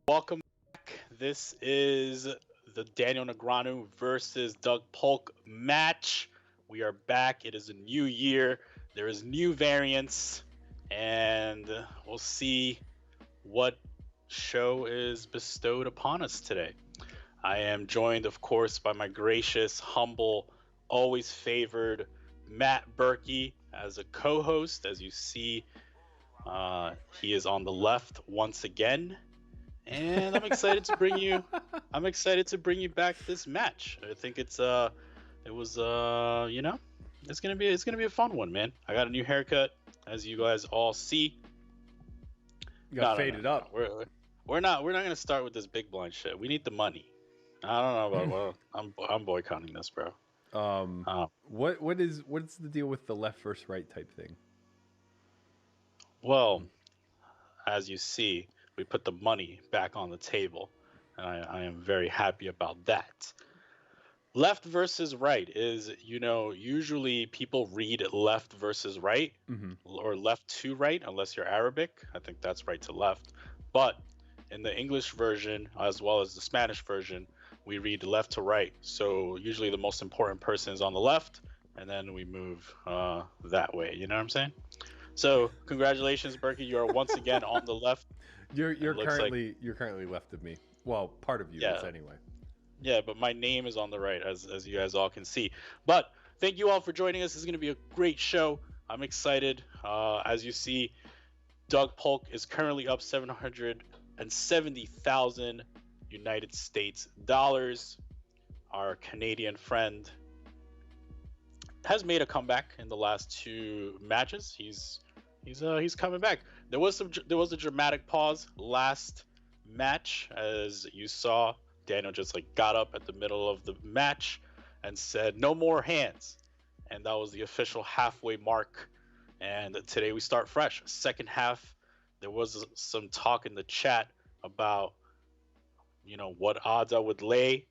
Welcome back. This is the Daniel Negreanu versus Doug Polk match. We are back. It is a new year. There is new variants, and we'll see what show is bestowed upon us today. I am joined, of course, by my gracious, humble, always favored Matt Berkey as a co-host. As you see, he is on the left once again. And I'm excited to bring you. I'm excited to bring you back this match. I think it's it's gonna be a fun one, man. I got a new haircut, as you guys all see. You got faded up. We're not gonna start with this big blind shit. We need the money. I don't know about I'm boycotting this, bro. What's the deal with the left versus right type thing? Well, as you see, we put the money back on the table, and I am very happy about that. Left versus right is, usually people read left versus right, or left to right, unless you're Arabic. I think that's right to left. But in the English version, as well as the Spanish version, we read left to right. So usually the most important person is on the left, and then we move that way. You know what I'm saying? So congratulations, Berkey. You are once again on the left. You're currently left of me. Well, part of you is anyway. Yeah, but my name is on the right, as you guys all can see. But thank you all for joining us. This is going to be a great show. I'm excited. As you see, Doug Polk is currently up 770,000 United States dollars. Our Canadian friend has made a comeback in the last two matches. He's coming back. There was a dramatic pause last match, as you saw. Daniel just got up at the middle of the match and said, "No more hands," and that was the official halfway mark. And today we start fresh. Second half, there was some talk in the chat about, what odds I would lay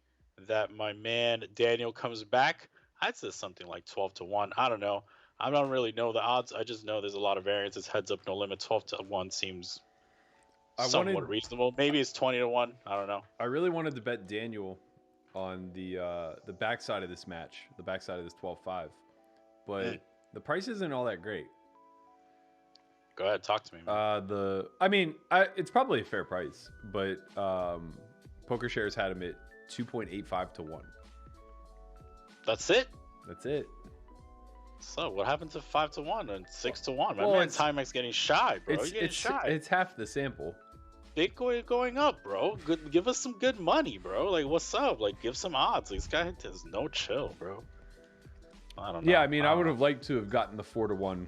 that my man Daniel comes back. I'd say something like 12-1. I don't know. I don't really know the odds. I just know there's a lot of variances. Heads up, no limit. 12-1 seems somewhat reasonable. Maybe it's 20-1. I don't know. I really wanted to bet Daniel on the backside of this match, the backside of this 12-5, but the price isn't all that great. Go ahead, talk to me, man. It's probably a fair price, but Poker Shares had him at 2.85 to 1. That's it. That's it. So what happened to 5-1 and 6-1? My man Timex getting shy, bro. It's half the sample. Bitcoin going up, bro. Give us some good money, bro. What's up? Give some odds. This guy has no chill, bro. I don't know. Yeah, I would have liked to have gotten the 4-1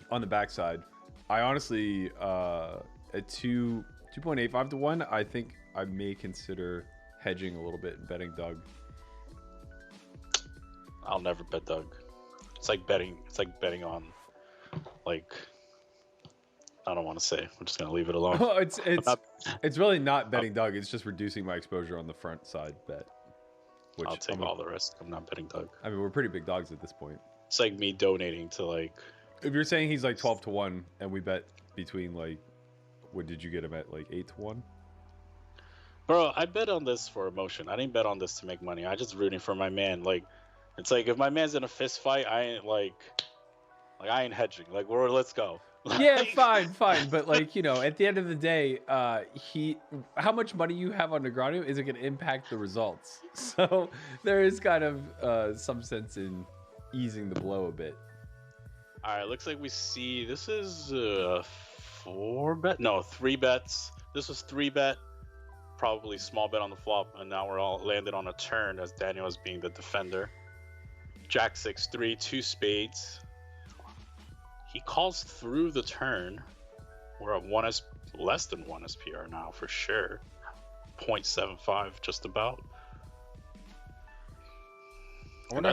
on the backside. I honestly, at 2.85 to 1, I think I may consider hedging a little bit and betting Doug. I'll never bet Doug. It's like betting on, I don't want to say. I'm just gonna leave it alone. It's really not betting Doug. It's just reducing my exposure on the front side bet. I'll take all the risk. I'm not betting Doug. We're pretty big dogs at this point. It's like me donating to If you're saying he's 12-1, and we bet between what did you get him at 8-1? Bro, I bet on this for emotion. I didn't bet on this to make money. I just rooting for my man. It's if my man's in a fist fight, I ain't I ain't hedging. Let's go. Yeah, fine. But at the end of the day, how much money you have on Negreanu isn't going to impact the results. So there is kind of some sense in easing the blow a bit. All right, looks like we see this is 3 bets. This was 3 bet, probably small bet on the flop, and now we're all landed on a turn as Daniel is being the defender. Jack 6-3, 2 spades. He calls through the turn. We're at less than 1 SPR now for sure. 0.75 just about. I wonder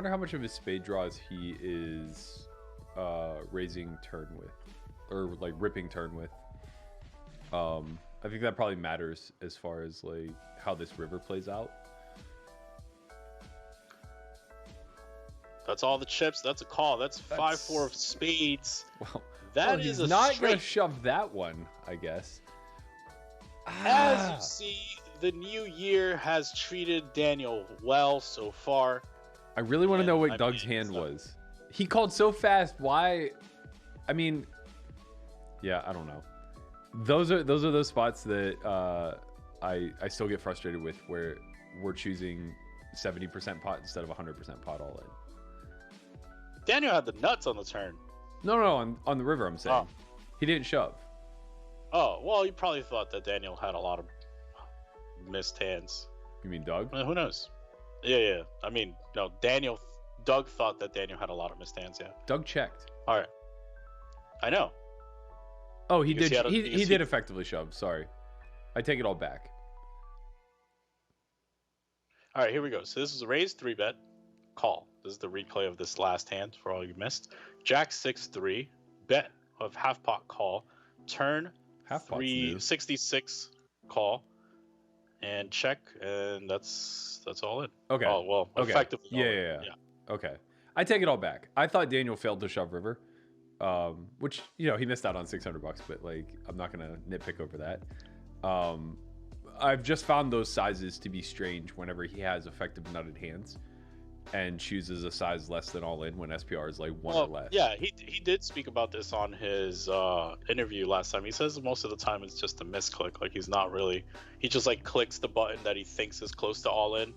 how much of his spade draws he is raising turn with, or ripping turn with. I think that probably matters as far as how this river plays out. That's all the chips. That's a call. That's 5-4 of spades. Well, that is he's not going to shove that one, I guess. As you see, the new year has treated Daniel well so far. I really want to know what Doug's hand was. He called so fast. Why? I mean, yeah, I don't know. Those are those spots that I still get frustrated with, where we're choosing 70% pot instead of 100% pot all in. Daniel had the nuts on the turn. No, on the river, I'm saying. Oh. He didn't shove. Oh, well, you probably thought that Daniel had a lot of missed hands. You mean Doug? I mean, who knows? Yeah. I mean, no, Doug thought that Daniel had a lot of missed hands, yeah. Doug checked. All right. I know. Oh, he did. He did effectively shove. Sorry. I take it all back. All right, here we go. So this is a raised 3-bet call. This is the replay of this last hand for all you missed. Jack 6-3, bet of half pot call, turn half 366 call, and check, and that's all it. Okay. Oh well, okay. Effectively. Yeah. Okay. I take it all back. I thought Daniel failed to shove river, which he missed out on $600, but like I'm not gonna nitpick over that. I've just found those sizes to be strange whenever he has effective nutted hands and chooses a size less than all in when SPR is like one or less. Yeah, he did speak about this on his interview last time. He says most of the time it's just a misclick. Like he just like clicks the button that he thinks is close to all in.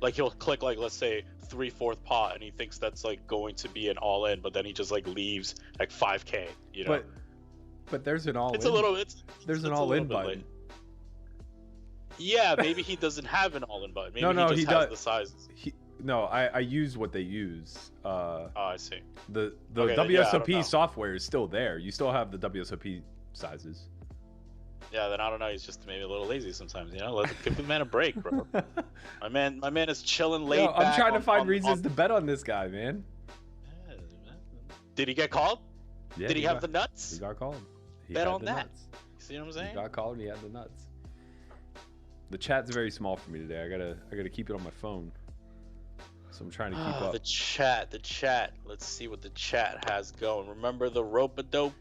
Like he'll click like, let's say 3/4 pot, and he thinks that's like going to be an all in, but then he just like leaves like 5K, But there's an all in. There's an all in button. Late. Yeah, maybe he doesn't have an all in button. Maybe he just has the sizes. I use what they use. I see. The WSOP software is still there. You still have the WSOP sizes. Yeah, then I don't know. He's just maybe a little lazy sometimes. Give the man a break, bro. my man is chilling late. I'm trying to find reasons to bet on this guy, man. Yeah, did he get called? Yeah, did he have the nuts? He got called. Bet on that. Nuts. You see what I'm saying? He got called and he had the nuts. The chat's very small for me today. I gotta keep it on my phone. So I'm trying to keep up. The chat. Let's see what the chat has going. Remember the rope-a-dope?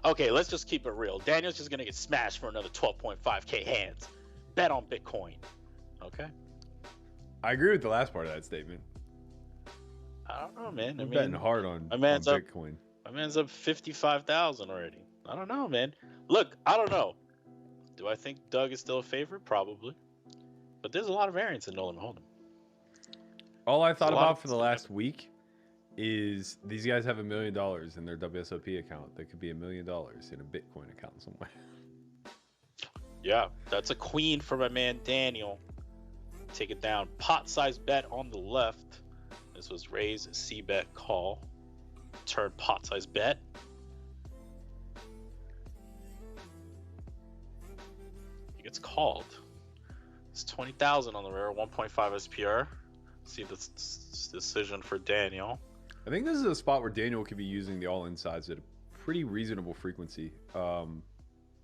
Okay, let's just keep it real. Daniel's just gonna get smashed for another 12.5K hands. Bet on Bitcoin. Okay. I agree with the last part of that statement. I don't know, man. I'm betting hard on Bitcoin. My man's up 55,000 already. I don't know, man. Look, I don't know. Do I think Doug is still a favorite? Probably. But there's a lot of variance in Nolan Hold'em. All I thought about for the last week is these guys have $1 million in their WSOP account. That could be $1 million in a Bitcoin account somewhere. Yeah, that's a queen for my man Daniel. Take it down. Pot size bet on the left. This was raise C bet call. Turn pot size bet. He gets called. It's 20,000 on the rear, 1.5 SPR. See the decision for Daniel. I think this is a spot where Daniel could be using the all-in size at a pretty reasonable frequency. I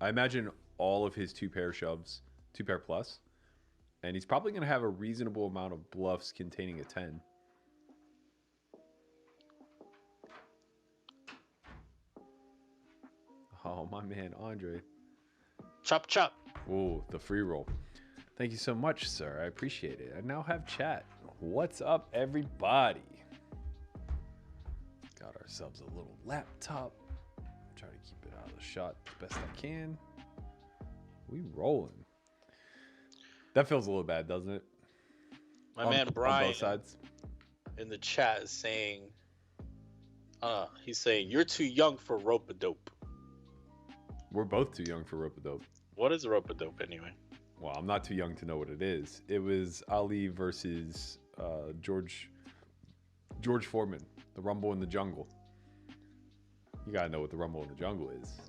imagine all of his 2-pair shoves, 2-pair plus, and he's probably going to have a reasonable amount of bluffs containing a 10. Oh, my man, Andre. Chop, chop. Ooh, the free roll. Thank you so much, sir. I appreciate it. I now have chat. What's up, everybody? Got ourselves a little laptop. Try to keep it out of the shot as best I can. We rolling. That feels a little bad, doesn't it? My man Brian on both sides in the chat is saying, he's saying, you're too young for rope-a-dope. We're both too young for rope-a-dope. What is rope-a-dope anyway? Well, I'm not too young to know what it is. It was Ali versus George Foreman, the Rumble in the Jungle. You gotta know what the Rumble in the Jungle is.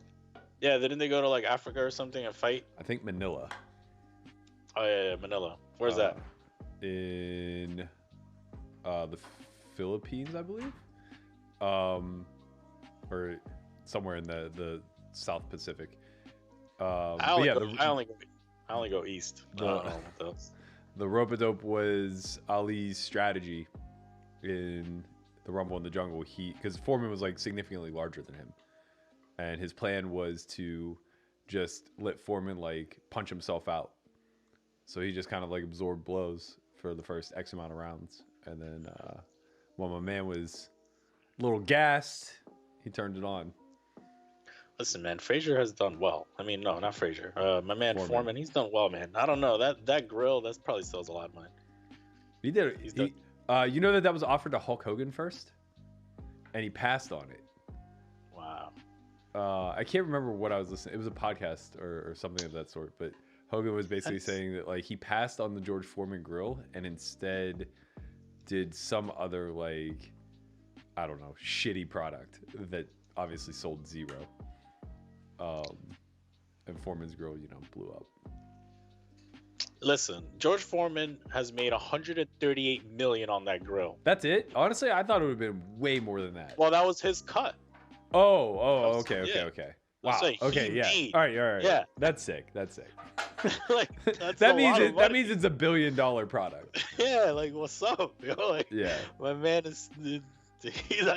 Yeah, didn't they go to like Africa or something and fight? I think Manila. Oh yeah, Manila. Where's that? In the Philippines, I believe. Or somewhere in the South Pacific. I only go east. The rope-a-dope was Ali's strategy in the Rumble in the Jungle, because Foreman was like significantly larger than him, and his plan was to just let Foreman like punch himself out. So he just kind of like absorbed blows for the first X amount of rounds, and then when my man was a little gassed, he turned it on. Listen, man, Frazier has done well. I mean, no, not Frazier. My man Foreman, he's done well, man. I don't know, that grill, that's probably sells a lot of money. He did it. You know that was offered to Hulk Hogan first, and he passed on it. Wow. I can't remember what I was listening. It was a podcast or something of that sort, but Hogan was basically saying that like he passed on the George Foreman grill and instead did some other like, I don't know, shitty product that obviously sold zero. And Foreman's grill, blew up. Listen, George Foreman has made $138 million on that grill. That's it? Honestly, I thought it would have been way more than that. Well, that was his cut. Okay. Wow. Okay, yeah. All right. Yeah. That's sick. Like, that means it's $1 billion product. Yeah, like what's up? Like, yeah. My man that's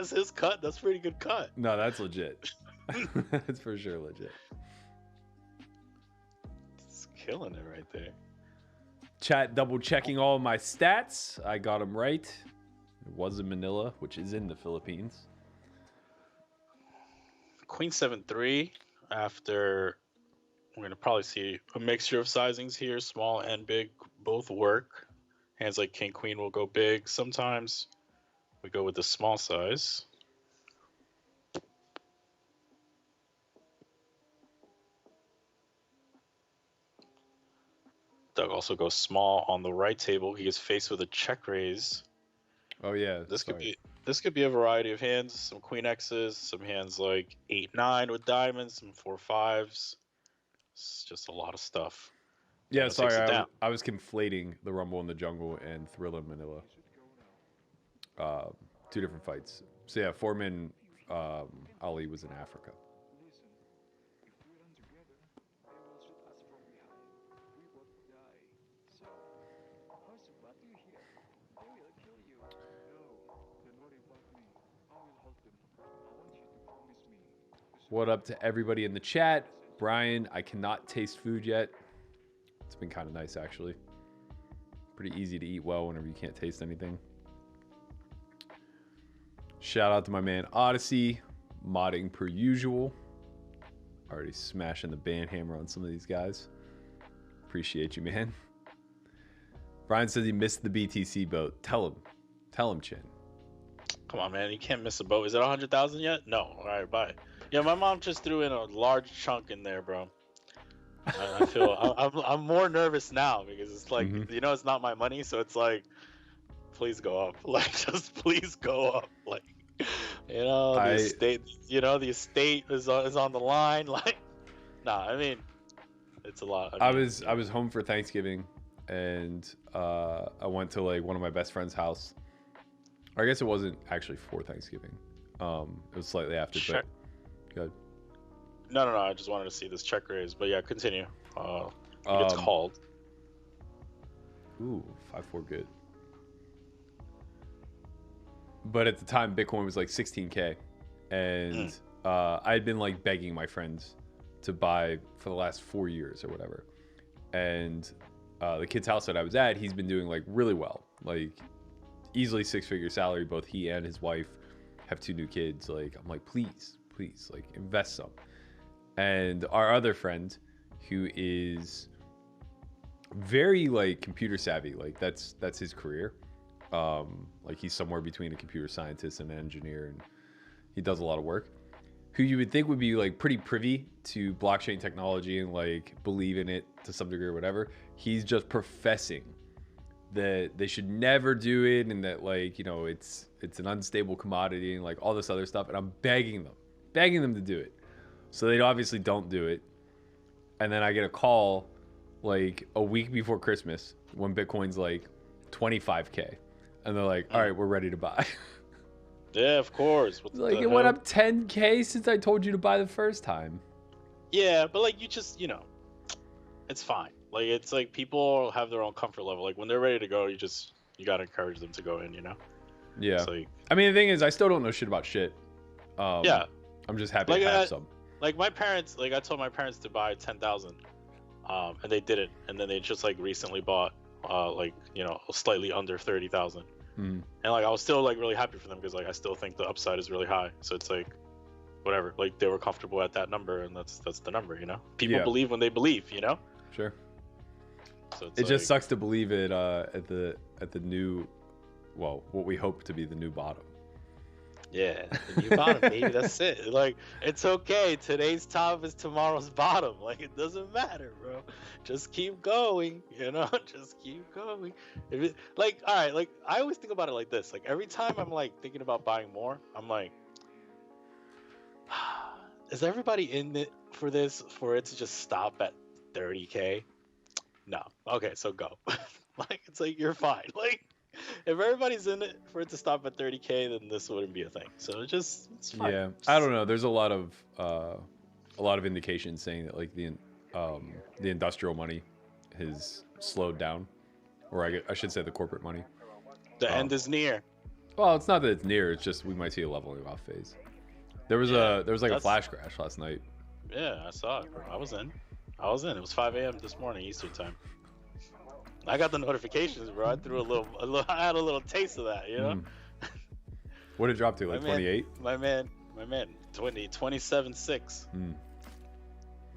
his cut. That's a pretty good cut. No, that's legit. That's for sure legit. It's killing it right there. Chat double checking all of my stats. I got them right. It was in Manila, which is in the Philippines. Queen 7-3. After, we're gonna probably see a mixture of sizings here, small and big, both work. Hands like King Queen will go big. Sometimes we go with the small size. Doug also goes small on the right table. He is faced with a check raise. Oh yeah, this could be a variety of hands. Some Queen X's, some hands like 8-9 with diamonds, some 4-5s. It's just a lot of stuff. Yeah, sorry, I was conflating the Rumble in the Jungle and Thrilla in Manila. Two different fights. So yeah, Foreman Ali was in Africa. What up to everybody in the chat? Brian, I cannot taste food yet. It's been kind of nice, actually. Pretty easy to eat well whenever you can't taste anything. Shout out to my man Odyssey, modding per usual. Already smashing the band hammer on some of these guys. Appreciate you, man. Brian says he missed the BTC boat. Tell him, Chin. Come on, man. You can't miss a boat. Is it 100,000 yet? No. All right, bye. Yeah, my mom just threw in a large chunk in there, bro. I feel I'm more nervous now because it's like, it's not my money, so it's like, please go up. Like, just please go up. Like, the estate is on the line. Like, nah, I mean, it's a lot. I was home for Thanksgiving, and I went to like one of my best friend's house. Or I guess it wasn't actually for Thanksgiving. It was slightly after, but good. No. I just wanted to see this check raise, but yeah, continue. He gets called. Ooh, 5-4 good. But at the time, Bitcoin was like 16K, and I had been like begging my friends to buy for the last 4 years or whatever. And the kid's house that I was at, he's been doing like really well, like easily 6-figure salary. Both he and his wife have 2 new kids. Like, I'm like, please, like invest some. And our other friend, who is very like computer savvy, like that's his career. Like he's somewhere between a computer scientist and an engineer, and he does a lot of work. Who you would think would be like pretty privy to blockchain technology and like believe in it to some degree or whatever. He's just professing that they should never do it, and that like, it's an unstable commodity and like all this other stuff. And I'm begging them to do it. So they obviously don't do it. And then I get a call like a week before Christmas when Bitcoin's like 25K. And they're like, all right, we're ready to buy. Yeah, of course. Like, it went up 10K since I told you to buy the first time. Yeah, but like, you just, it's fine. Like, it's like people have their own comfort level. Like, when they're ready to go, you got to encourage them to go in, Yeah. It's like, I mean, the thing is, I still don't know shit about shit. yeah. I'm just happy to have some. Like my parents, like I told my parents to buy 10,000, and they did it, and then they just like recently bought, like slightly under 30,000, and like I was still like really happy for them because like I still think the upside is really high. So it's like, whatever, like they were comfortable at that number, and that's the number, People believe when they believe, Sure. So it just sucks to believe it at the new, well, what we hope to be the new bottom. Yeah, the new bottom, baby. That's it. Like, it's okay. Today's top is tomorrow's bottom. Like, it doesn't matter, bro. Just keep going. Just keep going. All right. Like, I always think about it like this. Like, every time I'm like thinking about buying more, I'm like, is everybody in it for this? For it to just stop at 30K? No. Okay, so go. Like, it's like you're fine. Like, if everybody's in it for it to stop at 30K, then this wouldn't be a thing. So it's fine. Yeah, I don't know. There's a lot of indications saying that like the industrial money has slowed down, or I should say the corporate money. The end is near. Well, it's not that it's near. It's just we might see a leveling off phase. There was a flash crash last night. Yeah, I saw it, bro. I was in. It was 5 a.m. this morning Eastern time. I got the notifications, bro. I threw I had a little taste of that, What did it drop to, like 28? My man, 27.6.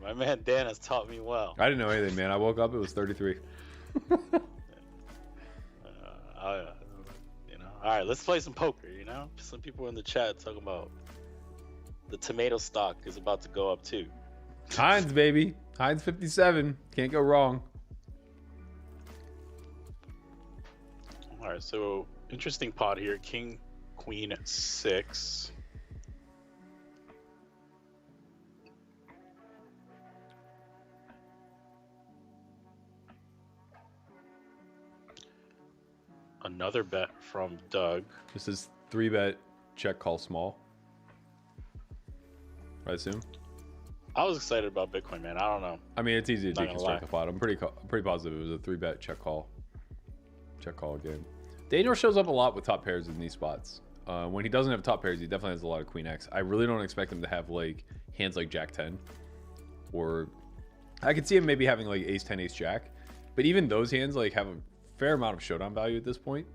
My man Dan has taught me well. I didn't know anything, man. I woke up, it was 33. All right, let's play some poker. Some people in the chat talking about the tomato stock is about to go up too. Heinz, baby. Heinz 57. Can't go wrong. All right, so interesting pot here. King, Queen, 6. Another bet from Doug. This is 3-bet, check, call small. I assume. I was excited about Bitcoin, man. I don't know. I mean, it's easy to deconstruct a pot. I'm pretty positive it was a 3-bet check call game. Daniel shows up a lot with top pairs in these spots. When he doesn't have top pairs, he definitely has a lot of Queen X. I really don't expect him to have like hands like Jack 10, or I could see him maybe having like Ace 10, Ace Jack. But even those hands like have a fair amount of showdown value at this point.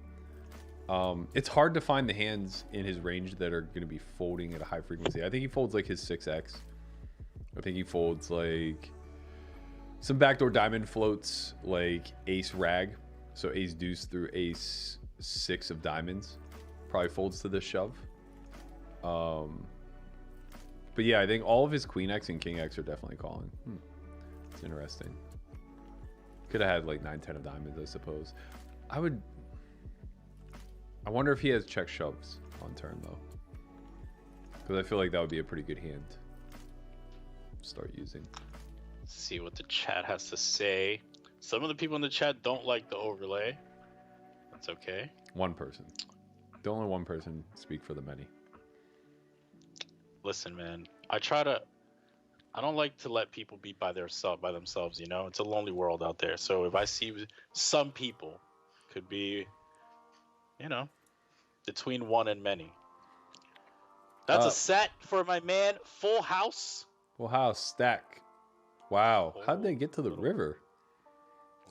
It's hard to find the hands in his range that are going to be folding at a high frequency. I think he folds like his 6X. I think he folds like some backdoor diamond floats like Ace Rag. So Ace Deuce through Ace 6 of diamonds. Probably folds to this shove. But yeah, I think all of his Queen X and King X are definitely calling. It's interesting. Could have had like 9-10 of diamonds, I suppose. I wonder if he has check shoves on turn though, because I feel like that would be a pretty good hand to start using. Let's see what the chat has to say. Some of the people in the chat don't like the overlay. That's okay. One person. Don't let one person speak for the many. Listen, man. I don't like to let people be by themselves, It's a lonely world out there. So if I see some people could be, between one and many. That's a set for my man. Full house. Full house stack. Wow. How'd they get to the river?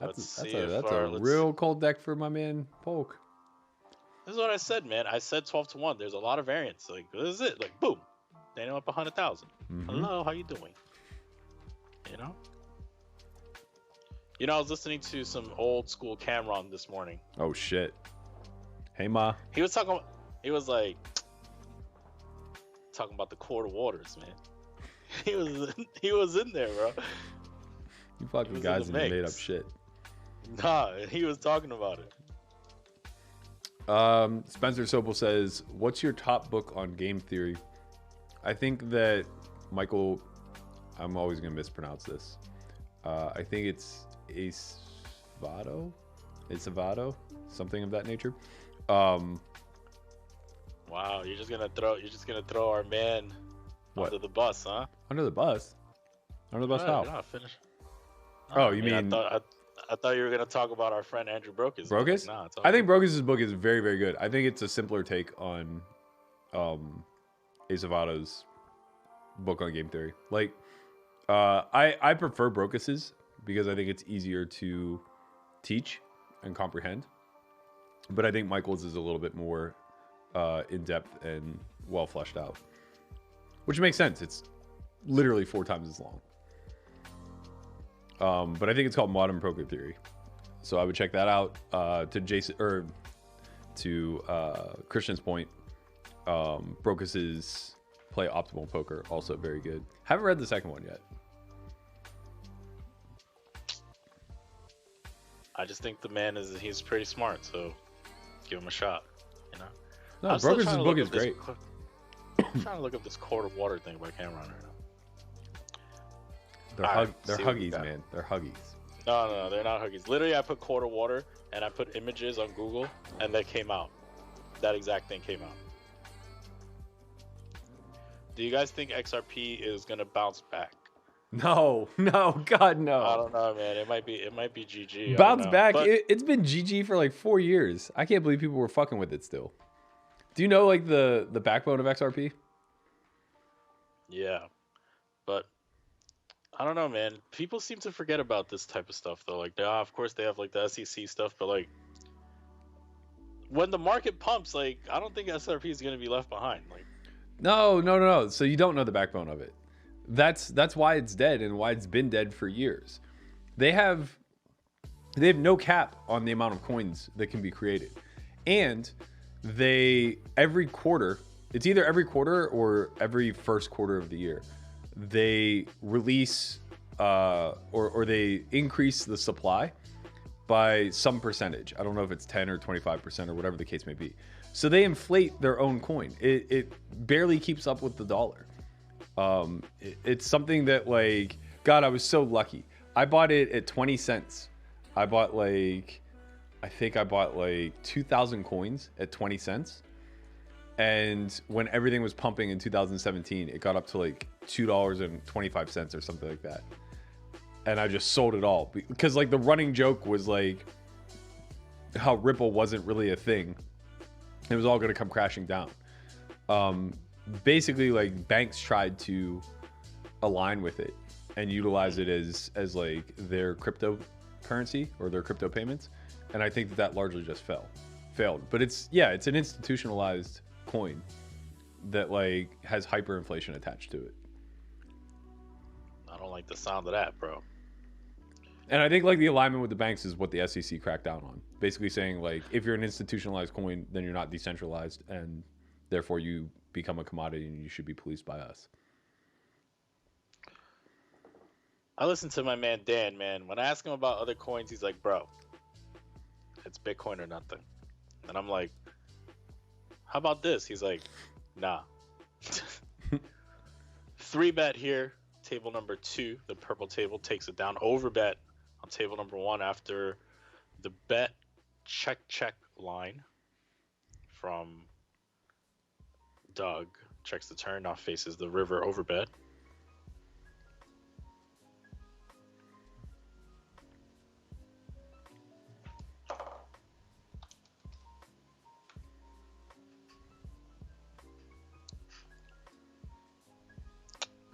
That's a real cold deck for my man Polk. This is what I said, man. I said 12-1. There's a lot of variance. Like, this is it. Like, boom. Daniel up 100,000. Hello, how you doing? I was listening to some old school Cameron this morning. Oh shit. Hey ma. He was talking about the quarter waters, man. He was in there, bro. You fucking guys that made up shit. Nah, he was talking about it. Spencer Sobel says, "What's your top book on game theory?" I think that Michael, I'm always gonna mispronounce this. I think it's Acevado, something of that nature. Wow, you're just gonna throw our man under the bus, huh? Under the bus? Under the bus how? No, finish. Oh, you mean? I I thought you were gonna talk about our friend Andrew Brokers. Brokers? Like, nah, I think Brokers' book is very, very good. I think it's a simpler take on Ace of Auto's book on game theory. Like, I prefer Brokers' because I think it's easier to teach and comprehend. But I think Michael's is a little bit more in depth and well fleshed out, which makes sense. It's literally 4 times as long. But I think it's called Modern Poker Theory, so I would check that out. To Jason or to Christian's point, Brokers' Play Optimal Poker, also very good. Haven't read the second one yet. I just think the man he's pretty smart, so give him a shot. You know. No, Brokers' book is great. I'm trying to look up this Quart of Water thing by Cameron right now. They're Huggies, man. They're Huggies. No, they're not Huggies. Literally, I put Quart of Water and I put images on Google, and they came out. That exact thing came out. Do you guys think XRP is gonna bounce back? No, God, no. I don't know, man. It might be GG. Bounce back. But it's been GG for like 4 years. I can't believe people were fucking with it still. Do you know like the backbone of XRP? Yeah, but I don't know, man. People seem to forget about this type of stuff, though. Like, of course, they have like the SEC stuff, but like, when the market pumps, like, I don't think SRP is gonna be left behind. Like, no. So you don't know the backbone of it. That's why it's dead and why it's been dead for years. They have no cap on the amount of coins that can be created, and every quarter. It's either every quarter or every first quarter of the year. They release or they increase the supply by some percentage. I don't know if it's 10 or 25% or whatever the case may be. So they inflate their own coin. It barely keeps up with the dollar. It's something that, like, God, I was so lucky. I bought it at 20 cents. I think I bought like 2,000 coins at 20 cents. And when everything was pumping in 2017, it got up to like $2.25 or something like that. And I just sold it all because like the running joke was like how Ripple wasn't really a thing. It was all going to come crashing down. Basically, like banks tried to align with it and utilize it as like their cryptocurrency or their crypto payments. And I think that largely just failed. But it's an institutionalized coin that like has hyperinflation attached to it. I don't like the sound of that, bro. And I think like the alignment with the banks is what the SEC cracked down on. Basically saying like if you're an institutionalized coin, then you're not decentralized and therefore you become a commodity and you should be policed by us. I listened to my man Dan, man. When I ask him about other coins, he's like, bro, it's Bitcoin or nothing. And I'm like, how about this? He's like, nah. 3-bet here, table number 2, the purple table takes it down. Overbet on table number 1 after the bet check line from Doug. Checks the turn, now faces the river. Overbet.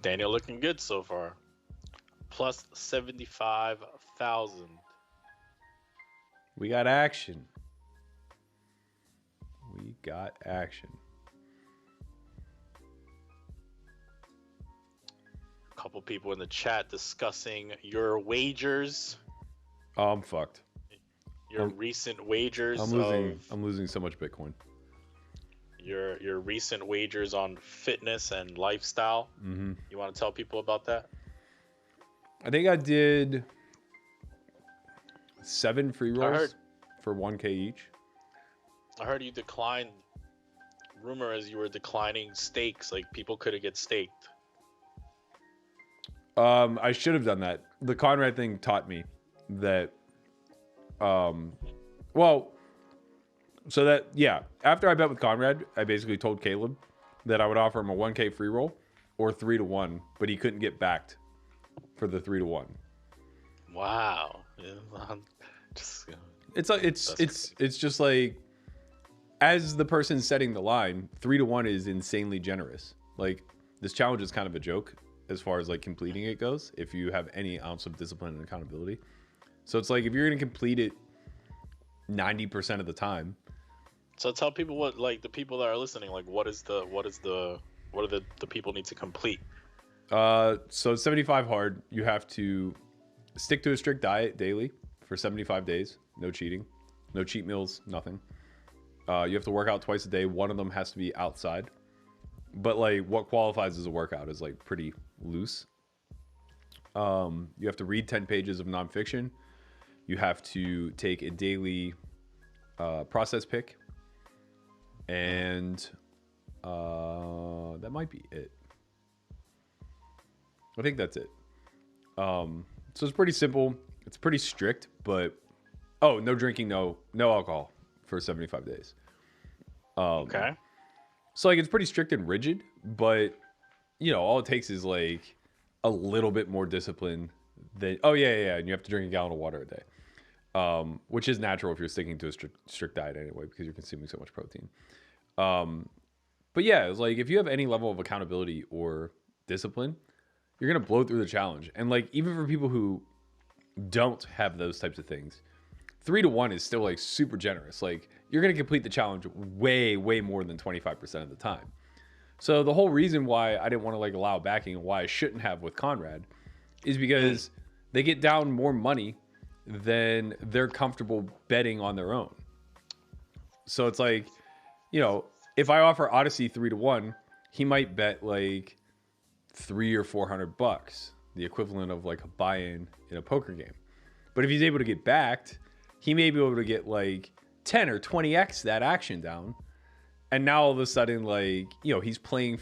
Daniel looking good so far. Plus 75,000. We got action. A couple people in the chat discussing your wagers. Oh, I'm fucked. Your recent wagers. I'm losing so much Bitcoin. Your recent wagers on fitness and lifestyle. Mm-hmm. You want to tell people about that? I think I did 7 free rolls for 1K each. I heard you declined. Rumor is you were declining stakes. Like people couldn't get staked. I should have done that. The Conrad thing taught me that. So that, yeah, after I bet with Conrad, I basically told Caleb that I would offer him a 1K free roll or 3-1, but he couldn't get backed for the 3-1. Wow. Yeah, just, It's just like, as the person setting the line, 3-1 is insanely generous. Like, this challenge is kind of a joke as far as like completing it goes, if you have any ounce of discipline and accountability. So it's like, if you're going to complete it 90% of the time. So tell people what, like, the people that are listening, like, what are the people need to complete? So 75 hard. You have to stick to a strict diet daily for 75 days. No cheating, no cheat meals, nothing. You have to work out twice a day. One of them has to be outside. But like, what qualifies as a workout is like pretty loose. You have to read 10 pages of nonfiction. You have to take a daily process pick. And that might be it. I think that's it. So it's pretty simple. It's pretty strict, but no drinking, no alcohol for 75 days. Okay. So like, it's pretty strict and rigid, but you know, all it takes is like a little bit more discipline than and you have to drink a gallon of water a day. Which is natural if you're sticking to a strict diet anyway, because you're consuming so much protein. But yeah, it's like, if you have any level of accountability or discipline, you're going to blow through the challenge. And like, even for people who don't have those types of things, 3-1 is still like super generous. Like, you're going to complete the challenge way more than 25% of the time. So the whole reason why I didn't want to like allow backing, and why I shouldn't have with Conrad, is because they get down more money than they're comfortable betting on their own. So it's like, you know, if I offer Odyssey 3-1, he might bet like $300 or $400, the equivalent of like a buy-in in a poker game. But if he's able to get backed, he may be able to get like 10 or 20x that action down. And now all of a sudden, like, you know, he's playing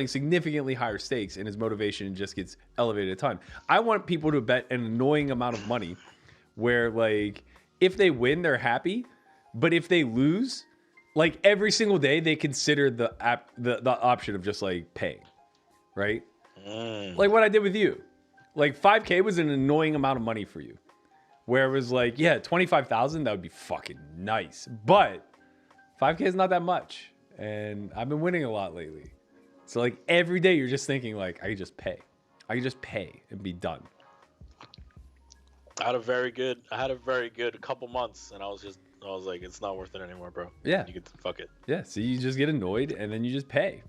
significantly higher stakes, and his motivation just gets elevated a ton. I want people to bet an annoying amount of money where, like, if they win, they're happy. But if they lose, like, every single day they consider the option of just like paying, right? Like what I did with you. Like, 5K was an annoying amount of money for you. Where it was like, yeah, 25,000, that would be fucking nice. But 5K is not that much. And I've been winning a lot lately. So like, every day you're just thinking like, I can just pay. I can just pay and be done. I had a very good couple months, and I was like, it's not worth it anymore, bro. Yeah. You get to fuck it. Yeah. So you just get annoyed, and then you just pay.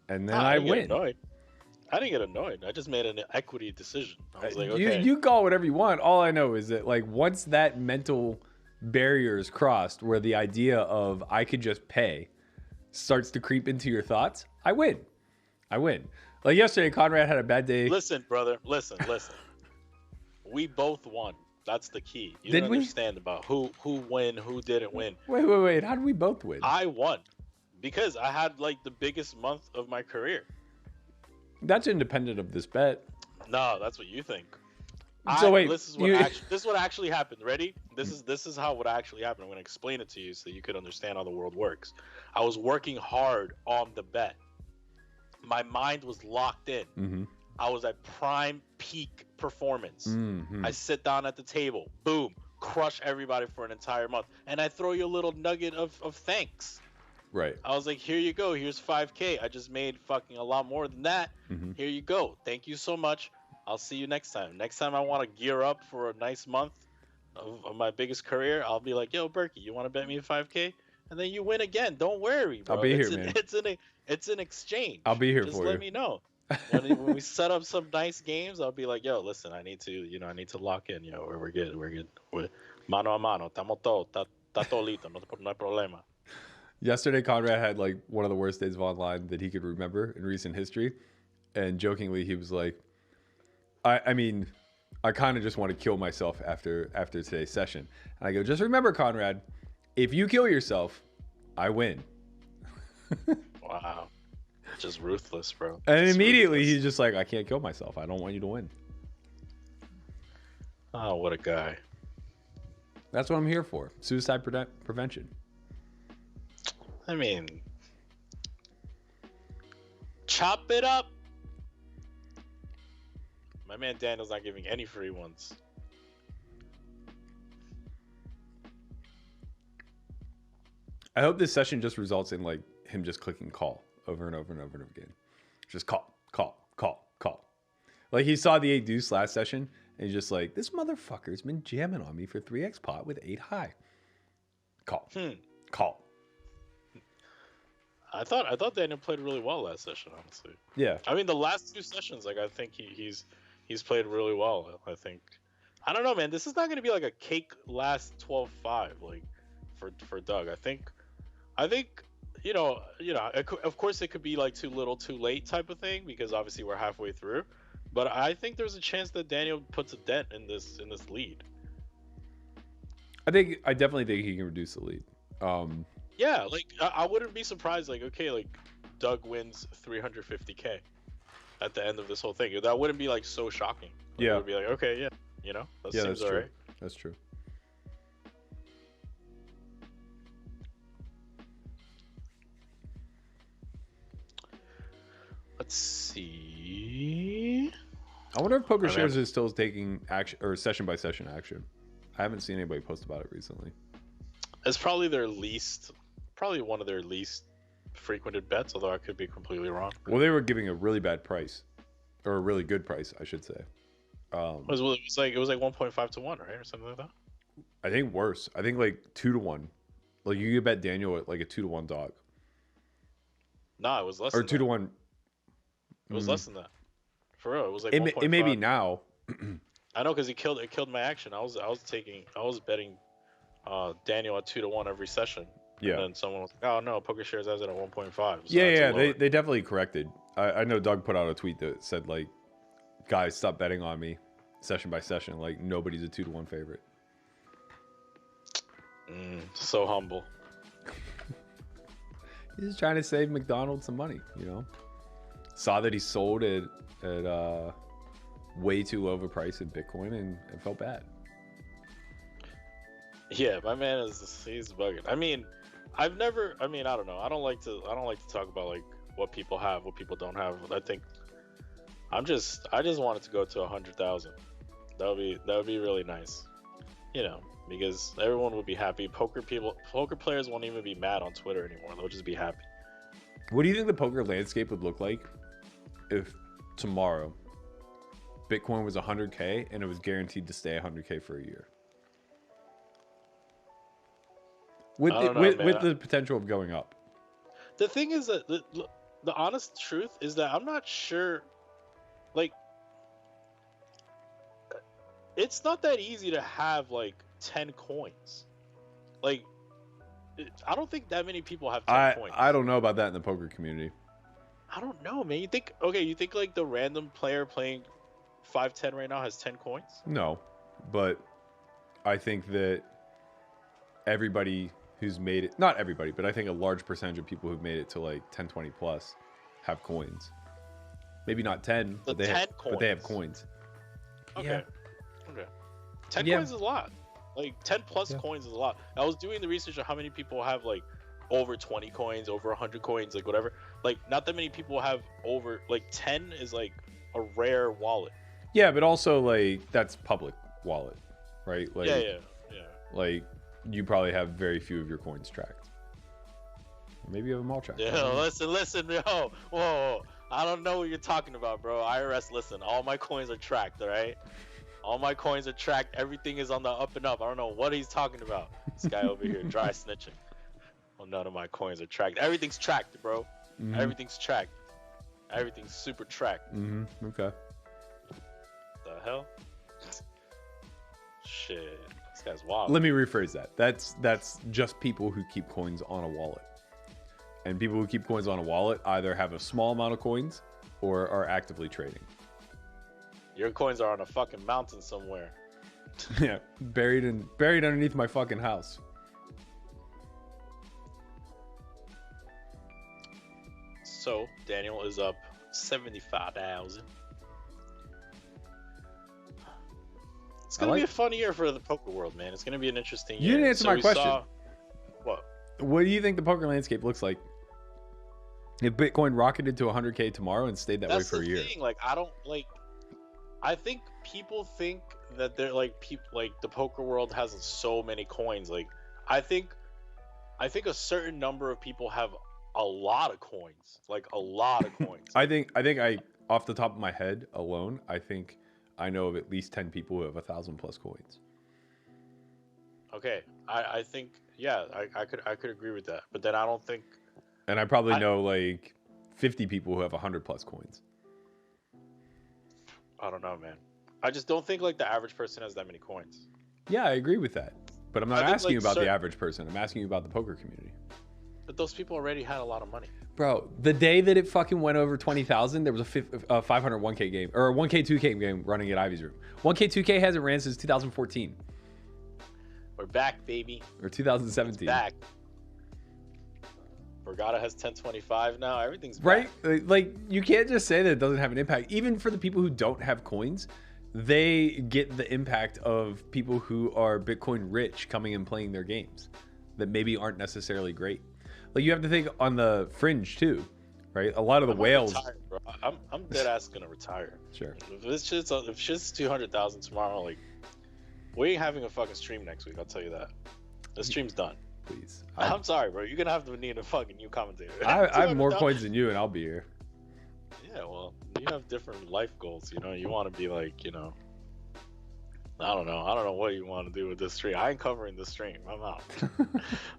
And then I win. I didn't get annoyed. I just made an equity decision. I was like, okay. You call whatever you want. All I know is that, like, once that mental barrier is crossed, where the idea of I could just pay starts to creep into your thoughts, I win. Like yesterday, Conrad had a bad day. Listen, brother. Listen. We both won. That's the key. You Did don't we? understand about who win, who didn't win. Wait. How did we both win? I won because I had like the biggest month of my career. That's independent of this bet. No, that's what you think. So wait, this is what actually happened. Ready? This is how what actually happened. I'm going to explain it to you so you could understand how the world works. I was working hard on the bet. My mind was locked in. Mm-hmm. I was at prime peak performance. Mm-hmm. I sit down at the table, boom, crush everybody for an entire month, and I throw you a little nugget of thanks. Right. I was like, here you go. Here's 5K. I just made fucking a lot more than that. Mm-hmm. Here you go. Thank you so much. I'll see you next time. Next time I want to gear up for a nice month of my biggest career, I'll be like, yo, Berkey, you want to bet me a 5K? And then you win again. Don't worry, bro. I'll be here, man. It's an exchange. I'll be here just for you. Just let me know. When we set up some nice games, I'll be like, yo, listen, I need to lock in. Yo, we're good. We're mano a mano. Estamos todo. Está todo listo. No hay problema. Yesterday, Conrad had like one of the worst days of online that he could remember in recent history. And jokingly, he was like, I mean, I kind of just want to kill myself after today's session. And I go, just remember, Conrad, if you kill yourself, I win. Wow. Just ruthless, bro. And immediately he's just like, I can't kill myself. I don't want you to win. Oh, what a guy. That's what I'm here for. Suicide prevention. I mean, chop it up. My man Daniel's not giving any free ones. I hope this session just results in like him just clicking call over and over and over and over again. Just call. Like he saw the 8 deuce last session and he's just like, this motherfucker's been jamming on me for 3x pot with 8 high. Call. I thought Daniel played really well last session, honestly. Yeah. I mean, the last 2 sessions, like I think he's played really well. I think. I don't know, man. This is not going to be like a cake last 12-5 like for Doug. I think of course it could be like too little, too late type of thing because obviously we're halfway through. But I think there's a chance that Daniel puts a dent in this lead. I definitely think he can reduce the lead. Yeah, like I wouldn't be surprised. Like, okay, like Doug wins 350K at the end of this whole thing. That wouldn't be like so shocking. Like, yeah, it would be like, okay, yeah, that seems that's all true. right. That's true. Let's see. I wonder if Poker Shares is still taking action or session by session action. I haven't seen anybody post about it recently. It's probably one of their least frequented bets, although I could be completely wrong. Well, they were giving a really bad price, or a really good price, I should say. It was like 1.5 to 1, right, or something like that. I think worse. I think like 2 to 1. Like you could bet Daniel at like a 2 to 1 dog. Nah, it was less. Or than 2 that. to 1. It was less than that. For real, it was like. It may be now. I know because it killed my action. I was betting Daniel at 2 to 1 every session. Yeah. And then someone was like, "Oh no, Poker Shares has it at 1.5." So yeah. They definitely corrected. I know Doug put out a tweet that said like, "Guys, stop betting on me, session by session. Like nobody's a 2 to 1 favorite." So humble. He's just trying to save McDonald's some money, Saw that he sold at way too low of a price in Bitcoin and felt bad. Yeah, my man he's bugging. I mean, I don't know. I don't like to talk about like what people have, what people don't have. I think I just want it to go to 100,000. That would be really nice. Because everyone would be happy. Poker players won't even be mad on Twitter anymore. They'll just be happy. What do you think the poker landscape would look like if tomorrow Bitcoin was 100K and it was guaranteed to stay 100K for a year? With the potential of going up. The thing is that the honest truth is that I'm not sure. Like, it's not that easy to have like 10 coins. Like, I don't think that many people have 10 coins. I don't know about that in the poker community. I don't know, man. You think like the random player playing 5-10 right now has 10 coins? No, but I think that everybody who's made it, not everybody, but I think a large percentage of people who've made it to like 10, 20 plus have coins. Maybe not 10, but they have coins. Okay. Yeah. Okay. 10 coins is a lot. Like 10 plus coins is a lot. I was doing the research on how many people have like over 20 coins, over 100 coins, like whatever. Like not that many people have over, like 10 is like a rare wallet. Yeah, but also like that's public wallet, right? Like, yeah. Like you probably have very few of your coins tracked. Or maybe you have them all tracked. Yeah, listen, yo, whoa. I don't know what you're talking about, bro. IRS, listen, all my coins are tracked, all right? All my coins are tracked. Everything is on the up and up. I don't know what he's talking about. This guy over here dry snitching. Well, none of my coins are tracked. Everything's tracked, bro. Mm-hmm. Everything's tracked. Everything's super tracked. Mm-hmm. Okay. The hell? Shit. This guy's wild. Let me rephrase that. That's just people who keep coins on a wallet. And people who keep coins on a wallet either have a small amount of coins or are actively trading. Your coins are on a fucking mountain somewhere. Yeah, buried underneath my fucking house. So Daniel is up 75,000. It's gonna be a fun year for the poker world, man. It's gonna be an interesting year. You didn't answer my question. What? What do you think the poker landscape looks like if Bitcoin rocketed to 100K tomorrow and stayed that way for a year? Thing. Like I think people think that they're like the poker world has so many coins. Like I think I think a certain number of people have a lot of coins, like a lot of coins. I think I off the top of my head alone, I think I know of at least 10 people who have 1,000 plus coins. Okay, I think yeah, I could agree with that, but then I don't think. And I probably know like 50 people who have 100 plus coins. I don't know, man. I just don't think like the average person has that many coins. Yeah, I agree with that. But I'm not asking you about the average person. I'm asking you about the poker community. But those people already had a lot of money. Bro, the day that it fucking went over 20,000, there was a 500 1K game or a 1K 2K game running at Ivy's room. 1K 2K hasn't ran since 2014. We're back, baby. Or 2017. It's back. Borgata has 1025 now. Everything's right. Back. Like you can't just say that it doesn't have an impact. Even for the people who don't have coins, they get the impact of people who are Bitcoin rich coming and playing their games that maybe aren't necessarily great. Like you have to think on the fringe too, right? A lot of the whales. Retire, bro. I'm dead ass gonna retire. Sure. If shit's 200,000 tomorrow, like we ain't having a fucking stream next week. I'll tell you that. The stream's done. Please. I'm sorry, bro. You're gonna have to need a fucking new commentator. I have more coins than you, and I'll be here. Yeah, well, you have different life goals. You know, you want to be like, I don't know what you want to do with this stream. I ain't covering the stream. I'm out.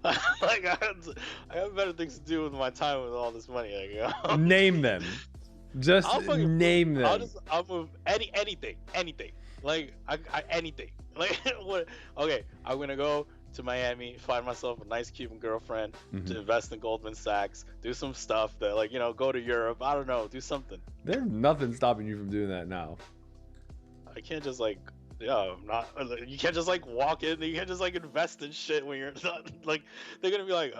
Like I have better things to do with my time with all this money. Like, name them. Just name them. I'll move anything. Like anything. Like what? Okay, I'm gonna go to Miami, find myself a nice Cuban girlfriend, to invest in Goldman Sachs, do some stuff that like go to Europe. I don't know, do something. There's nothing stopping you from doing that now. I can't just like. Yeah, not. You can't just like walk in. You can't just like invest in shit when you're not like. They're gonna be like,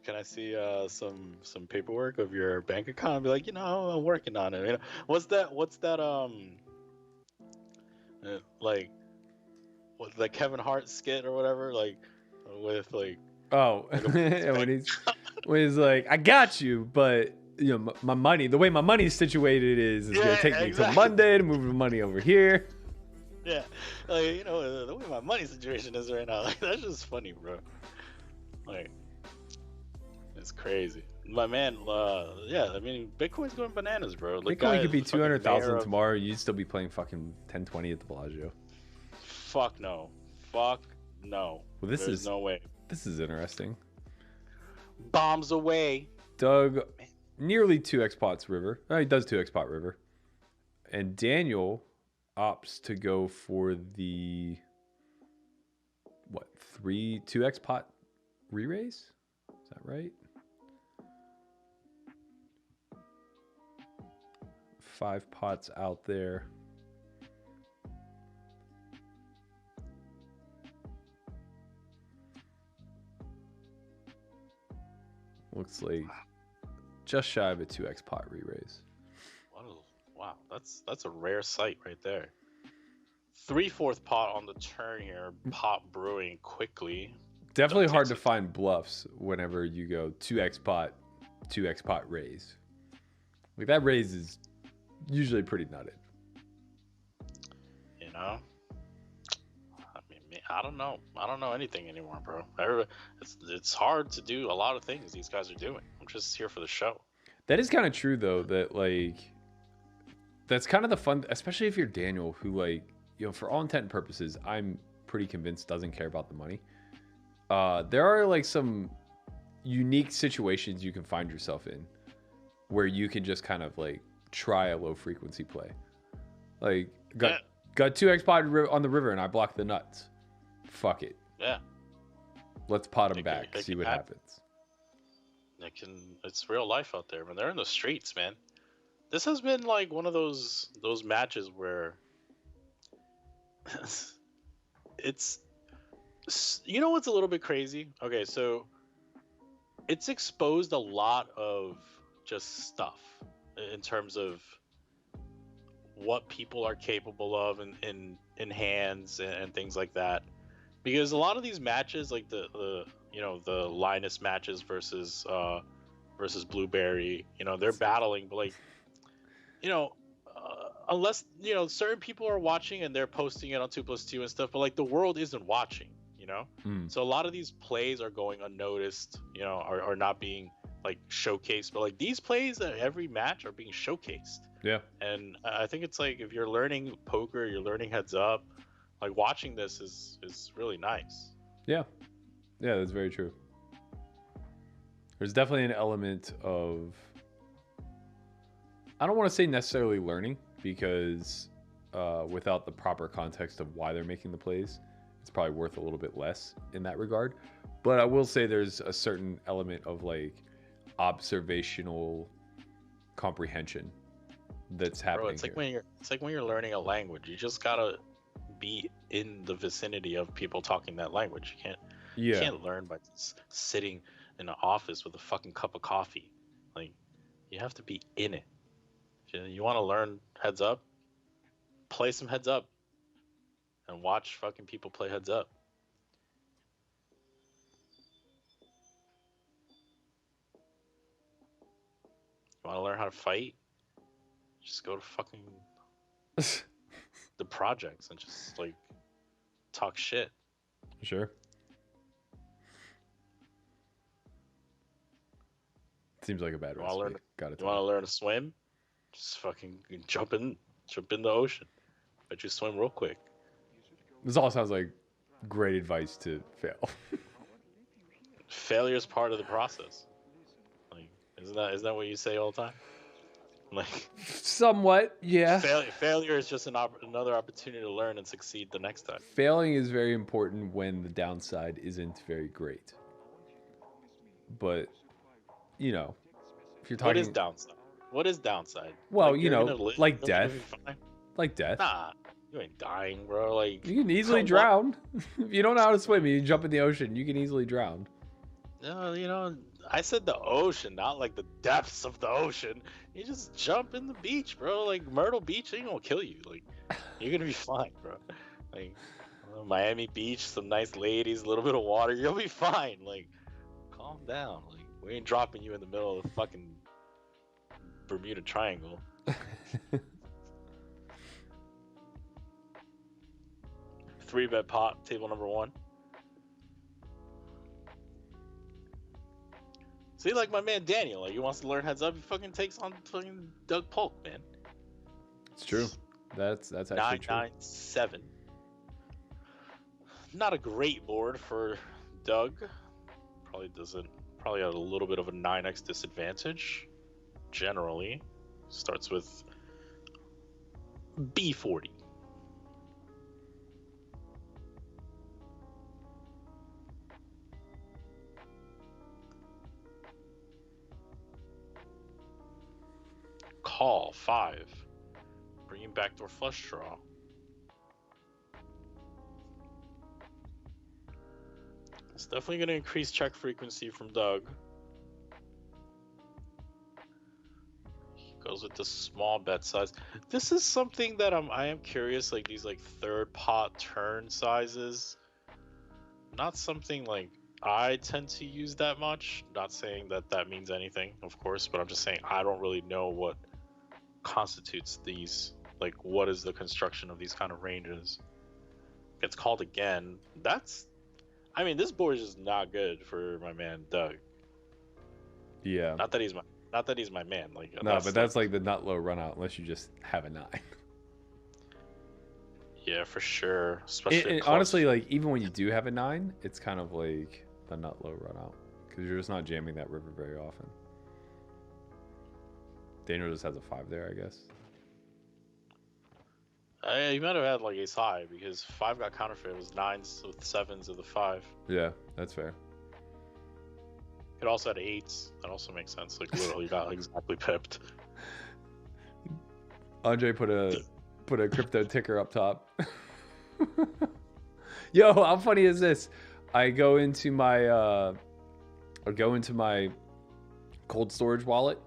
can I see some paperwork of your bank account? I'll be like, I'm working on it. What's that? Like, what the Kevin Hart skit or whatever? Like, with like. Oh, when he's like, I got you, but. My money. The way my money's situated is gonna take me till Monday to move the money over here. Yeah, like the way my money situation is right now, like that's just funny, bro. Like, it's crazy. My man, yeah, I mean, Bitcoin's going bananas, bro. Like, Bitcoin could be 200,000 tomorrow. You'd still be playing fucking 1020 at the Bellagio. Fuck no. Well, there's no way. This is interesting. Bombs away. Doug, nearly 2x pots river. Oh, he does 2x pot river. And Daniel opts to go for the 2x pot re-raise? Is that right? 5 pots out there. Looks like just shy of a 2x pot re-raise. Wow, that's a rare sight right there. 3/4 pot on the turn here. Pot brewing quickly. Definitely hard to find bluffs whenever you go 2x pot raise. Like that raise is usually pretty nutted. I mean, I don't know anything anymore, bro. It's hard to do a lot of things these guys are doing. I'm just here for the show. That is kind of true though. That like. That's kind of the fun, especially if you're Daniel, who like, for all intent and purposes, I'm pretty convinced doesn't care about the money. There are like some unique situations you can find yourself in where you can just kind of like try a low frequency play. Like got 2x pot on the river and I blocked the nuts. Fuck it. Yeah. Let's pot them back, see what happens. It's real life out there, man. They're in the streets, man. This has been like one of those matches where it's what's a little bit crazy? Okay, so it's exposed a lot of just stuff in terms of what people are capable of in hands and things like that. Because a lot of these matches, like the Linus matches versus Blueberry, they're battling, but like unless certain people are watching and they're posting it on 2+2 and stuff, but like the world isn't watching. So a lot of these plays are going unnoticed, are not being like showcased, but like these plays at every match are being showcased. Yeah. And I think it's like if you're learning poker, you're learning heads up, like watching this is really nice. Yeah, that's very true. There's definitely an element of, I don't want to say necessarily learning, because without the proper context of why they're making the plays, it's probably worth a little bit less in that regard. But I will say there's a certain element of like observational comprehension that's happening. Bro, it's like when you're learning a language, you just gotta be in the vicinity of people talking that language. You can't learn by just sitting in an office with a fucking cup of coffee. Like, you have to be in it. You want to learn heads up? Play some heads up and watch fucking people play heads up. You want to learn how to fight? Just go to fucking the projects and just like talk shit. Sure. Seems like a bad recipe. You want to learn to swim? Just fucking jump in the ocean. Bet you swim real quick. This all sounds like great advice to fail. Failure is part of the process. Like, isn't that what you say all the time? Like, somewhat, yeah. Failure is just another opportunity to learn and succeed the next time. Failing is very important when the downside isn't very great. But, if you're talking... What is downside? Well, like death. Like death. Nah, you ain't dying, bro. Like, you can easily drown. If you don't know how to swim, you jump in the ocean, you can easily drown. No, I said the ocean, not like the depths of the ocean. You just jump in the beach, bro. Like Myrtle Beach ain't gonna kill you. Like, you're gonna be fine, bro. Like Miami Beach, some nice ladies, a little bit of water, you'll be fine. Like, calm down. Like, we ain't dropping you in the middle of the fucking Bermuda Triangle. 3-bet pot, table number 1. See, like my man Daniel, like he wants to learn heads up, he fucking takes on fucking Doug Polk, man. It's true. That's actually 9-9-7. Not a great board for Doug. Probably had a little bit of a 9x disadvantage. Generally, starts with B40. Call 5. Bringing backdoor flush draw. It's definitely going to increase check frequency from Doug. He goes with the small bet size. This is something that I am curious, like these like third pot turn sizes. Not something like I tend to use that much. Not saying that means anything, of course, but I'm just saying I don't really know what constitutes these, like what is the construction of these kind of ranges. Gets called again. This board is just not good for my man Doug. Yeah. Not that he's my man. Like, no, but that's like the nut low run out unless you just have a 9. Yeah, for sure. Especially honestly, like even when you do have a 9, it's kind of like the nut low run out because you're just not jamming that river very often. Daniel just has a 5 there, I guess. He might have had like ace high because 5 got counterfeit. It was 9s with 7s of the 5. Yeah, that's fair. It also had 8s. That also makes sense. Like literally got exactly pipped. Andre put a crypto ticker up top. Yo, how funny is this? I go into my cold storage wallet.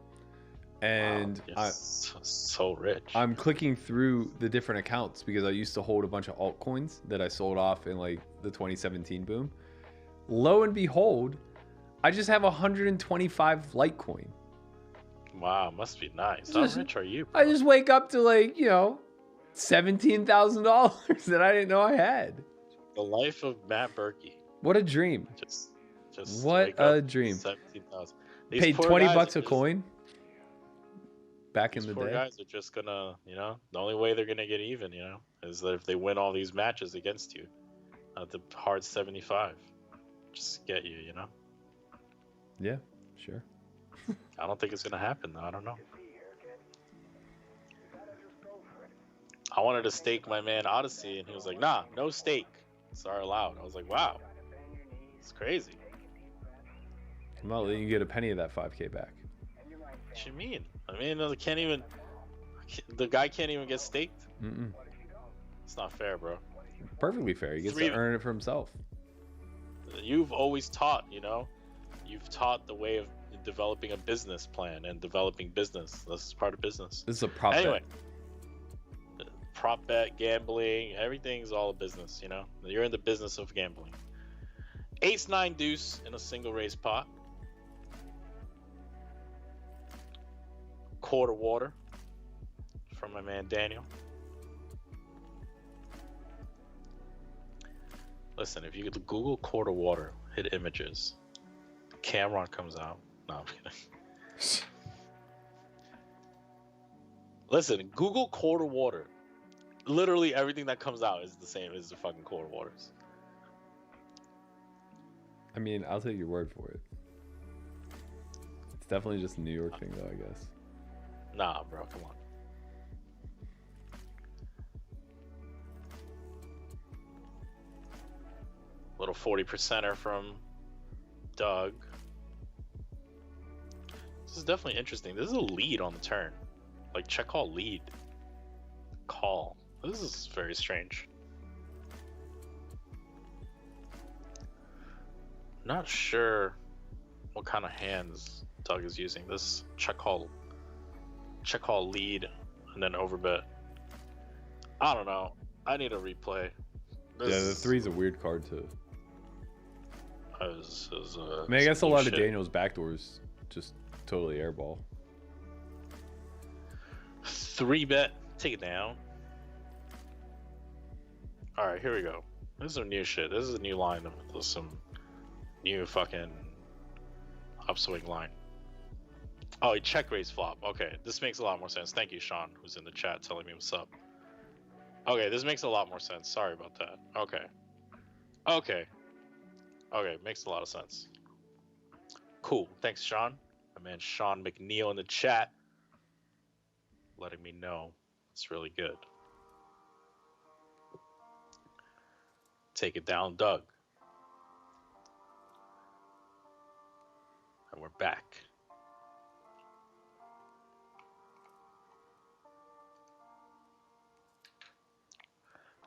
And wow, so rich. I'm clicking through the different accounts because I used to hold a bunch of altcoins that I sold off in like the 2017 boom. Lo and behold, I just have 125 Litecoin. Wow, must be nice. How rich are you, bro? I just wake up to like, $17,000 that I didn't know I had. The life of Matt Berkey. What a dream. Just what a dream. 17,000. Paid $20 a coin back in the day. These poor guys are just gonna, the only way they're gonna get even, is that if they win all these matches against you at the hard 75. Just get you, Yeah, sure. I don't think it's gonna happen though. I don't know. I wanted to stake my man Odyssey, and he was like, "Nah, no stake. Sorry, allowed." I was like, "Wow, it's crazy." I'm not letting you get a penny of that 5K back. What you mean? I mean, the guy can't even get staked. It's not fair, bro. Perfectly fair. He gets to earn it for himself. You've always taught, you've taught the way of developing a business plan and developing business. This is part of business. This is a prop bet. Prop bet, gambling, everything's all a business, You're in the business of gambling. Ace 9 deuce in a single raise pot. Quarter water from my man Daniel. Listen, if you could Google quarter water, hit images, Cameron comes out. No, I'm kidding. Listen, Google quarter water. Literally everything that comes out is the same as the fucking quarter waters. I mean, I'll take your word for it. It's definitely just a New York thing, though, I guess. Nah, bro, come on. Little 40%er from Doug. This is definitely interesting. This is a lead on the turn. Like, check call lead. Call. This is very strange. Not sure what kind of hands Doug is using. This check call lead and then overbet. I don't know. I need a replay. Yeah, the 3's a weird card too. I guess a lot of Daniel's backdoors just totally airball. 3-bet, take it down. All right, here we go. This is some new shit. This is a new line of some new fucking upswing line. Oh, he check raise flop. Okay, this makes a lot more sense. Thank you, Sean, who's in the chat telling me what's up. Okay, this makes a lot more sense. Sorry about that. Okay, makes a lot of sense. Cool. Thanks, Sean. My man Sean McNeil in the chat letting me know it's really good. Take it down, Doug. And we're back.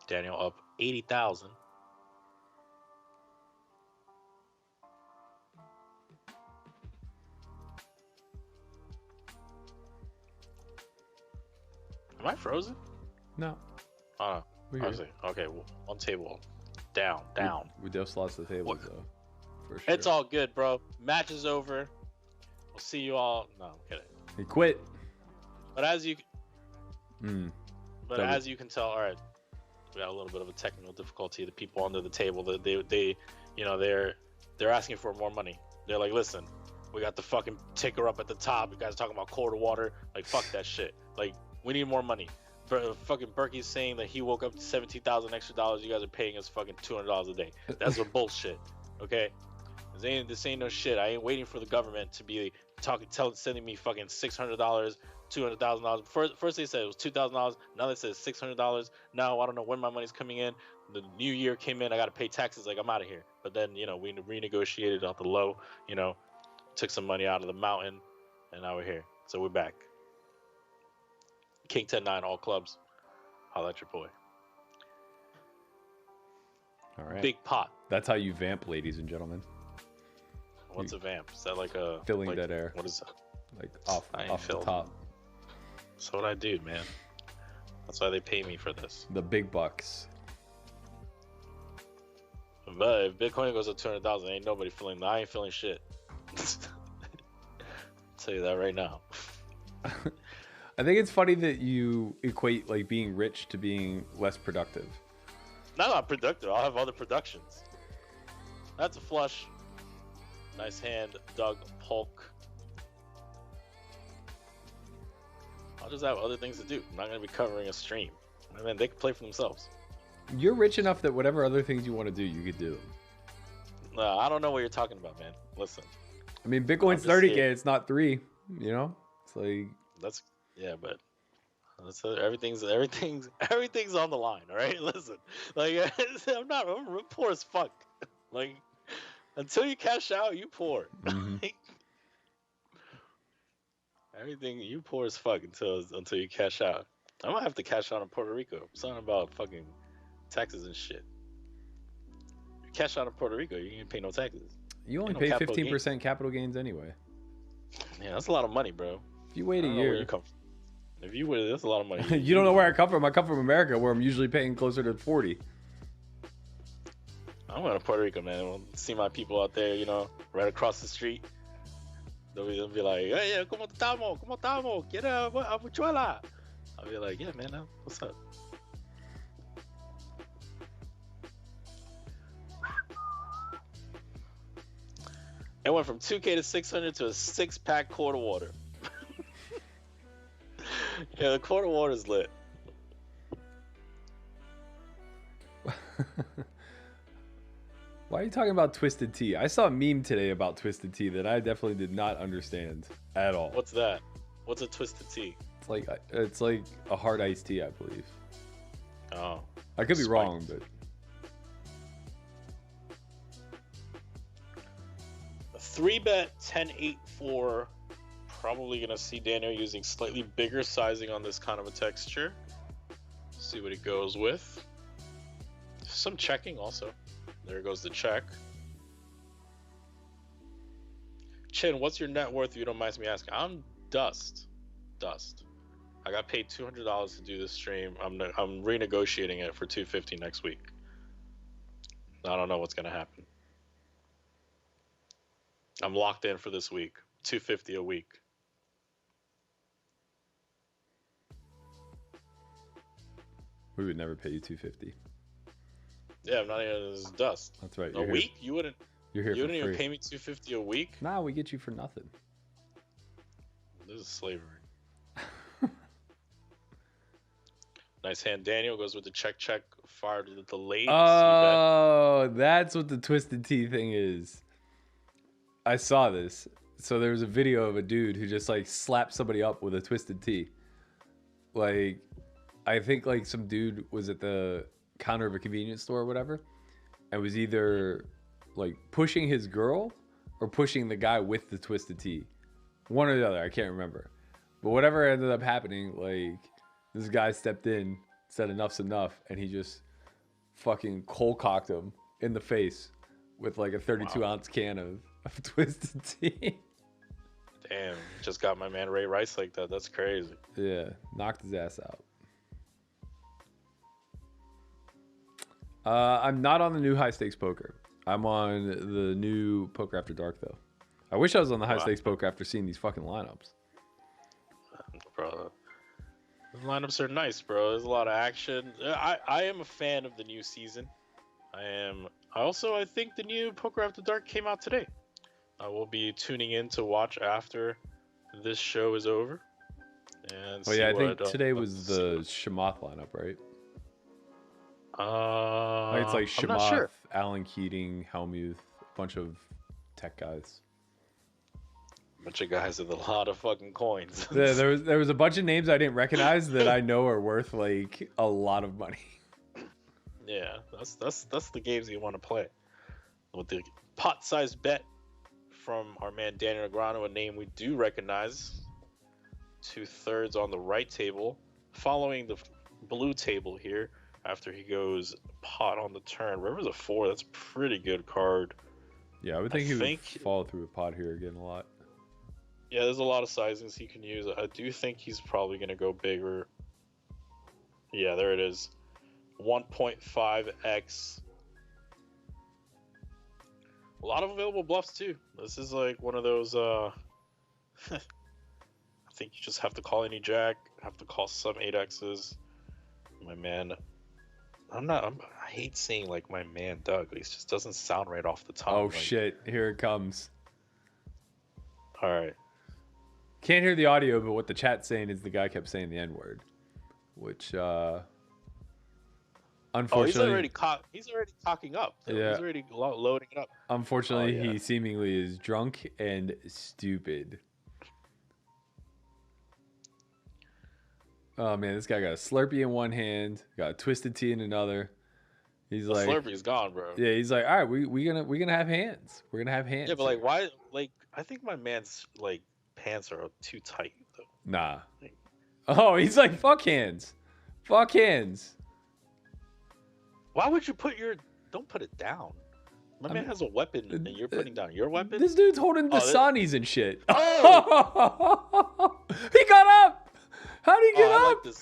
Daniel up 80,000. Am I frozen? No. Oh, no. Okay, one table. Down. We do slots the tables, though. For sure. It's all good, bro. Match is over. We'll see you all. No, I'm kidding. He quit. But as you can tell, all right, we got a little bit of a technical difficulty. The people under the table, they're asking for more money. They're like, listen, we got the fucking ticker up at the top. You guys are talking about quarter water. Like, fuck that shit. Like, we need more money. Fucking Berkey's saying that he woke up to $17,000 extra dollars. You guys are paying us fucking $200 a day. That's some bullshit. Okay, this ain't no shit. I ain't waiting for the government to be sending me fucking $600, $200,000. First they said it was $2,000. Now they said $600. Now I don't know when my money's coming in. The new year came in. I got to pay taxes. Like, I'm out of here. But then we renegotiated off the low. Took some money out of the mountain, and now we're here. So we're back. King 10-9 all clubs. Holla at your boy. All right. Big pot. That's how you vamp, ladies and gentlemen. What's a vamp? Is that like a filling dead air? What is that? Like off the top. That's what I do, man. That's why they pay me for this. The big bucks. But if Bitcoin goes up 200,000, ain't nobody feeling. I ain't feeling shit. I'll tell you that right now. I think it's funny that you equate like being rich to being less productive. Not productive. I'll have other productions. That's a flush. Nice hand, Doug Polk. I'll just have other things to do. I'm not going to be covering a stream. I mean, they can play for themselves. You're rich enough that whatever other things you want to do, you could do them. No, I don't know what you're talking about, man. Listen. I mean, Bitcoin's 30K. It's not 3. You know, it's like that's but everything's on the line. All right, listen. Like I'm poor as fuck. Like until you cash out, you poor. Mm-hmm. Everything you poor as fuck until you cash out. I might have to cash out in Puerto Rico. Something about fucking taxes and shit. You cash out in Puerto Rico, you can't pay no taxes. You only pay 15% capital gains anyway. Yeah, that's a lot of money, bro. If you wait a year, if you wait, that's a lot of money. You don't know where I come from. I come from America, where I'm usually paying closer to 40. I'm going to Puerto Rico, man. I'll see my people out there, you know, right across the street. They'll be like, hey, ¿cómo estamos? ¿Cómo estamos? ¿Quiere habichuela? I'll be like, yeah, man, what's up? It went from 2K to 600 to a 6-pack quart of water. Yeah, the quart of water is lit. Why are you talking about Twisted Tea? I saw a meme today about Twisted Tea that I definitely did not understand at all. What's that? What's a Twisted Tea? It's like a hard iced tea, I believe. Oh. I could be wrong, but... A 3-bet 10-8-4. Probably going to see Daniel using slightly bigger sizing on this kind of a texture. See what he goes with. Some checking also. There goes the check. Chin, what's your net worth if you don't mind me asking? I'm Dust. I got paid $200 to do this stream. I'm renegotiating it for $250 next week. I don't know what's going to happen. I'm locked in for this week. $250 a week. We would never pay you $250. Yeah, I'm not even as Dust. That's right. A week? You wouldn't. You're here. You for wouldn't free. even pay me $250 a week. Nah, we get you for nothing. This is slavery. Nice hand. Daniel goes with the check. Fired with the late. Oh, that's what the Twisted Tea thing is. I saw this. So there was a video of a dude who just like slapped somebody up with a Twisted Tea. Like, I think like some dude was at the counter of a convenience store or whatever, and was either like pushing his girl or pushing the guy with the Twisted Tea. One or the other, I can't remember. But whatever ended up happening, like this guy stepped in, said enough's enough, and he just fucking cold cocked him in the face with like a 32-ounce can of Twisted Tea. Damn, just got my man Ray Rice like that. That's crazy. Yeah, knocked his ass out. I'm not on the new high stakes poker. I'm on the new Poker After Dark though. I wish I was on the high stakes poker after seeing these fucking lineups. Bro, the lineups are nice, bro. There's a lot of action. I am a fan of the new season. I think the new Poker After Dark came out today. I will be tuning in to watch after this show is over. And I think today was the Shamath lineup, right? I think it's like Shamath, sure. Alan Keating, Helmuth, a bunch of tech guys. Bunch of guys with a lot of fucking coins. Yeah, there was a bunch of names I didn't recognize that I know are worth like a lot of money. Yeah, that's the games you want to play. With the pot-sized bet from our man Daniel Negreanu, a name we do recognize. 2/3 on the right table, following the blue table here. After he goes pot on the turn, River's a 4. That's a pretty good card. Yeah, I would think he would follow through with pot here again a lot. Yeah, there's a lot of sizings he can use. I do think he's probably going to go bigger. Yeah, there it is. 1.5x. A lot of available bluffs too. This is like one of those I think you just have to call any jack, have to call some 8x's. My man I hate saying like my man Doug. It just doesn't sound right off the tongue. Oh like, shit! Here it comes. All right. Can't hear the audio, but what the chat's saying is the guy kept saying the N-word, which unfortunately he's already cocking up. So yeah, he's already loading it up. Unfortunately, he seemingly is drunk and stupid. Oh man, this guy got a Slurpee in one hand, got a Twisted Tea in another. He's like, Slurpee's gone, bro. Yeah, he's like, all right, we're gonna have hands. We're gonna have hands. Yeah, but like, why? Like, I think my man's like pants are too tight though. Nah. Oh, he's like, fuck hands. Fuck hands. Why would you don't put it down? My man has a weapon and you're putting down your weapon? This dude's holding Dasanis and shit. Oh! He got up! How did he get up? Like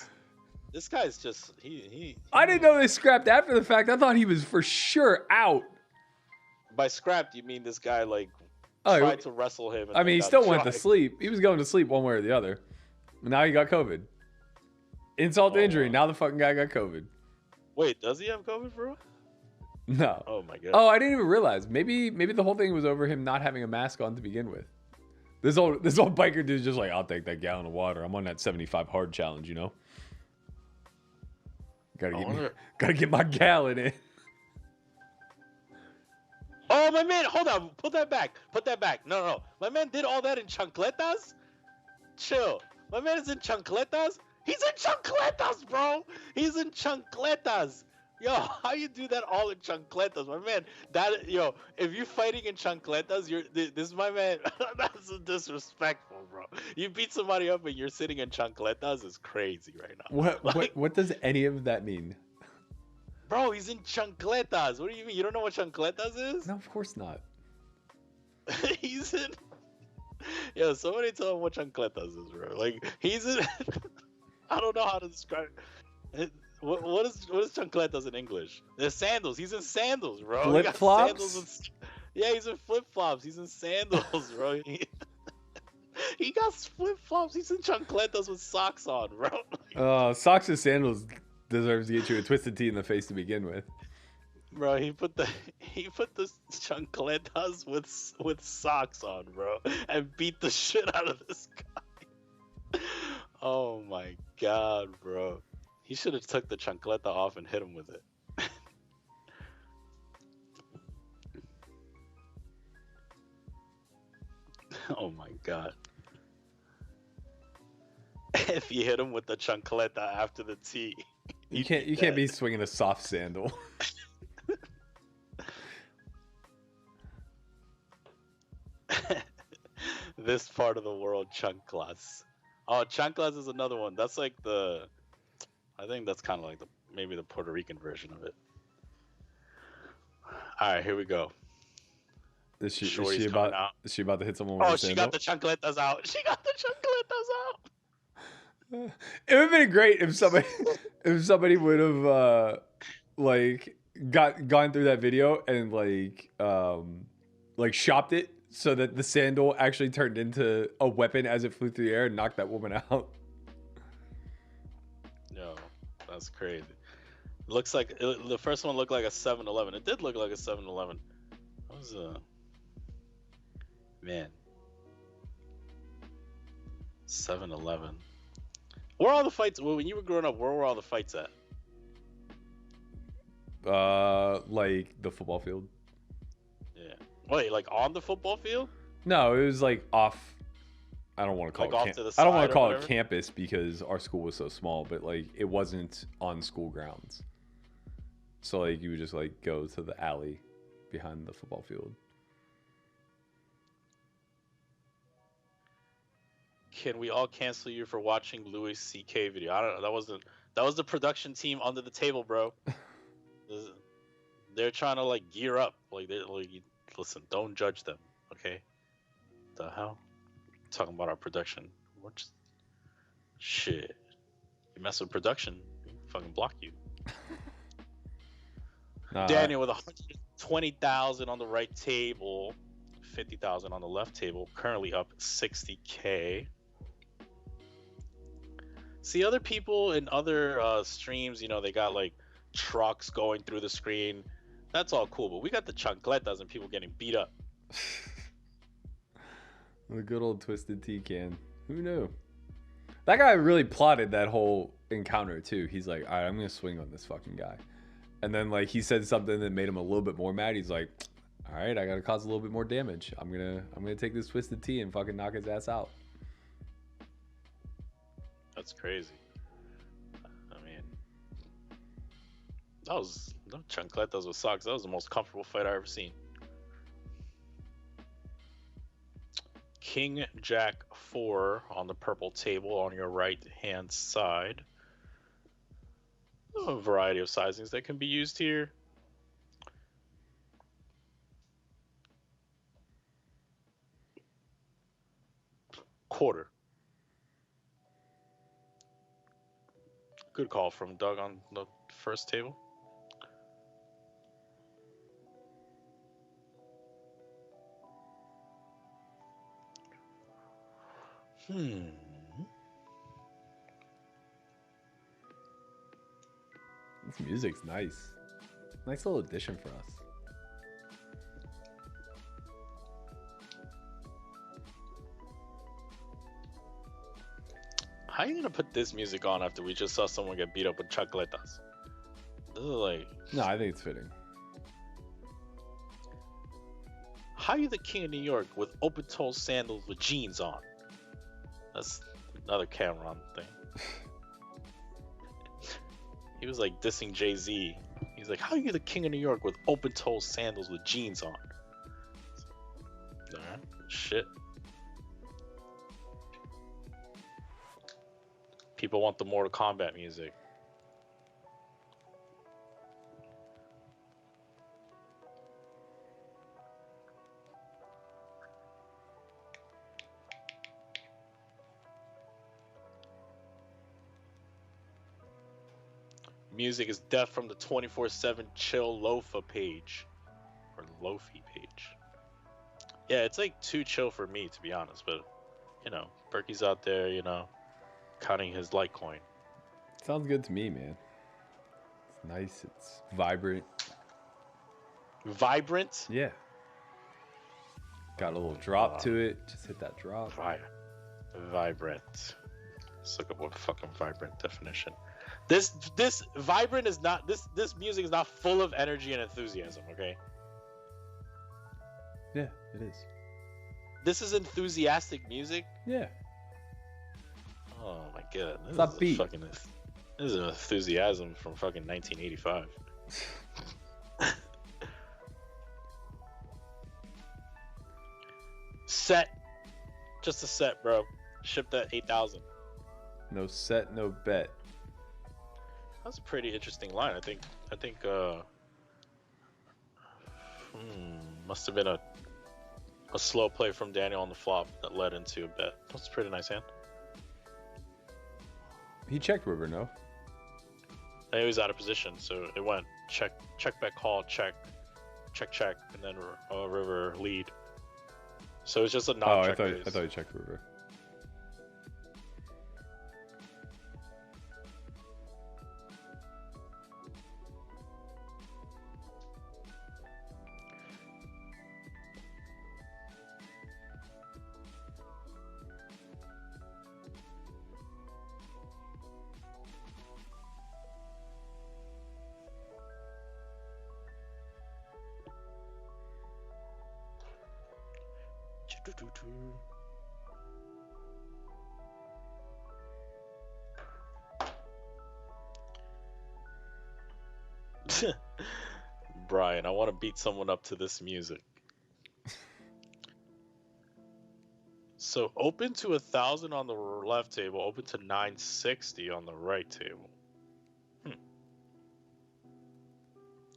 this guy's just, he I didn't know they scrapped after the fact. I thought he was for sure out. By scrapped, you mean this guy like tried to wrestle him. I mean, he still went to sleep. He was going to sleep one way or the other. Now he got COVID. Insult to injury. Now the fucking guy got COVID. Wait, does he have COVID, bro? No. Oh my god. Oh, I didn't even realize. Maybe the whole thing was over him not having a mask on to begin with. This old biker dude's just like, I'll take that gallon of water. I'm on that 75 hard challenge, you know. Gotta get my gallon in. Oh my man, hold on, put that back. No. My man did all that in chancletas? Chill. My man is in chancletas? He's in chancletas, bro. He's in chancletas. Yo, how you do that all in chancletas, my man? If you're fighting in chancletas, this is my man. That's disrespectful, bro. You beat somebody up and you're sitting in chancletas is crazy right now. What does any of that mean? Bro, he's in chancletas. What do you mean? You don't know what chancletas is? No, of course not. He's in. Yo, somebody tell him what chancletas is, bro. Like he's in. I don't know how to describe it. What is chancletas in English? They're sandals. He's in sandals, bro. Flip flops. Yeah, he's in flip flops. He's in sandals, bro. He got flip flops. He's in chancletas with socks on, bro. Socks and sandals deserves to get you a Twisted Tea in the face to begin with. Bro, he put the chancletas with socks on, bro, and beat the shit out of this guy. Oh my god, bro. He should have took the chancleta off and hit him with it. Oh my god. If you hit him with the chancleta after the tea, you can't be swinging a soft sandal. This part of the world, chanclas. Oh, chanclas is another one. That's like I think that's kind of like maybe the Puerto Rican version of it. All right, here we go. Is she about to hit someone with a sandal? She got the chancletas out. It would have been great if somebody would have gone through that video and shopped it so that the sandal actually turned into a weapon as it flew through the air and knocked that woman out. No, that's crazy. Looks like the first one looked like a 7-Eleven. It did look like a 7-Eleven. That was man. 7-Eleven. Where are all the fights? Well, when you were growing up, where were all the fights at? Like the football field. Yeah. Wait, like on the football field? No, it was like off. I don't want to call it. I don't want to call it campus because our school was so small, but like it wasn't on school grounds. So like you would just like go to the alley behind the football field. Can we all cancel you for watching Louis C.K. video? I don't know. That was the production team under the table, bro. They're trying to like gear up. Listen, don't judge them, okay? The hell? Talking about our production. What? Shit. You mess with production, we fucking block you. Daniel with 120,000 on the right table, 50,000 on the left table, currently up 60K. See, other people in other streams, they got like trucks going through the screen. That's all cool, but we got the chancletas and people getting beat up. The good old Twisted Tea can. Who knew? That guy really plotted that whole encounter too. He's like, all right, I'm gonna swing on this fucking guy, and then like he said something that made him a little bit more mad. He's like, all right, I gotta cause a little bit more damage. I'm gonna take this Twisted Tea and fucking knock his ass out. That's crazy. I mean, that was no chancletas with socks. That was the most comfortable fight I ever seen. King Jack 4 on the purple table on your right hand side. A variety of sizings that can be used here. Quarter. Good call from Doug on the first table. This music's nice. Nice little addition for us. How are you gonna put this music on after we just saw someone get beat up with chancletas? This is like... No, I think it's fitting. How are you the king of New York with open-toe sandals with jeans on? That's another Cameron thing. He was like dissing Jay-Z. He's like, how are you the king of New York with open-toe sandals with jeans on? Shit. People want the Mortal Kombat music. Music is deaf from the 24/7 Chill Lofa page. Or Lofi page. Yeah, it's like too chill for me, to be honest. But, you know, Berkey's out there, you know, counting his Litecoin. Sounds good to me, man. It's nice. It's vibrant. Vibrant? Yeah. Got a little drop to it. Just hit that drop. Vibrant. Let's look up what fucking vibrant definition. This vibrant is not this music is not full of energy and enthusiasm, okay? Yeah, it is. This is enthusiastic music? Yeah. Oh my god. It's upbeat. This is an enthusiasm from fucking 1985. Set. Just a set, bro. Shipped at 8,000. No set, no bet. That's a pretty interesting line. I think must have been a slow play from Daniel on the flop that led into a bet. That's a pretty nice hand. He checked river, no? He was out of position, so it went check, bet, call, check, and then river lead. So it's just a non-check. I thought he checked river. Brian, I want to beat someone up to this music. So open to 1,000 on the left table, open to 960 on the right table.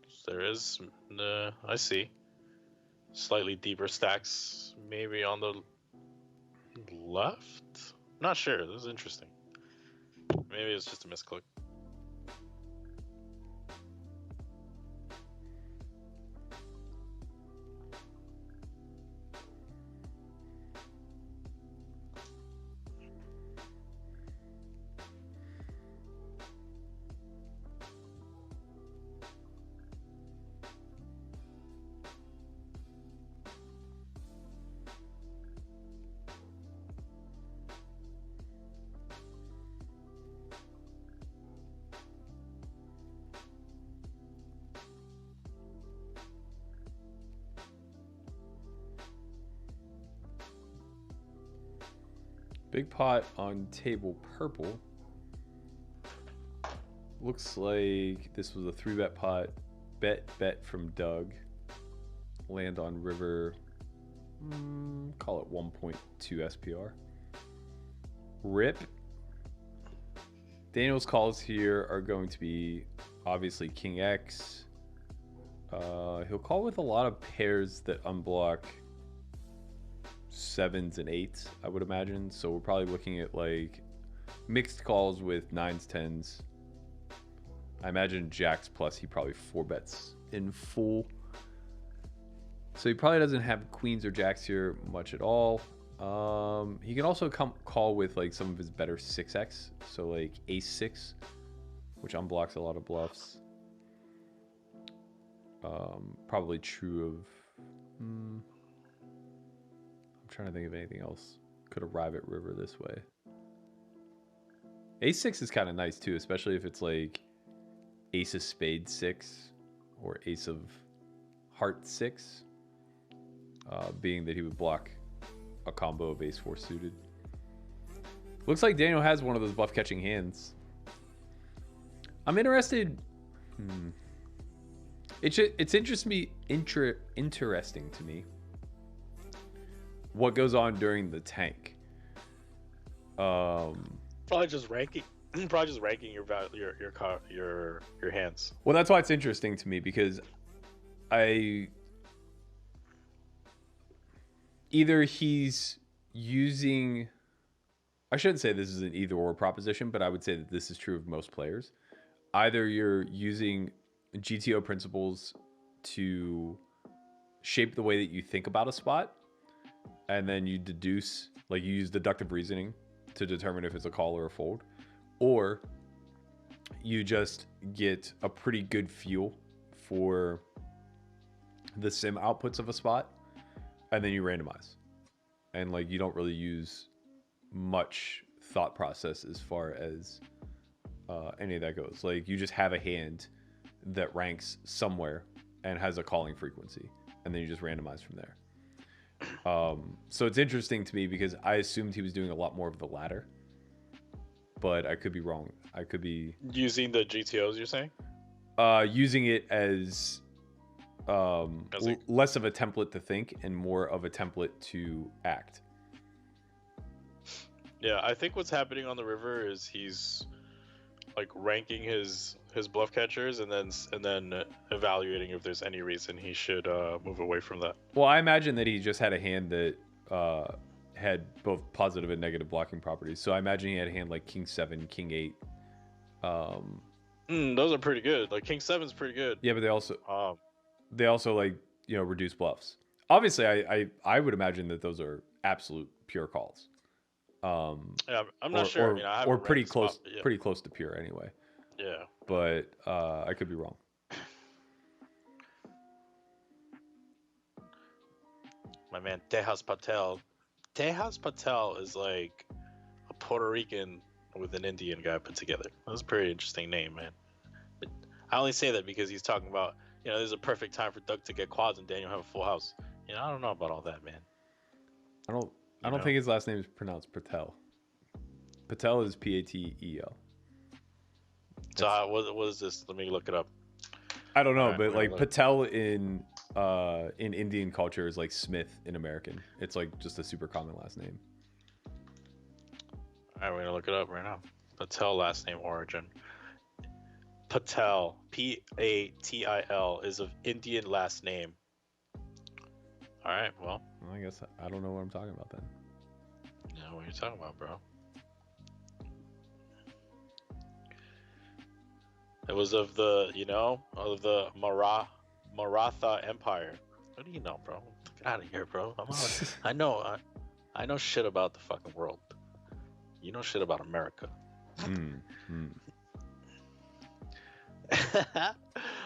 So there is, I see, slightly deeper stacks maybe on the left? Not sure, this is interesting. Maybe it's just a misclick. Big pot on table purple. Looks like this was a 3-bet pot. Bet from Doug. Land on river. Call it 1.2 SPR. Rip. Daniel's calls here are going to be obviously King X. He'll call with a lot of pairs that unblock 7s and 8s, I would imagine. So we're probably looking at like mixed calls with 9s, 10s. I imagine Jacks plus he probably 4-bets in full. So he probably doesn't have queens or jacks here much at all. He can also call with like some of his better 6x. So like ace 6, which unblocks a lot of bluffs. Probably true of... I'm trying to think of anything else. Could arrive at river this way. Ace 6 is kind of nice too, especially if it's like ace of spades 6 or ace of heart 6. Being that he would block a combo of ace 4 suited. Looks like Daniel has one of those bluff catching hands. I'm interested. It's interesting to me what goes on during the tank. Probably just ranking. Probably just ranking your hands. Well, that's why it's interesting to me, because either he's using... I shouldn't say this is an either-or proposition, but I would say that this is true of most players. Either you're using GTO principles to shape the way that you think about a spot, and then you deduce, like you use deductive reasoning to determine if it's a call or a fold, or you just get a pretty good feel for the sim outputs of a spot, and then you randomize, and like you don't really use much thought process as far as any of that goes. Like you just have a hand that ranks somewhere and has a calling frequency, and then you just randomize from there. So it's interesting to me because I assumed he was doing a lot more of the latter, but I could be wrong. I could be using the GTOs, you're saying? Using it as less of a template to think and more of a template to act. Yeah, I think what's happening on the river is he's like ranking his bluff catchers and then evaluating if there's any reason he should move away from that. Well, I imagine that he just had a hand that had both positive and negative blocking properties. So I imagine he had a hand like King 7, King 8. Those are pretty good. Like King 7's pretty good. Yeah, but they also like, you know, reduce bluffs. Obviously, I would imagine that those are absolute pure calls. Yeah, I'm not sure. Or pretty close, pretty close to pure anyway. Yeah, but I could be wrong. My man Tejas Patel. Tejas Patel is like a Puerto Rican with an Indian guy put together. That's a pretty interesting name, man. But I only say that because he's talking about, you know, there's a perfect time for Doug to get quads and Daniel have a full house. You know, I don't know about all that, man. I don't think his last name is pronounced Patel. Patel is Patel. So what is this? Let me look it up. I don't know, but like Patel in Indian culture is like Smith in American. It's like just a super common last name. All right, we're gonna look it up right now. Patel last name origin. Patel, Patil, is of Indian last name. All right, well, I guess I don't know what I'm talking about then. Yeah, what are you talking about, bro? It was of the, Maratha Empire. What do you know, bro? Get out of here, bro. I know shit about the fucking world. You know shit about America.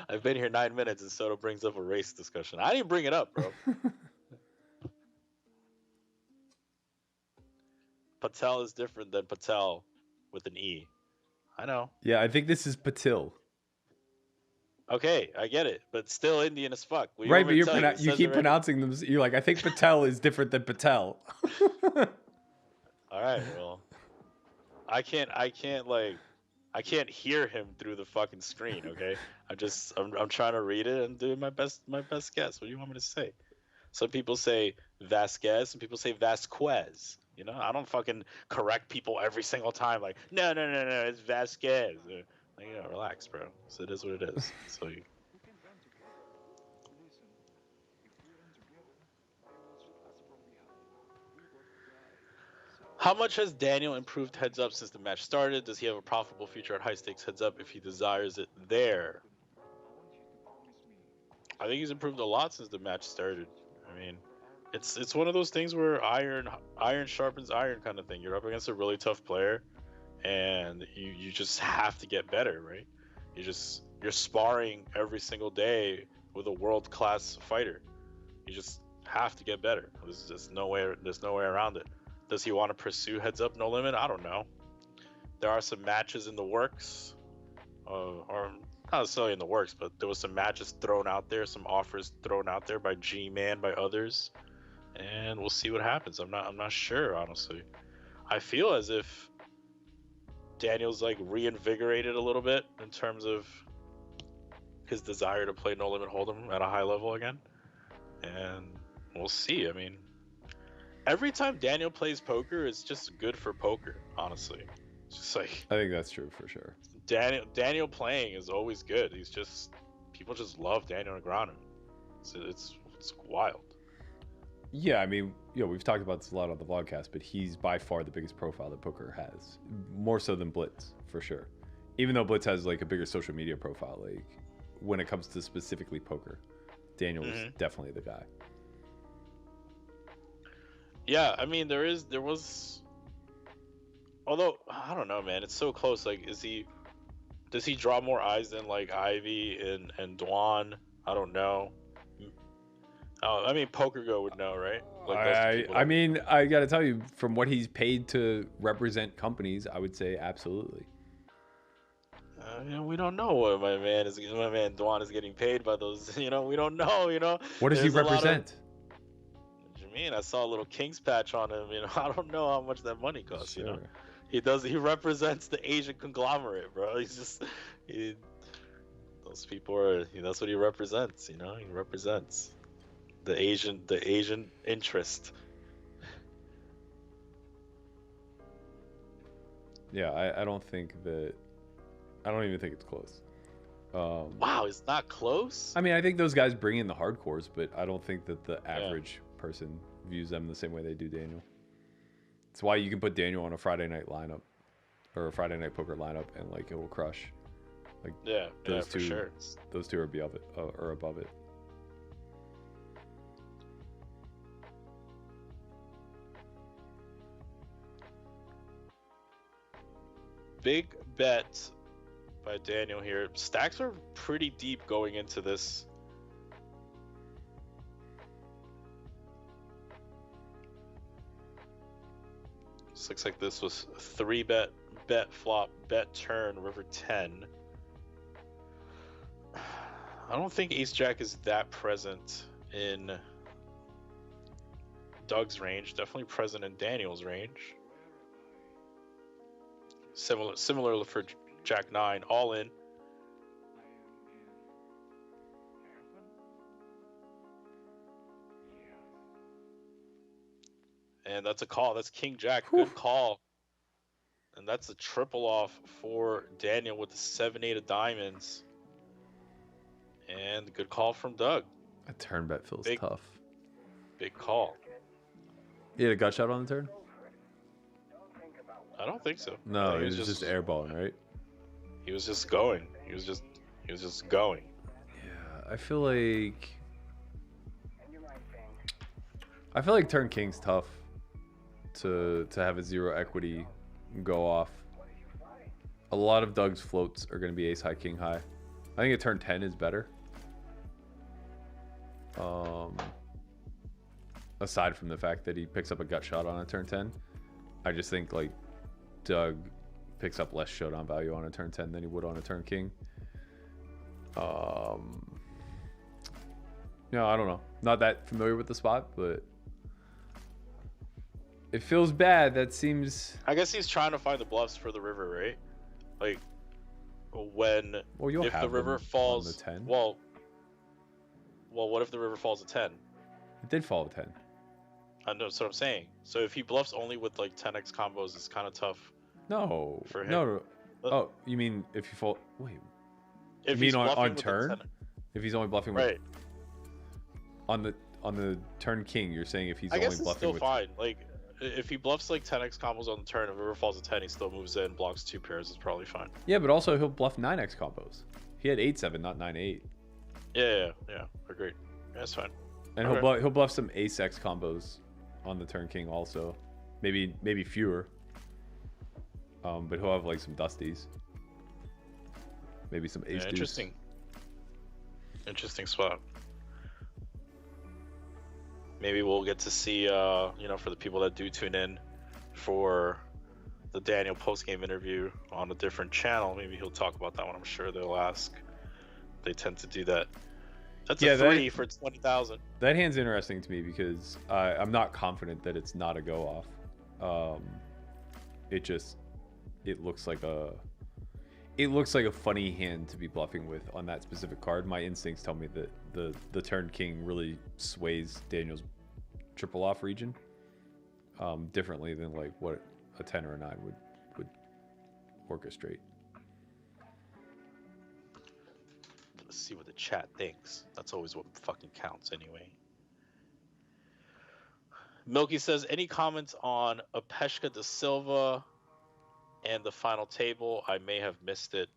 I've been here 9 minutes and Soto brings up a race discussion. I didn't bring it up, bro. Patel is different than Patel with an E. I know. Yeah, I think this is Patil. Okay, I get it, but still Indian as fuck. Right, but you keep pronouncing them. You're like, I think Patel is different than Patel. All right. Well, I can't hear him through the fucking screen. Okay. I'm trying to read it and doing my best guess. What do you want me to say? Some people say Vasquez. Some people say Vasquez. You know, I don't fucking correct people every single time. Like, no, no, no, no, it's Vasquez. Like, you know, relax, bro. So it is what it is. So you, how much has Daniel improved heads up since the match started? Does he have a profitable future at high stakes heads up if he desires it there? I think he's improved a lot since the match started. I mean, it's one of those things where iron sharpens iron kind of thing. You're up against a really tough player, and you just have to get better, right? You're sparring every single day with a world class fighter. You just have to get better. There's no way around it. Does he want to pursue heads up no limit? I don't know. There are some matches in the works, or not necessarily in the works, but there was some matches thrown out there, some offers thrown out there by G-Man, by others, and we'll see what happens. I'm not sure, honestly. I feel as if Daniel's like reinvigorated a little bit in terms of his desire to play no limit hold'em at a high level again, and we'll see. I mean, every time Daniel plays poker, it's just good for poker, honestly. It's just like I think that's true for sure. Daniel playing is always good. He's just people just love Daniel Negreanu. It's wild. Yeah, I mean, you know, we've talked about this a lot on the vlogcast, but he's by far the biggest profile that poker has, more so than Blitz for sure. Even though Blitz has like a bigger social media profile, like when it comes to specifically poker, Daniel is definitely the guy. Yeah, I mean, there was, although I don't know, man, it's so close. Like, does he draw more eyes than like Ivy and Dwan? I don't know. Oh, I mean, PokerGo would know, right? Like I mean, I got to tell you, from what he's paid to represent companies, I would say absolutely. You know, we don't know what my man Dwan is getting paid by those. You know, we don't know. You know, what does he represent? What do you mean? I saw a little King's patch on him. You know, I don't know how much that money costs. Sure. You know, he represents the Asian conglomerate, bro. Those people are. That's what he represents. You know, he represents the Asian interest. Yeah, I don't even think it's close. Wow, it's not close? I mean, I think those guys bring in the hardcores, but I don't think that the average person views them the same way they do Daniel. It's why you can put Daniel on a Friday night lineup or a Friday night poker lineup and like it will crush. Like those two, for sure. Those two are above it. Big bet by Daniel here. Stacks are pretty deep going into this. This looks like this was 3-bet, bet flop, bet turn, river 10. I don't think Ace Jack is that present in Doug's range. Definitely present in Daniel's range. Similar for Jack 9, all in. And that's a call. That's King Jack. Good call. And that's a triple off for Daniel with the 7-8 of diamonds. And good call from Doug. A turn bet feels tough. Big call. You had a gut shot on the turn? I don't think so. No, he was just airballing, right? He was just going. He was just going. Yeah, I feel like turn king's tough to have a zero equity go off. A lot of Doug's floats are going to be ace high, king high. I think a turn 10 is better. Aside from the fact that he picks up a gut shot on a turn 10, I just think like Doug picks up less showdown value on a turn 10 than he would on a turn king. No, I don't know. Not that familiar with the spot, but It feels bad. That seems. I guess he's trying to find the bluffs for the river, right? Like when if the river falls on the 10. Well, what if the river falls at 10? It did fall at 10. I know, that's what I'm saying. So if he bluffs only with like 10x combos, it's kind of tough. No. For him. No. Oh, you mean if you fall? Wait. If you mean on with turn? If he's only bluffing right on the turn king, you're saying if he's only bluffing still fine. Like if he bluffs like 10x combos on the turn, if river falls at 10, he still moves in, blocks 2 pairs. It's probably fine. Yeah, but also he'll bluff 9x combos. He had 8-7, not 9-8. Yeah. Agreed. That's fine. And he'll bluff some ace-x combos on the turn king also, maybe fewer. But he'll have like some dusties, maybe some ace deuce. Interesting spot. Maybe we'll get to see, for the people that do tune in for the Daniel post-game interview on a different channel, maybe he'll talk about that one. I'm sure they'll ask. They tend to do that. That's a 3 for 20,000. That hand's interesting to me because I'm not confident that it's not a go off. It looks like a funny hand to be bluffing with on that specific card. My instincts tell me that the turn king really sways Daniel's triple off region differently than like what a 10 or a 9 would orchestrate. Let's see what the chat thinks. That's always what fucking counts anyway. Milky says, any comments on Apeshka da Silva and the final table? I may have missed it.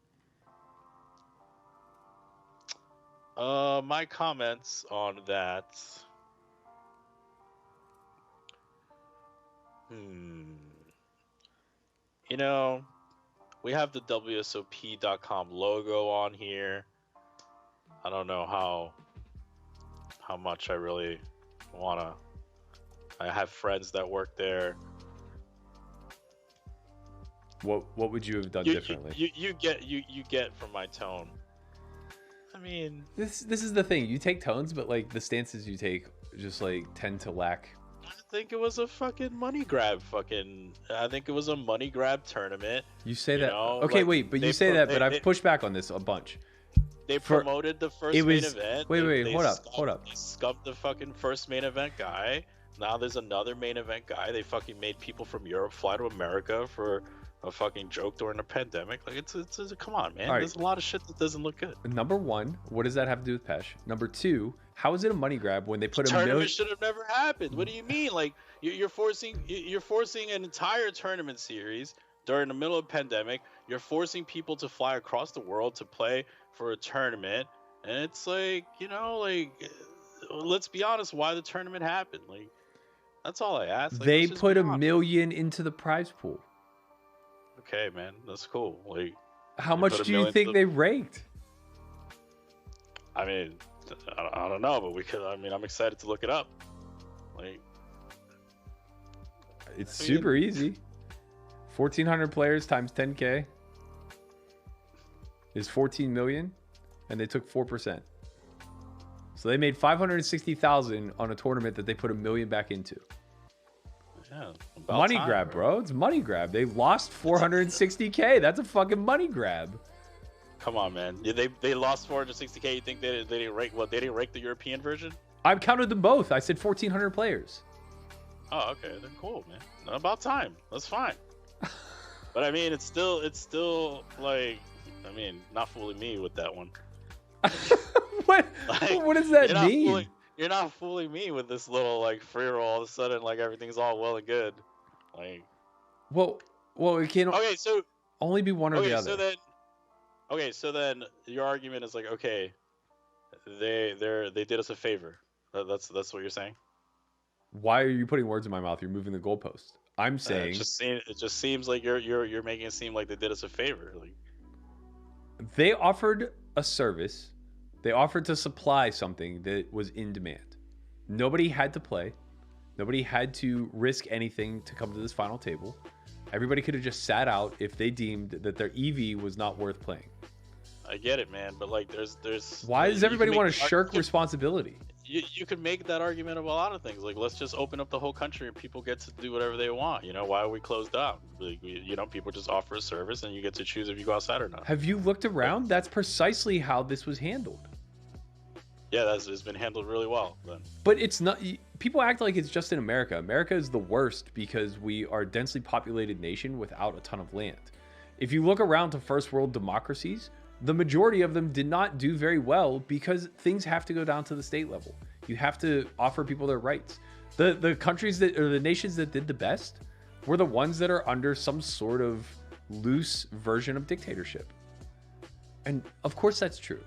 My comments on that. We have the WSOP.com logo on here. I don't know how much I really wanna. I have friends that work there. What would you have done differently? You get from my tone. I mean, this is the thing. You take tones, but like the stances you take just like tend to lack. I think it was a fucking money grab. I think it was a money grab tournament. You say that? Okay, like, wait, but you say that, but I've pushed back on this a bunch. They promoted the first main event. Wait, hold up. They scuffed the fucking first main event guy. Now there's another main event guy. They fucking made people from Europe fly to America for a fucking joke during the pandemic. Like it's come on, man. There's a lot of shit that doesn't look good. Number one, what does that have to do with Pesh? Number two, how is it a money grab when they put a tournament should have never happened? What do you mean? Like you're forcing an entire tournament series during the middle of a pandemic. You're forcing people to fly across the world to play for a tournament, and it's like, let's be honest, why the tournament happened. Like, that's all I ask. Like, they put $1 million into the prize pool. Okay, man, that's cool. Like, how much do you think they raked? I mean, I don't know, but we could. I mean, I'm excited to look it up. Like, it's super easy. 1,400 players times 10K is 14 million, and they took 4%. So they made 560,000 on a tournament that they put $1 million back into. Yeah, money grab, bro. It's money grab. They lost 460K. That's a fucking money grab. Come on, man. They lost 460K. You think they didn't rank? What, they didn't rank the European version? I've counted them both. I said 1,400 players. Oh, okay. Then cool, man. About time. That's fine. But I mean, it's still like, I mean, not fooling me with that one. What? Like, what does that mean? You're not fooling me with this little like free roll. All of a sudden, like everything's all well and good. Like, well, it can't. Okay, so only be one or the other. So then your argument is like, okay, they did us a favor. That's what you're saying. Why are you putting words in my mouth? You're moving the goalpost. I'm saying it just seems like you're making it seem like they did us a favor. Like, they offered a service. They offered to supply something that was in demand. Nobody had to play. Nobody had to risk anything to come to this final table. Everybody could have just sat out if they deemed that their EV was not worth playing. I get it, man, but like there's why does everybody want to shirk responsibility? you could make that argument of a lot of things. Like, let's just open up the whole country and people get to do whatever they want. Why are we closed down? Like, people just offer a service and you get to choose if you go outside or not. Have you looked around? That's precisely how this was handled. Yeah, it's been handled really well then. But it's not. People act like it's just in America. America is the worst because we are a densely populated nation without a ton of land. If you look around to first world democracies, the majority of them did not do very well because things have to go down to the state level. You have to offer people their rights. The countries that, or the nations that did the best were the ones that are under some sort of loose version of dictatorship. And of course that's true,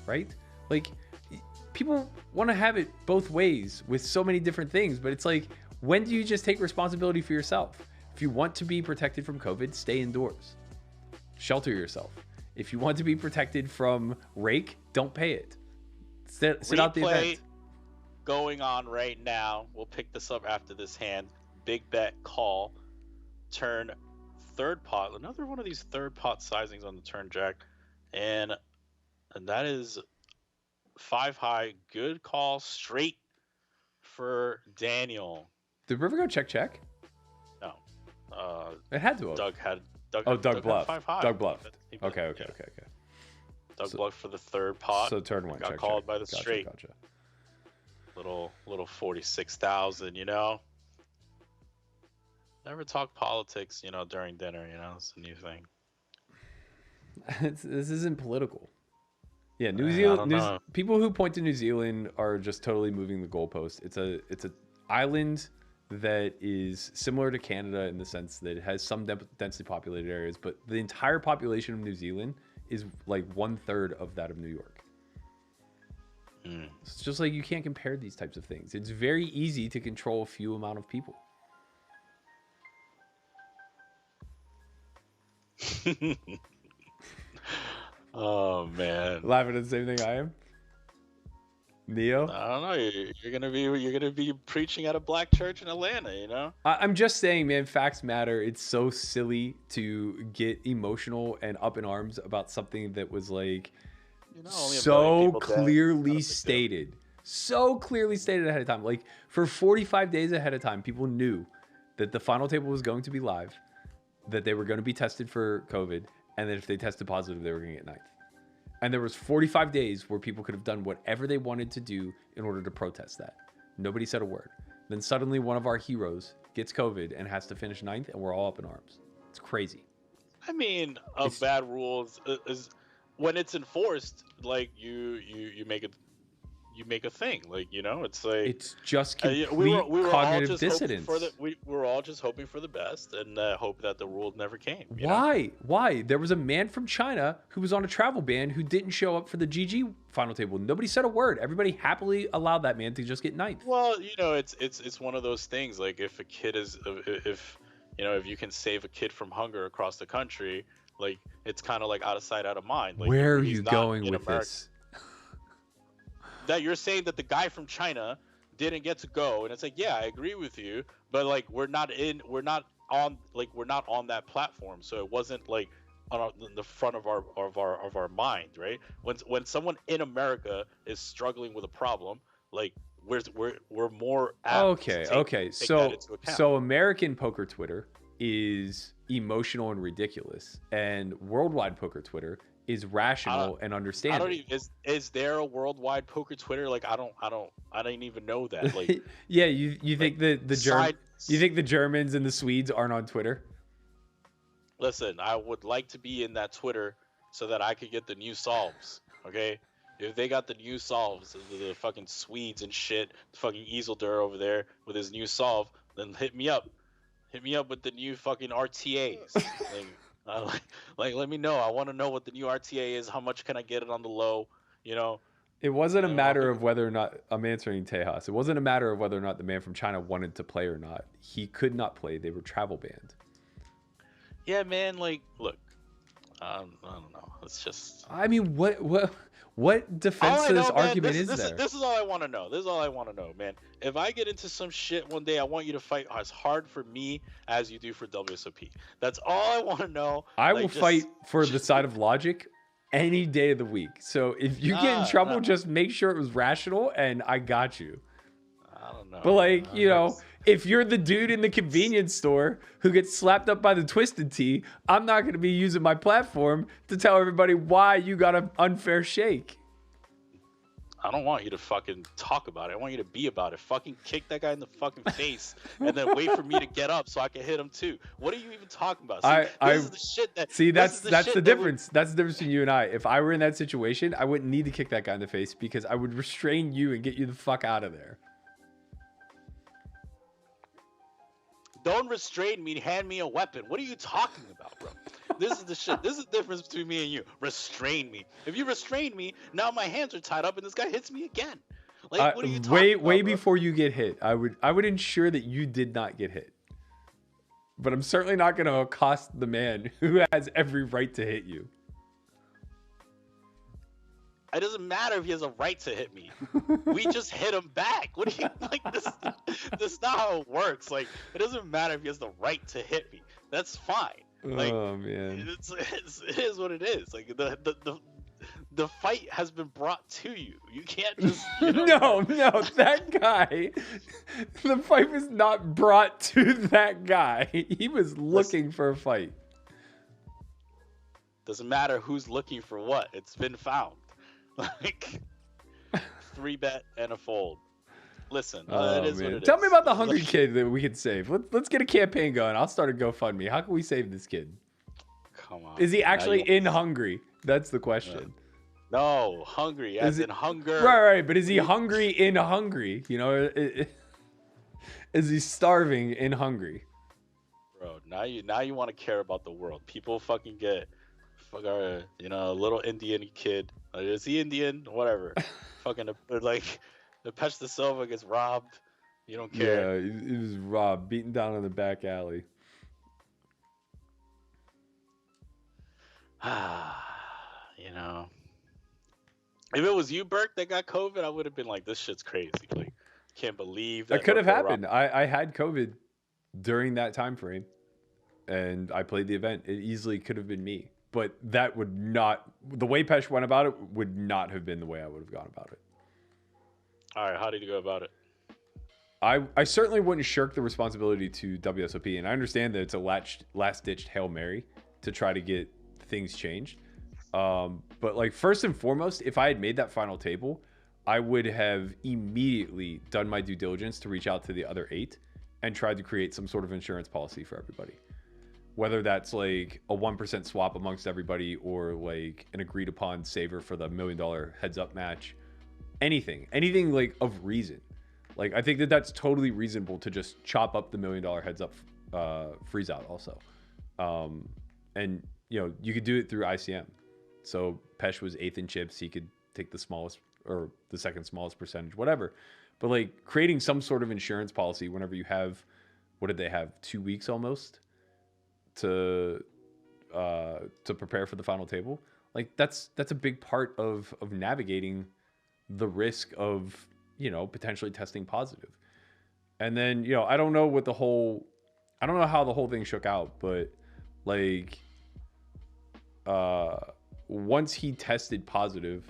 right? Like, people want to have it both ways with so many different things, but it's like, when do you just take responsibility for yourself? If you want to be protected from COVID, stay indoors. Shelter yourself. If you want to be protected from rake, don't pay it. Sit out the event. Going on right now. We'll pick this up after this hand. Big bet call. Turn third pot. Another one of these third pot sizings on the turn, Jack. And that is 5 high. Good call. Straight for Daniel. Did River go check? No. It had to have. Doug bluffed. 5 high. Doug bluffed. Okay. Doug bluffed for the third pot. So turn one. Got called by the straight. Gotcha. Little 46,000. Never talk politics. During dinner. It's a new thing. This isn't political. Yeah, New Zealand. People who point to New Zealand are just totally moving the goalpost. It's a island that is similar to Canada in the sense that it has some densely populated areas, but the entire population of New Zealand is like 1/3 of that of New York. It's just like, you can't compare these types of things. It's very easy to control a few amount of people. Oh man, laughing at the same thing I am. Neo? I don't know. You're gonna be preaching at a black church in Atlanta, I'm just saying, man. Facts matter. It's so silly to get emotional and up in arms about something that was like so clearly stated, ahead of time. Like, for 45 days ahead of time, people knew that the final table was going to be live, that they were going to be tested for COVID, and that if they tested positive, they were going to get ninth. And there was 45 days where people could have done whatever they wanted to do in order to protest that. Nobody said a word. Then suddenly one of our heroes gets COVID and has to finish ninth, and we're all up in arms. It's crazy. I mean, bad rules is when it's enforced. Like, you make a thing. Like, it's like, it's just complete cognitive dissonance. We were all just hoping for the best and hope that the rule never came. Why? There was a man from China who was on a travel ban who didn't show up for the GG final table. Nobody said a word. Everybody happily allowed that man to just get ninth. Well, it's one of those things. Like, if a kid is, if you can save a kid from hunger across the country, like, it's kind of like out of sight, out of mind. Like, where are you going with this? That you're saying that the guy from China didn't get to go, and it's like, yeah, I agree with you, but like, we're not on that platform, so it wasn't like on the front of our mind, right? When someone in America is struggling with a problem, like, we're more apt to take that into account. So American poker Twitter is emotional and ridiculous, and worldwide poker Twitter is rational and understanding. Is there a worldwide poker Twitter? Like, I didn't even know that. Like, yeah, you think you think the Germans and the Swedes aren't on Twitter? Listen, I would like to be in that Twitter so that I could get the new solves. Okay, if they got the new solves, the fucking Swedes and shit, the fucking Isildur over there with his new solve, then hit me up with the new fucking RTAs. Like, let me know. I want to know what the new RTA is. How much can I get it on the low? It wasn't a matter of whether or not, I'm answering Tejas. It wasn't a matter of whether or not the man from China wanted to play or not. He could not play. They were travel banned. Yeah, man. Like, look, I don't know. It's just. I mean, what defense to this argument is there? This is all I want to know. Man. If I get into some shit one day, I want you to fight as hard for me as you do for WSOP. That's all I want to know. I will fight for the side of logic any day of the week. So if you get in trouble, just make sure it was rational, and I got you. I don't know. But like, if you're the dude in the convenience store who gets slapped up by the Twisted Tea, I'm not going to be using my platform to tell everybody why you got an unfair shake. I don't want you to fucking talk about it. I want you to be about it. Fucking kick that guy in the fucking face and then wait for me to get up so I can hit him too. What are you even talking about? This is the shit that... that's the difference. That's the difference between you and I. If I were in that situation, I wouldn't need to kick that guy in the face because I would restrain you and get you the fuck out of there. Don't restrain me. Hand me a weapon. What are you talking about, bro? This is the shit. This is the difference between me and you. Restrain me. If you restrain me, now my hands are tied up and this guy hits me again. Like, what are you talking about, way before you get hit, I would ensure that you did not get hit. But I'm certainly not going to accost the man who has every right to hit you. It doesn't matter if he has a right to hit me. We just hit him back. What do you like? This is not how it works. Like, it doesn't matter if he has the right to hit me. That's fine. Like, oh man, it is what it is. Like the fight has been brought to you. You can't just no, that guy. The fight was not brought to that guy. He was looking for a fight. Doesn't matter who's looking for what. It's been found. Like 3-bet and a fold. Listen, it is what it is. Tell me about the hungry kid that we could save. Let's get a campaign going. I'll start a GoFundMe. How can we save this kid? Come on. Is he actually in hungry? That's the question. No, hungry as in hunger. Right. But is he hungry in hungry? Is he starving in hungry? Bro, now you want to care about the world. People fucking get a little Indian kid. Is he Indian? Whatever. Fucking like the Pech de Silva gets robbed. You don't care. Yeah, he was robbed, beaten down in the back alley. If it was you, Berk, that got COVID, I would have been like, this shit's crazy. Like, can't believe that could have happened. I had COVID during that time frame, and I played the event. It easily could have been me. But that would not, the way Pesh went about it would not have been the way I would have gone about it. All right, how did you go about it? I certainly wouldn't shirk the responsibility to WSOP, and I understand that it's a last-ditched Hail Mary to try to get things changed. But like first and foremost, if I had made that final table, I would have immediately done my due diligence to reach out to the other 8 and tried to create some sort of insurance policy for everybody. Whether that's like a 1% swap amongst everybody or like an agreed upon saver for the $1 million heads up match, anything like of reason. Like, I think that's totally reasonable to just chop up the $1 million heads up freeze out also. And you could do it through ICM. So Pesh was 8th in chips. He could take the smallest or the second smallest percentage, whatever. But like creating some sort of insurance policy whenever you have, what did they have? 2 weeks almost to prepare for the final table. Like that's a big part of navigating the risk of, potentially testing positive. And then, I don't know how the whole thing shook out, but like, once he tested positive,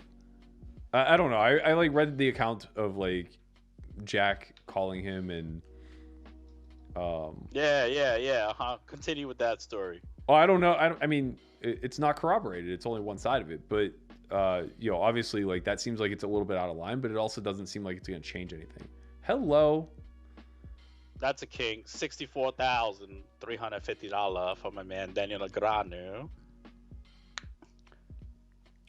I don't know. I like read the account of like Jack calling him and, yeah. Continue with that story. Oh, I don't know. I mean, it's not corroborated. It's only one side of it, but obviously like that seems like it's a little bit out of line, but it also doesn't seem like it's going to change anything. Hello. That's a king. $64,350 for my man Daniel Negreanu.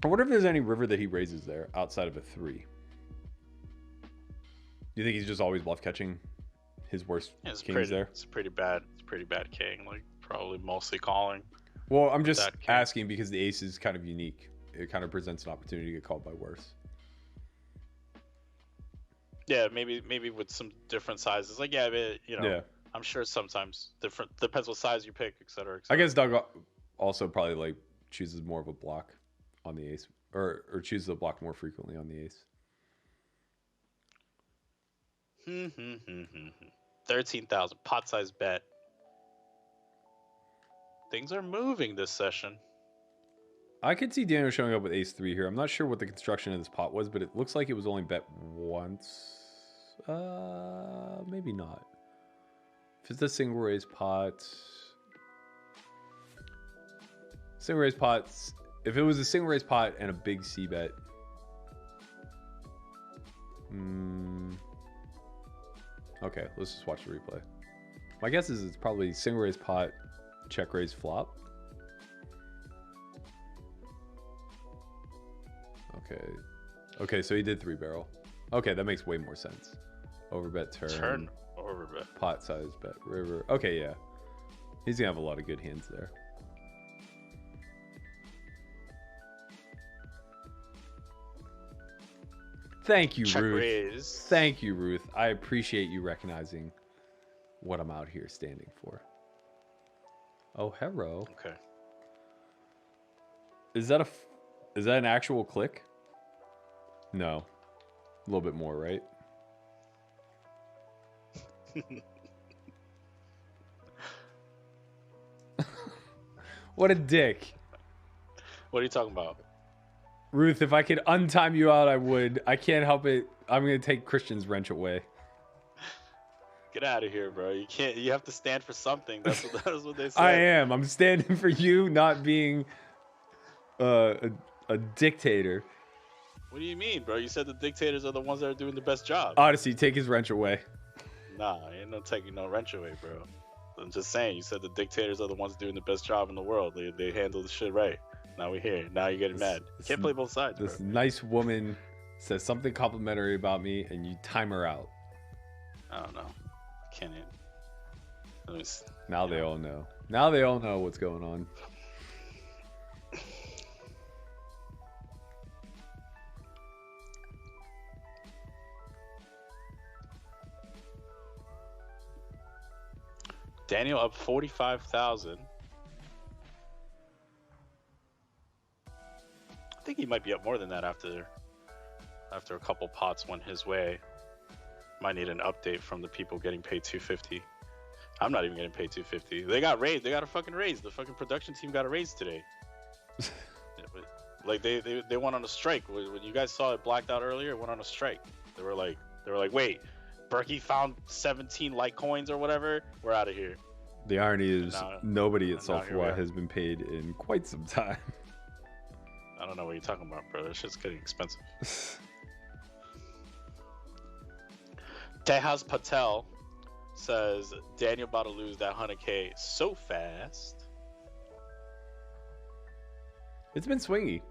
I wonder if there's any river that he raises there outside of a 3. Do you think he's just always bluff catching his worst kings there? It's pretty bad. It's pretty bad king. Like probably mostly calling. Well, I'm just asking because the ace is kind of unique. It kind of presents an opportunity to get called by worse. Yeah, maybe with some different sizes. Like I'm sure sometimes different, depends what size you pick, et cetera, et cetera. I guess Doug also probably like chooses more of a block on the ace, or chooses a block more frequently on the ace. 13,000 pot size bet. Things are moving this session. I could see Daniel showing up with ace-3 here. I'm not sure what the construction of this pot was, but it looks like it was only bet once. Maybe not. If it's a single raise pot... Single raise pots... If it was a single raise pot and a big C bet... Okay, let's just watch the replay. My guess is it's probably single raise pot, check raise flop. Okay, so he did 3-barrel. Okay, that makes way more sense. Overbet turn. Overbet. Pot size bet river. Okay, yeah. He's gonna have a lot of good hands there. Thank you, Check Ruth. raise. Thank you, Ruth. I appreciate you recognizing what I'm out here standing for. Oh, hello. Okay. Is that an actual click? No. A little bit more, right? What a dick. What are you talking about? Ruth, if I could untime you out, I would. I can't help it. I'm going to take Christian's wrench away. Get out of here, bro. You can't. You have to stand for something. That's what they say. I am. I'm standing for you not being a dictator. What do you mean, bro? You said the dictators are the ones that are doing the best job. Odyssey, take his wrench away. Nah, ain't no taking no wrench away, bro. I'm just saying. You said the dictators are the ones doing the best job in the world. They handle the shit right. Now we're here. Now you're getting mad. You can't play both sides, This bro. nice woman says something complimentary about me, and you time her out. I don't know. Can't even. Now they all know. Now they all know what's going on. Daniel up 45,000. I think he might be up more than that after a couple pots went his way. Might need an update from the people getting paid $250. I'm not even getting paid $250. They got raised. They got a fucking raise. The fucking production team got a raise today. Like they went on a strike. When you guys saw it blacked out earlier, it went on a strike. They were like, wait, Berkey found 17 Litecoins or whatever. We're out of here. The irony is nobody at now Sulphur has been paid in quite some time. I don't know what you're talking about, bro. That shit's getting expensive. Tejas Patel says Daniel about to lose that 100K so fast. It's been swingy.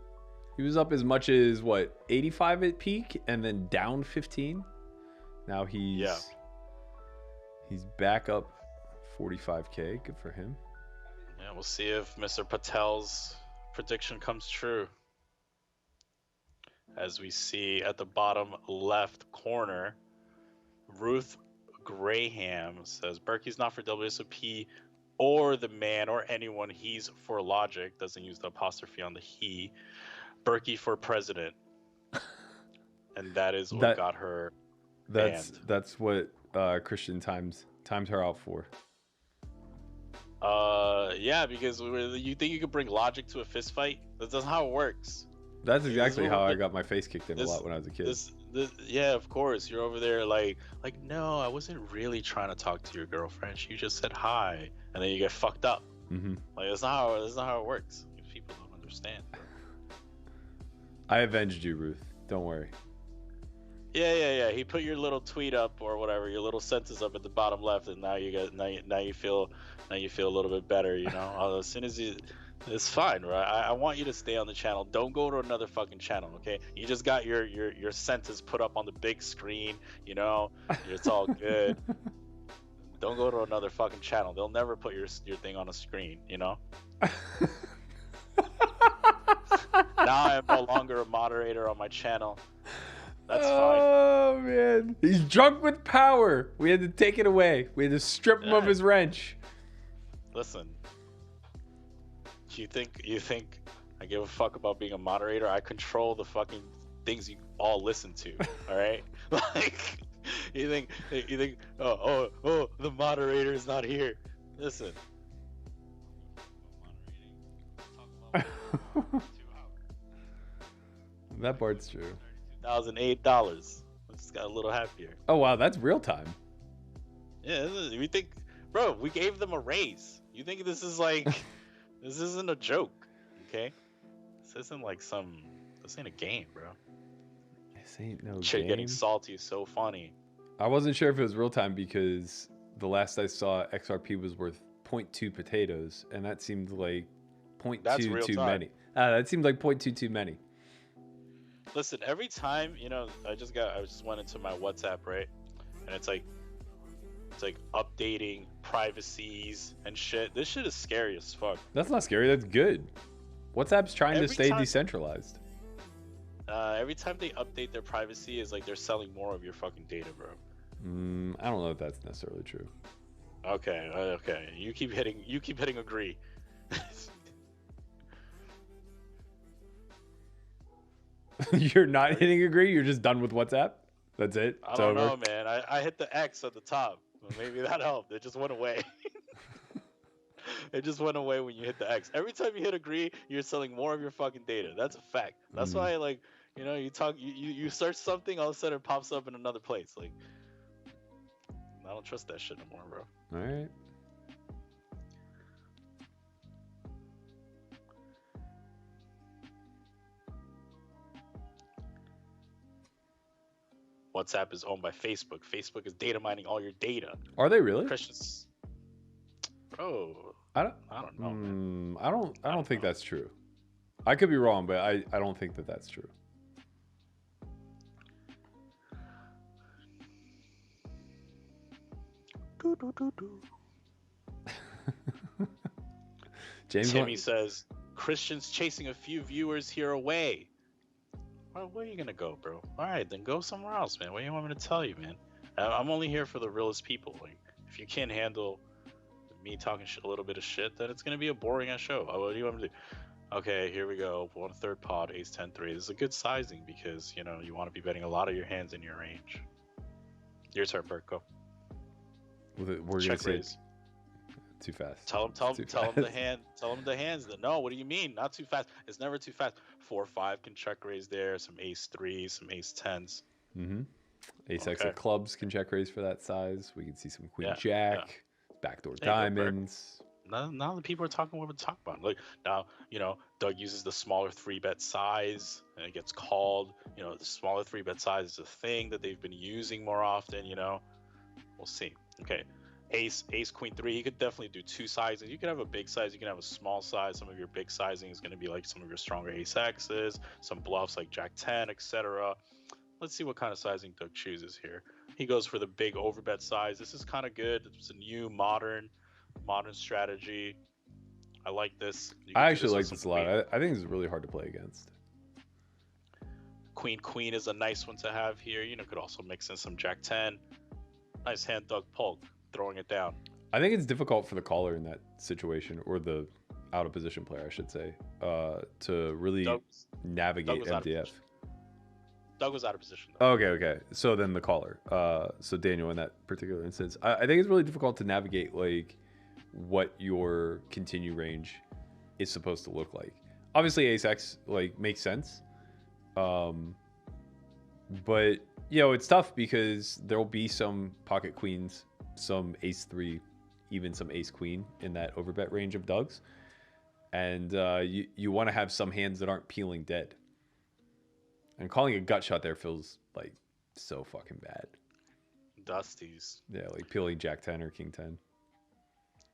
He was up as much as what, 85 at peak and then down 15. Now he's back up 45K. Good for him. Yeah, we'll see if Mr. Patel's prediction comes true. As we see at the bottom left corner, Ruth Graham says Berkey's not for WSOP or the man or anyone. He's for Logic. Doesn't use the apostrophe on the he. Berkey for president. And that is what got her banned. That's what Christian times her out for. Yeah, because you think you could bring Logic to a fist fight? That's not how it works. That's exactly how I got my face kicked in a lot when I was a kid. Yeah, of course. You're over there like no, I wasn't really trying to talk to your girlfriend. She just said hi, and then you get fucked up. Mm-hmm. Like that's not how it works. People don't understand. Bro. I avenged you, Ruth. Don't worry. Yeah. He put your little tweet up or whatever, your little sentence up at the bottom left, and now you feel a little bit better. You know, as soon as you. It's fine, right? I want you to stay on the channel. Don't go to another fucking channel, okay? You just got your sentence put up on the big screen, you know? It's all good. Don't go to another fucking channel. They'll never put your thing on a screen, you know? Now I am no longer a moderator on my channel. That's fine. Oh, man. He's drunk with power. We had to take it away. We had to strip him of his wrench. Listen. You think I give a fuck about being a moderator? I control the fucking things you all listen to. All right, like you think oh the moderator is not here. Listen. That part's true. $1,008. I just got a little happier. Oh wow, that's real time. Yeah, we think, bro, we gave them a raise. You think this is like, this isn't a joke, okay? This isn't like this ain't a game, bro. This ain't no Chick game. getting salty is so funny. I wasn't sure if it was real time because the last I saw, XRP was worth 0.2 potatoes, and that seemed like 0.2 too many. That seemed like 0.2 too many. Listen, every time, I just went into my WhatsApp, right? And it's like updating privacies and shit. This shit is scary as fuck. That's not scary. That's good. WhatsApp's trying to stay decentralized. Every time they update their privacy, is like they're selling more of your fucking data, bro. I don't know if that's necessarily true. Okay. You keep hitting agree. You're not hitting agree. You're just done with WhatsApp. That's it. I don't know, man. I hit the X at the top. Maybe that helped. It just went away. It just went away when you hit the X. Every time you hit agree, you're selling more of your fucking data. That's a fact. That's why, you search something, all of a sudden it pops up in another place. Like, I don't trust that shit no more, bro. All right. WhatsApp is owned by Facebook. Facebook is data mining all your data. Are they really? Christians. Bro. I don't know. Man. I don't think that's true. I could be wrong, but I don't think that that's true. Timmy says, Christians chasing a few viewers here away. Well, where are you gonna go, bro? All right, then go somewhere else, man. What do you want me to tell you, man? I'm only here for the realest people. Like, if you can't handle me talking a little bit of shit, then it's gonna be a boring ass show. What do you want me to do? Okay, here we go. 1/3 pod, ace 10-3. This is a good sizing because you want to be betting a lot of your hands in your range. Your turn, Bert. Go. We're check gonna raise. Say too fast. Tell him the hands. No, what do you mean? Not too fast. It's never too fast. 4-5 can check raise there. Some ace 3s, some ace 10s. Ace X of clubs can check raise for that size. We can see some queen jack, backdoor diamonds. None of the people are talking what we're talking about. Like now, Doug uses the smaller 3-bet size and it gets called. The smaller 3-bet size is a thing that they've been using more often. We'll see. Okay. Ace, queen 3, he could definitely do 2 sizes. You could have a big size, you can have a small size. Some of your big sizing is going to be like some of your stronger ace X's, some bluffs like jack 10, etc. Let's see what kind of sizing Doug chooses here. He goes for the big overbet size. This is kind of good. It's a new modern strategy. I like this. I actually like this a lot. I think this is really hard to play against. Queen is a nice one to have here. Could also mix in some jack 10. Nice hand, Doug Polk. Throwing it down. I think it's difficult for the caller in that situation, or the out of position player, I should say, to really navigate MDF. Doug was out of position. Okay. So then the caller. So Daniel, in that particular instance, I think it's really difficult to navigate like what your continue range is supposed to look like. Obviously, ace X makes sense, but it's tough because there'll be some pocket queens, some ace 3, even some ace queen in that overbet range of Doug's, and you want to have some hands that aren't peeling dead. And calling a gut shot there feels like so fucking bad. Dusties. Yeah, like peeling jack 10 or king 10.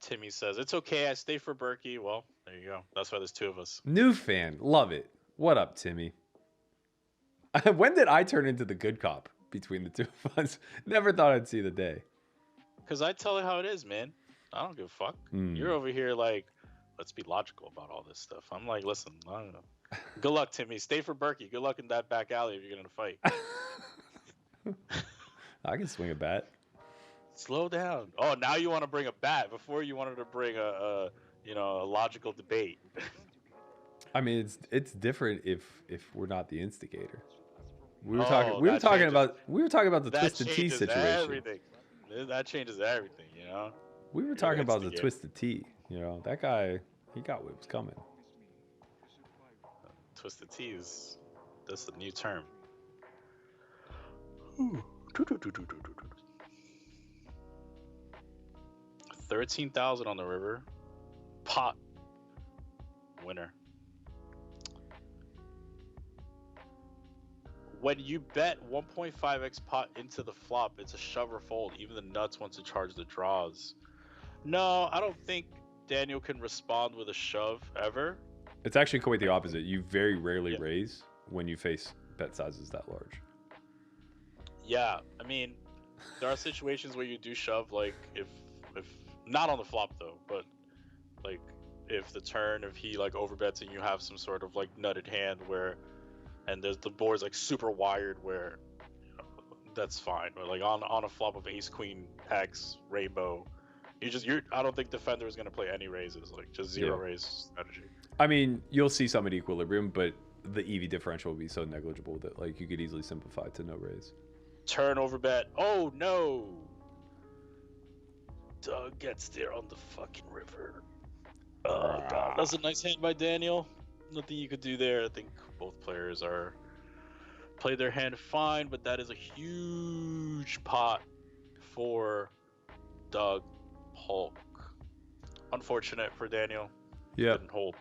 Timmy says, it's okay, I stay for Berkey. Well, there you go. That's why there's 2 of us. New fan. Love it. What up, Timmy? When did I turn into the good cop between the 2 of us? Never thought I'd see the day. Because I tell it how it is, man. I don't give a fuck. You're over here like, let's be logical about all this stuff. I'm like, listen, I don't know. Good luck, Timmy. Stay for Berkey. Good luck in that back alley if you're going to fight. I can swing a bat. Slow down. Oh, now you want to bring a bat. Before you wanted to bring a logical debate. I mean, it's different if we're not the instigator. We were talking about the Twisted Tea situation. Everything. That changes everything, We were talking about the Twisted Tea. That guy, he got what was coming. Twisted Tea is That's the new term. 13,000 on the river. Pot. Winner. When you bet 1.5x pot into the flop, it's a shove or fold. Even the nuts wants to charge the draws. No, I don't think Daniel can respond with a shove ever. It's actually quite the opposite. You very rarely raise when you face bet sizes that large. Yeah, I mean, there are situations where you do shove, like if not on the flop though, but like if the turn, if he like overbets and you have some sort of like nutted hand where, and there's the board's like super wired where, that's fine. But like on a flop of ace queen X rainbow, I don't think defender is gonna play any raises, like just zero raise strategy. I mean, you'll see some at equilibrium, but the EV differential will be so negligible that like you could easily simplify to no raise. Turn over bet. Oh no! Doug gets there on the fucking river. Oh god, that's a nice hand by Daniel. Nothing you could do there. I think both players played their hand fine, but that is a huge pot for Doug Polk. Unfortunate for Daniel. Yeah. Didn't hold.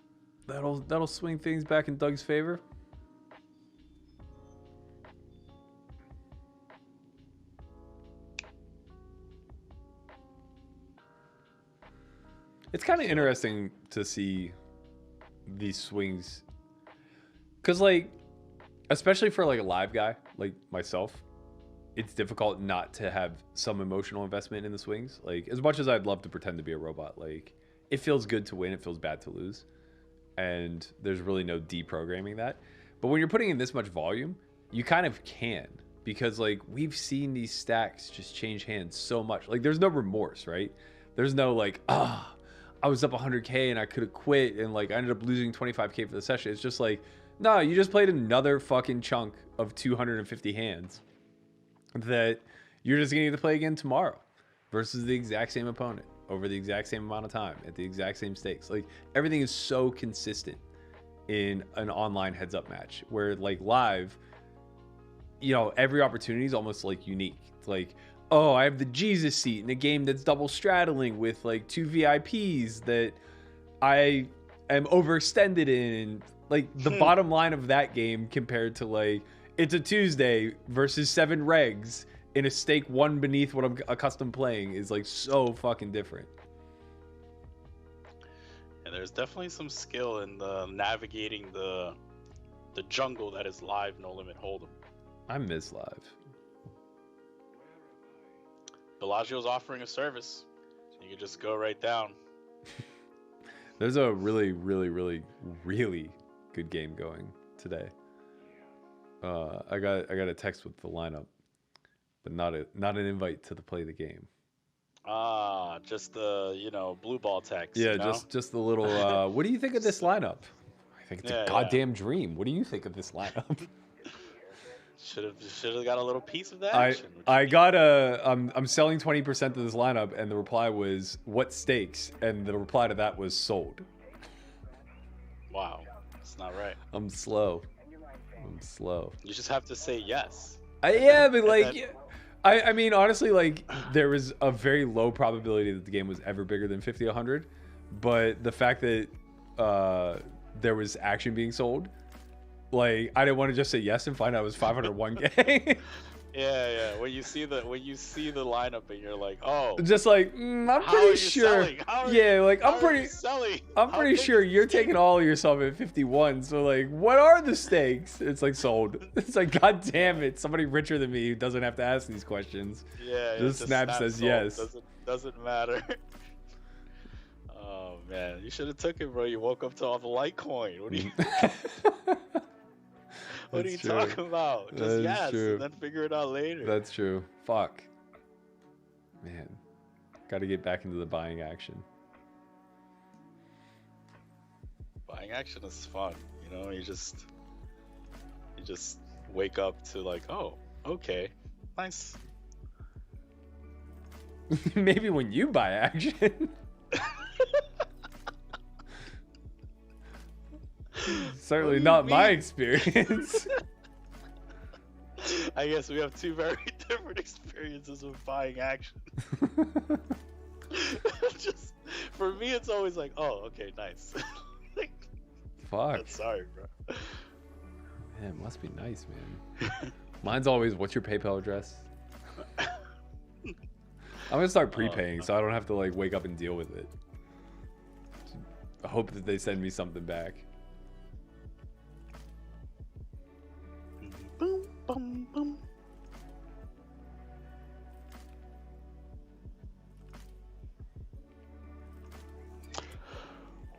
That'll swing things back in Doug's favor. It's kind of interesting to see these swings, because like, especially for like a live guy like myself, it's difficult not to have some emotional investment in the swings. Like, as much as I'd love to pretend to be a robot, like it feels good to win, it feels bad to lose, and there's really no deprogramming that. But when you're putting in this much volume, you kind of can, because like we've seen these stacks just change hands so much. Like there's no remorse, right? There's no like, I was up 100K and I could have quit and like I ended up losing 25K for the session. It's just like, no, you just played another fucking chunk of 250 hands that you're just gonna get to play again tomorrow versus the exact same opponent over the exact same amount of time at the exact same stakes. Like everything is so consistent in an online heads up match, where like live, you know, every opportunity is almost like unique. It's like, oh, I have the Jesus seat in a game that's double straddling with like 2 VIPs that I am overextended in. Like the bottom line of that game compared to like, it's a Tuesday versus 7 regs in a stake 1 beneath what I'm accustomed playing is like so fucking different. And there's definitely some skill in the navigating the jungle that is live no limit hold'em. I miss live. Bellagio's offering a service. You can just go right down. There's a really, really, really, really good game going today. I got a text with the lineup, but not an invite to the play the game. Just the blue ball text. Yeah, you know? just the little. What do you think of this lineup? I think it's a goddamn dream. What do you think of this lineup? Should have got a little piece of that action. I'm selling 20% of this lineup, and the reply was, what stakes? And the reply to that was sold. Wow, that's not right. I'm slow. You just have to say yes. I mean, honestly, like there was a very low probability that the game was ever bigger than 50-100, but the fact that there was action being sold, like I didn't want to just say yes and find out it was 501K. Yeah. When you see the lineup and you're like, oh, just like I'm pretty sure. I'm pretty sure you're taking all of yourself at 51. So like, what are the stakes? It's like sold. It's like, god damn it, somebody richer than me who doesn't have to ask these questions. Yeah. Just Snap says sold. Yes. Doesn't matter. Oh man, you should have took it, bro. You woke up to all the Litecoin. What are you? What are you talking about? Just yes, and then figure it out later. That's true. Fuck. Man. Got to get back into the buying action. Buying action is fun. You know, you just wake up to like, oh, okay, nice. Maybe when you buy action. Certainly not my experience. I guess we have two very different experiences with buying action. Just for me, it's always like, oh, okay, nice. Like, Fuck. Sorry, bro. Man, it must be nice, man. Mine's always, what's your PayPal address? I'm gonna start prepaying, so I don't have to like wake up and deal with it. I hope that they send me something back. Boom, boom, boom.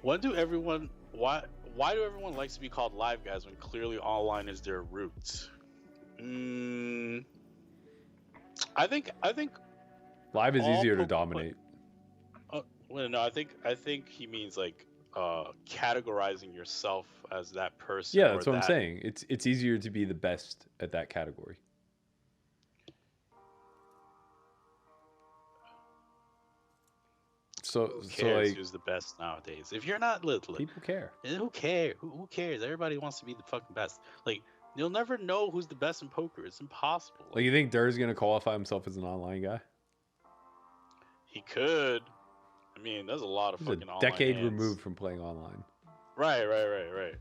Why do everyone likes to be called live guys when clearly online is their roots? I think live is easier to dominate. Well, no, I think he means like categorizing yourself as that person. Yeah, that's what I'm saying. It's easier to be the best at that category. So who cares like, who's the best nowadays? If you're not little, people care. Who cares? Who cares? Everybody wants to be the fucking best. Like, you'll never know who's the best in poker. It's impossible. Like, you think Durr's gonna qualify himself as an online guy? He could. I mean, there's a lot of fucking online decade hands. Removed from playing online. Right.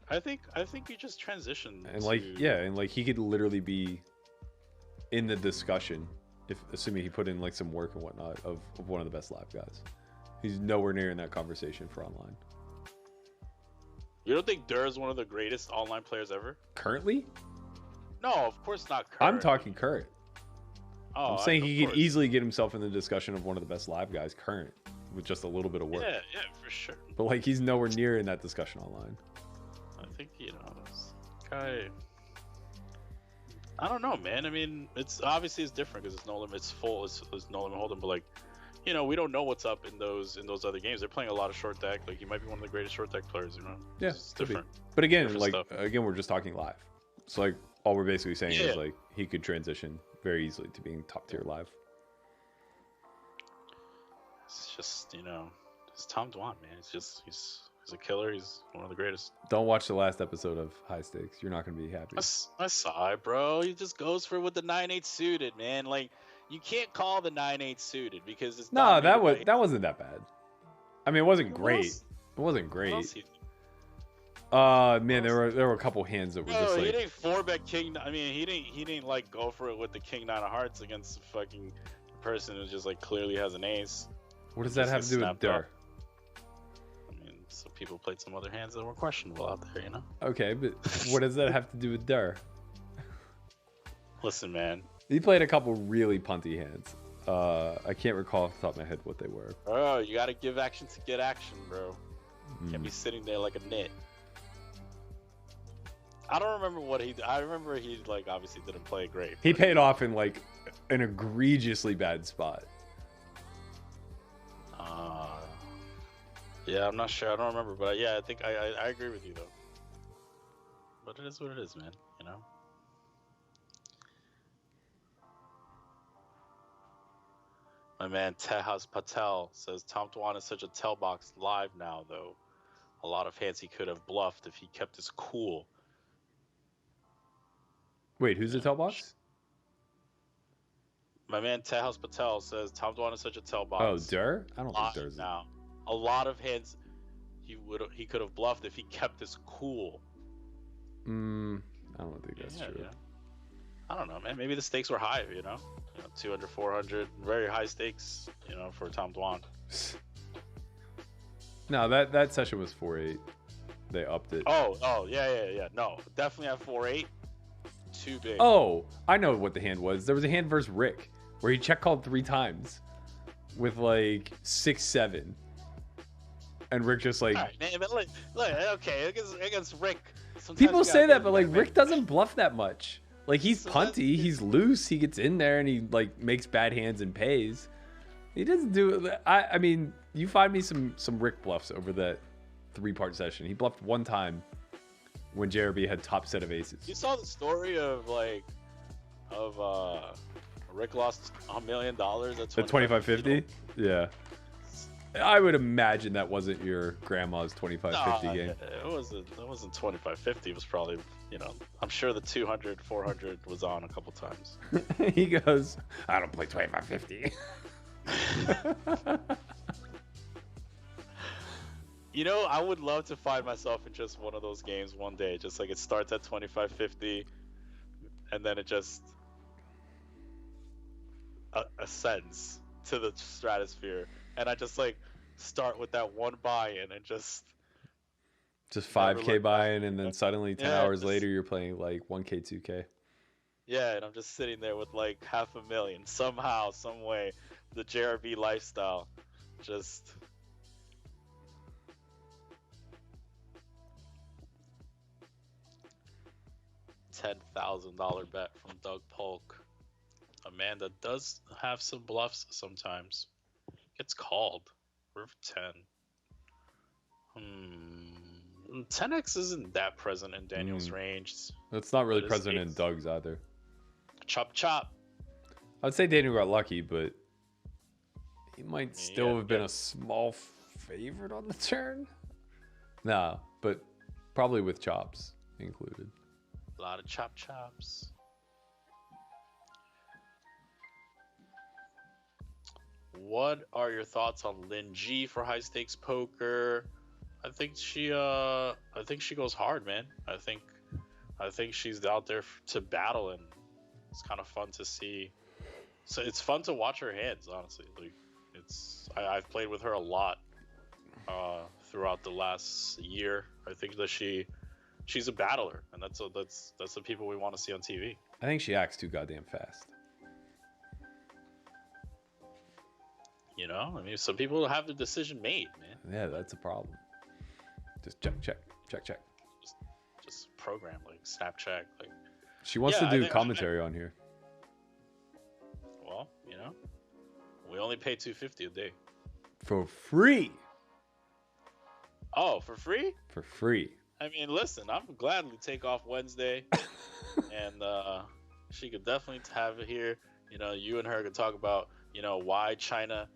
I think you just transition. And like, yeah, and like he could literally be in the discussion, if assuming he put in like some work and whatnot, of one of the best live guys. He's nowhere near in that conversation for online. You don't think Durr is one of the greatest online players ever? Currently? No, of course not current. I'm talking current. Oh, I'm saying he could easily get himself in the discussion of one of the best live guys current with just a little bit of work. Yeah, for sure. But like, he's nowhere near in that discussion online. I think, this guy... I don't know, man. I mean, it's obviously it's different because it's no limit. It's full. It's no limit hold'em. But like, we don't know what's up in those other games. They're playing a lot of short deck. Like, he might be one of the greatest short deck players. Yeah, it's different. But again, different like stuff. again, we're just talking live. So like, all we're basically saying Yeah. is like he could transition very easily to being top tier live. It's just it's Tom Dwan, man. It's just he's a killer. He's one of the greatest. Don't watch the last episode of High Stakes. You're not gonna be happy. I saw it, bro. He just goes for it with the 9-8 suited, man. Like, you can't call the 9-8 suited because it's No, that wasn't that bad. I mean, it wasn't great. It wasn't great. Man, there were a couple hands that were just like. He didn't 4-bet king. I mean, he didn't like go for it with the king 9 of hearts against a fucking person who just like clearly has an ace. What does that have to do with Durr? I mean, some people played some other hands that were questionable out there, Okay, but what does that have to do with Durr? Listen, man. He played a couple really punty hands. I can't recall off the top of my head what they were. Oh, you gotta give action to get action, bro. Can't be sitting there like a nit. I don't remember what he. I remember he like obviously didn't play great. He paid off in like an egregiously bad spot. Yeah, I'm not sure. I don't remember, but yeah, I think I agree with you though. But it is what it is, man. My man Tejas Patel says Tom Dwan is such a tell box live now, though. A lot of hands he could have bluffed if he kept his cool. Wait, who's the tell box? My man Tejas Patel says Tom Dwan is such a tell box. Oh, Durr? I don't think Durr's now. A lot of hands he could have bluffed if he kept his cool. I don't think that's true. Yeah. I don't know, man. Maybe the stakes were high, 200, 400, very high stakes, for Tom Dwan. No, that session was 4-8. They upped it. Oh, yeah. No, definitely at 4-8. Too big. Oh, I know what the hand was. There was a hand versus Rick where he check called 3 times with like 6-7, and Rick just like. All right, man, but look, okay, against Rick. People say that, but like Rick doesn't bluff that much. Like he's punty, he's loose, he gets in there and he like makes bad hands and pays. He doesn't do it. I mean, you find me some Rick bluffs over that 3-part session. He bluffed one time when JRB had top set of aces. You saw the story of Rick lost $1 million at 25-50? Yeah. I would imagine that wasn't your grandma's 25-50 game. It wasn't 25-50. It was probably, I'm sure the 200, 400 was on a couple times. He goes, I don't play 25-50. I would love to find myself in just one of those games one day. Just like it starts at 25-50, and then it just ascends to the stratosphere, and I just like start with that one buy-in and just 5K buy-in, and then suddenly 10 hours later you're playing like 1K, 2K. Yeah, and I'm just sitting there with like $500,000 somehow, some way. The JRB lifestyle, just. $10,000 bet from Doug Polk. A man that does have some bluffs sometimes. Gets called. River 10. 10x isn't that present in Daniel's range. It's not really present in Doug's either. Chop chop. I'd say Daniel got lucky, but he might still have been a small favorite on the turn. Nah, but probably with chops included. A lot of chop chops. What are your thoughts on Lin G for high stakes poker? I think she goes hard, man. I think she's out there to battle, and it's kind of fun to see. So it's fun to watch her hands, honestly. Like I've played with her a lot throughout the last year. I think that she's a battler, and that's the people we want to see on TV. I think she acts too goddamn fast. I mean, some people have the decision made, man. Yeah, that's a problem. Just check. Just program, like Snapchat, like. She wants to do commentary on here. Well, we only pay $250 a day. For free. Oh, for free? For free. I mean, listen, I'm gladly take off Wednesday, and she could definitely have it here. You and her could talk about, why China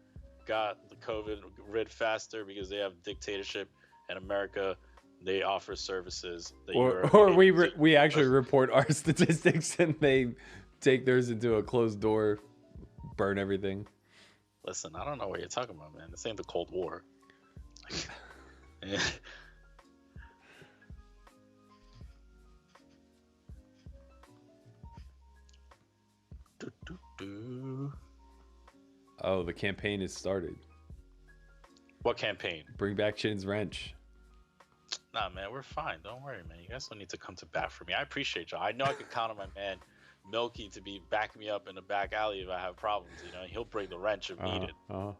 got the COVID rid faster, because they have dictatorship, and America, they offer services that or we actually report our statistics, and they take theirs into a closed door, burn everything. Listen, I don't know what you're talking about, man. This ain't the Cold War. Yeah. Oh, the campaign has started. What campaign? Bring back Chin's wrench. Nah, man, we're fine. Don't worry, man. You guys don't need to come to bat for me. I appreciate y'all. I know I can count on my man Milky to be backing me up in the back alley if I have problems. He'll bring the wrench if needed. I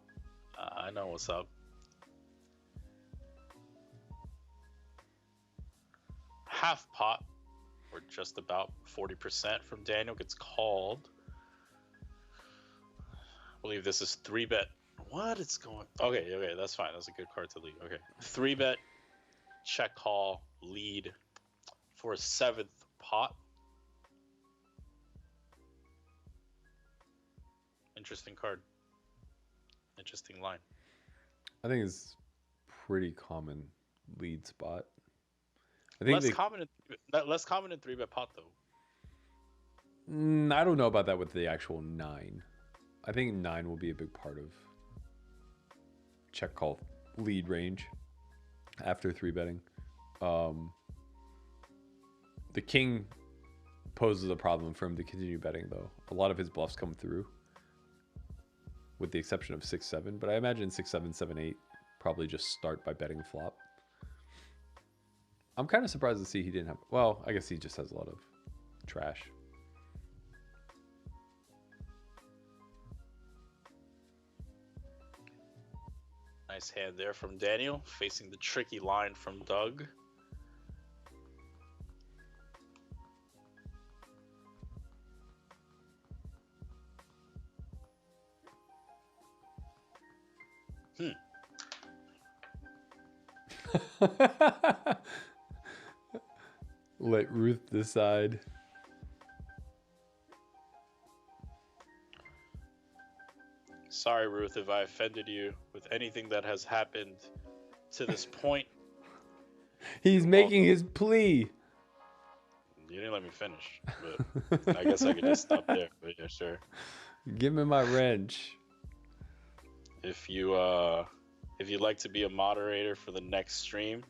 know what's up. Half pot, or just about 40% from Daniel, gets called. I believe this is 3-bet. What? It's going. Okay, that's fine. That's a good card to lead. Okay, 3-bet, check call, lead for a 7th pot. Interesting card. Interesting line. I think it's pretty common lead spot. I think less common in 3-bet pot though. I don't know about that with the actual 9. I think 9 will be a big part of check call lead range after 3-betting. The king poses a problem for him to continue betting though. A lot of his bluffs come through, with the exception of 6-7, but I imagine 6-7, 7-8 probably just start by betting flop. I'm kind of surprised to see he didn't have. Well, I guess he just has a lot of trash. Nice hand there from Daniel, facing the tricky line from Doug. Let Ruth decide. Sorry, Ruth, if I offended you with anything that has happened to this point. He's making his plea. You didn't let me finish, but I guess I could just stop there. But yeah, sure. Give me my wrench. If you'd like to be a moderator for the next stream,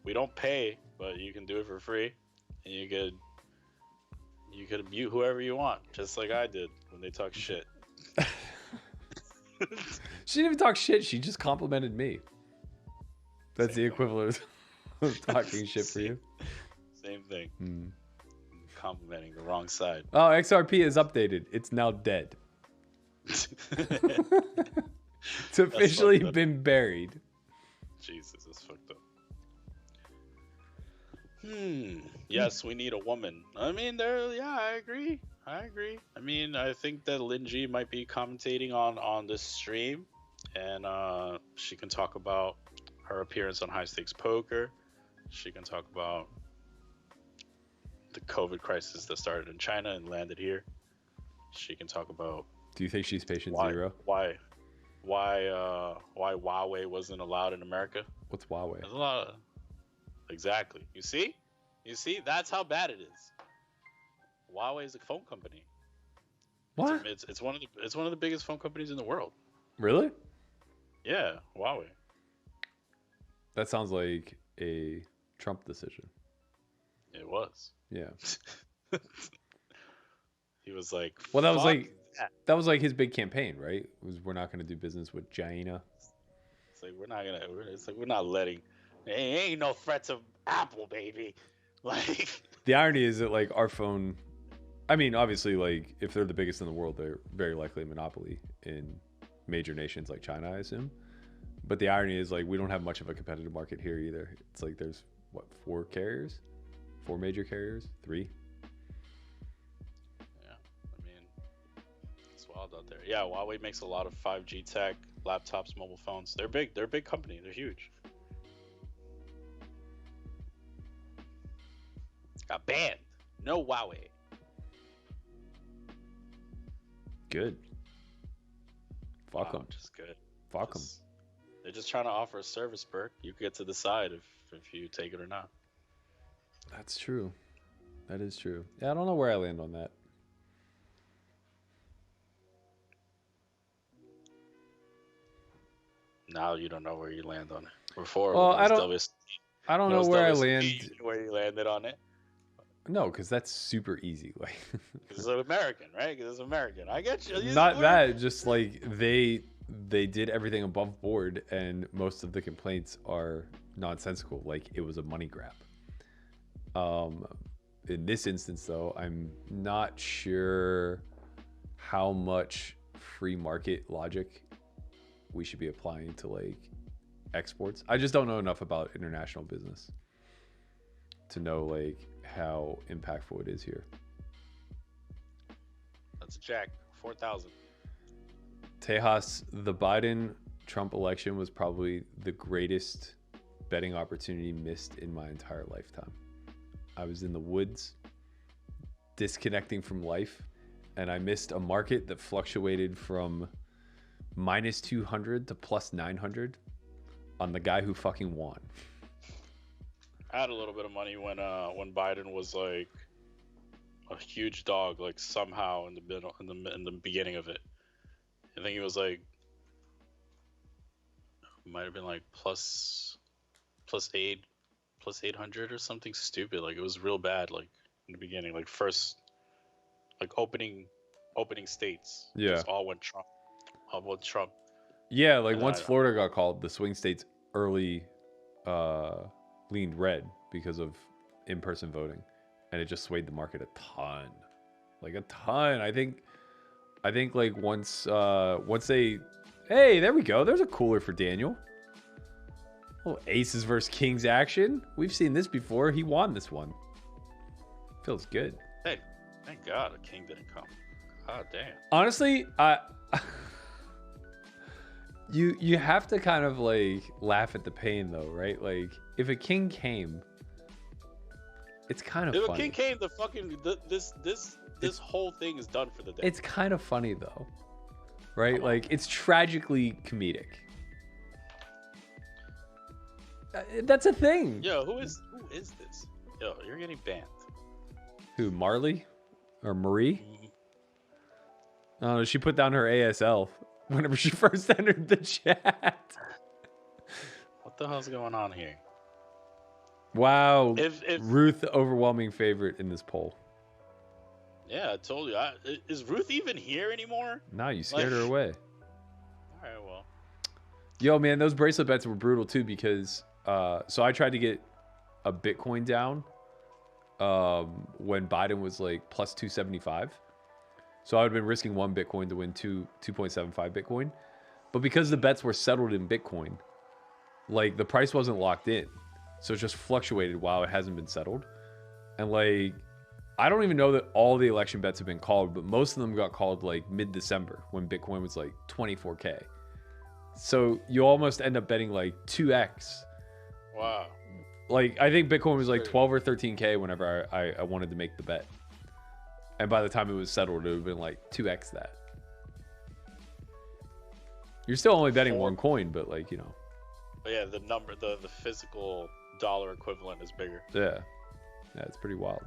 we don't pay, but you can do it for free, and you could mute whoever you want, just like I did when they talk shit. She didn't even talk shit. She just complimented me. That's the equivalent of talking shit for you. Same thing. Complimenting the wrong side. Oh, XRP is updated. It's now dead. It's officially been buried. Jesus, that's fucked up. Yes, we need a woman. I mean, I agree. I mean, I think that Lin G might be commentating on this stream, and she can talk about her appearance on High Stakes Poker. She can talk about the COVID crisis that started in China and landed here. She can talk about. Do you think she's patient zero? Why Huawei wasn't allowed in America? What's Huawei? There's a lot of... Exactly. You see, that's how bad it is. Huawei is a phone company. What? It's one of the biggest phone companies in the world. Really? Yeah, Huawei. That sounds like a Trump decision. It was. Yeah. He was like, well, that was like his big campaign, right? It was, we're not going to do business with China. It's like we're not letting. Ain't no threat to Apple, baby. Like, the irony is that like our phone, I mean, obviously, like if they're the biggest in the world, they're very likely a monopoly in major nations like China, I assume. But the irony is like we don't have much of a competitive market here either. It's like there's what, 4 major carriers, 3. Yeah, I mean, it's wild out there. Yeah, Huawei makes a lot of 5G tech, laptops, mobile phones. They're big. They're a big company. They're huge. Got banned. No Huawei. Good. Fuck them. Just good. Fuck them. They're just trying to offer a service, Berk. You get to decide if you take it or not. That's true. That is true. Yeah, I don't know where I land on that. Now you don't know where you land on it. Before, well, I don't know where I land. Where you landed on it. No, because that's super easy. Like, because it's American, right? Because it's American. I get you. Not that, just like they did everything above board, and most of the complaints are nonsensical. Like it was a money grab. In this instance, though, I'm not sure how much free market logic we should be applying to like exports. I just don't know enough about international business to know like how impactful it is here. That's a check. 4,000. Tejas, the Biden-Trump election was probably the greatest betting opportunity missed in my entire lifetime. I was in the woods, disconnecting from life, and I missed a market that fluctuated from -200 to +900 on the guy who fucking won. I had a little bit of money when Biden was like a huge dog, like somehow in the beginning of it. I think he was like, might have been like plus 800 or something stupid. Like it was real bad, like in the beginning, like first, like opening states. Yeah, just all went Trump. Yeah, like once Florida got called, the swing states early leaned red because of in-person voting, and it just swayed the market a ton. I think like once they, hey, there we go. There's a cooler for Daniel. Oh, aces versus kings action. We've seen this before. He won this one. Feels good. Hey, thank God a king didn't come. God damn. Honestly, you have to kind of like laugh at the pain though, right? Like if a king came, it's kind of funny. If a king came, the fucking this whole thing is done for the day. It's kind of funny though. right? Like, it's tragically comedic. That's a thing. Yo, who is this? Yo, you're getting banned. Who, Marley? Or Marie? Mm-hmm. Oh, she put down her ASL whenever she first entered the chat. What the hell's going on here? Wow. If Ruth, overwhelming favorite in this poll. Yeah, I told you. Is Ruth even here anymore? Nah, you scared her away. All right, well. Yo, man, those bracelet bets were brutal too because so I tried to get a Bitcoin down when Biden was like plus 275. So I would have been risking 1 Bitcoin to win 2.75 Bitcoin. But because the bets were settled in Bitcoin, like the price wasn't locked in. So it just fluctuated while it hasn't been settled. And like, I don't even know that all the election bets have been called, but most of them got called like mid-December when Bitcoin was like 24K. So you almost end up betting like 2x. Wow. Like, I think Bitcoin was like 12 or 13K whenever I wanted to make the bet. And by the time it was settled, it would have been like 2x that. You're still only betting one coin, but like, you know. But yeah, the number, the physical dollar equivalent is bigger. Yeah. Yeah, it's pretty wild.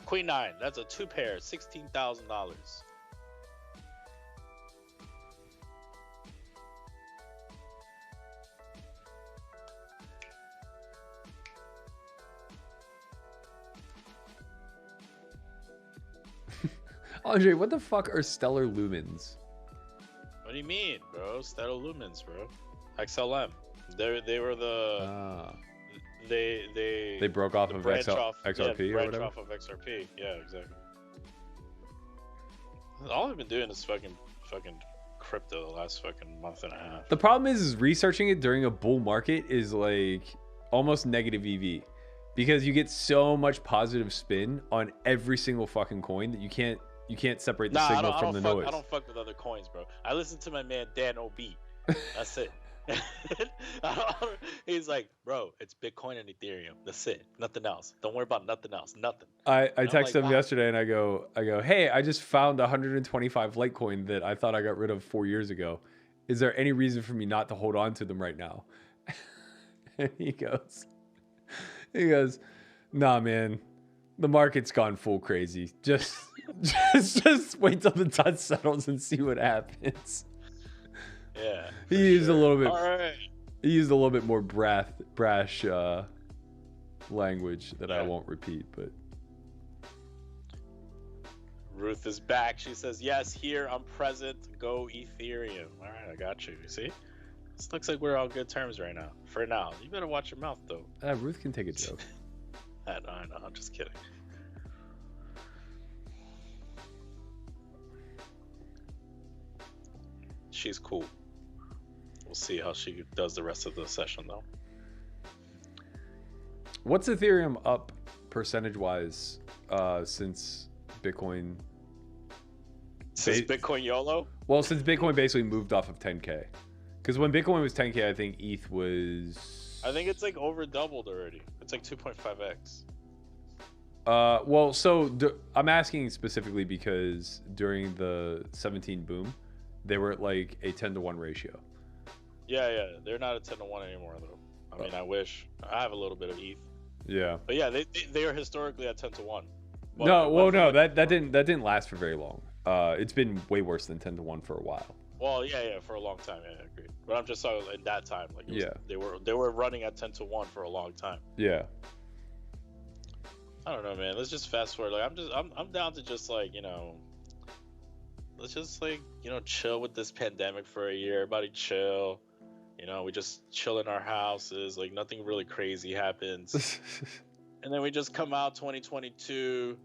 Queen 9, that's a 2-pair, $16,000. Andre, what the fuck are stellar lumens? What do you mean, bro? Stellar lumens, bro. XLM. They were the they broke off of XRP yeah, or whatever. off of XRP. Yeah, exactly. All I've been doing is fucking crypto the last fucking month and a half. The problem is researching it during a bull market is like almost negative EV because you get so much positive spin on every single fucking coin that you can't separate the signal from the noise. I don't fuck with other coins, bro. I listen to my man Dan OB. That's it. He's like, bro, it's Bitcoin and Ethereum. That's it. Nothing else. Don't worry about nothing else. Nothing. I texted him yesterday and I go, hey, I just found 125 Litecoin that I thought I got rid of 4 years ago. Is there any reason for me not to hold on to them right now? And he goes, nah, man, the market's gone full crazy. Just wait till the dust settles and see what happens. Yeah. He used a little bit. All right. He used a little bit more brash language that I won't repeat, but. Ruth is back. She says, yes, here, I'm present. Go Ethereum. All right, I got you. You see? This looks like we're on good terms right now. For now. You better watch your mouth, though. Ruth can take a joke. I know. I'm just kidding. She's cool. We'll see how she does the rest of the session, though. What's Ethereum up percentage-wise since Bitcoin? Since Bitcoin YOLO? Well, since Bitcoin basically moved off of 10K. Because when Bitcoin was 10K, I think ETH was... I think it's like over doubled already. It's like 2.5x. Well, so I'm asking specifically because during the 17 boom, they were at like a 10-to-1 ratio. Yeah. They're not at 10-to-1 anymore, though. I mean, I wish. I have a little bit of ETH. Yeah. But yeah, they are historically at 10-to-1. Well, no, that didn't last for very long. It's been way worse than 10-to-1 for a while. Well, yeah, for a long time, yeah, I agree. But I'm just talking in that time, like, yeah, they were running at 10-to-1 for a long time. Yeah. I don't know, man. Let's just fast forward. Like, I'm down to just like, let's just like, chill with this pandemic for a year. Everybody chill. We just chill in our houses. Like, nothing really crazy happens. And then we just come out 2022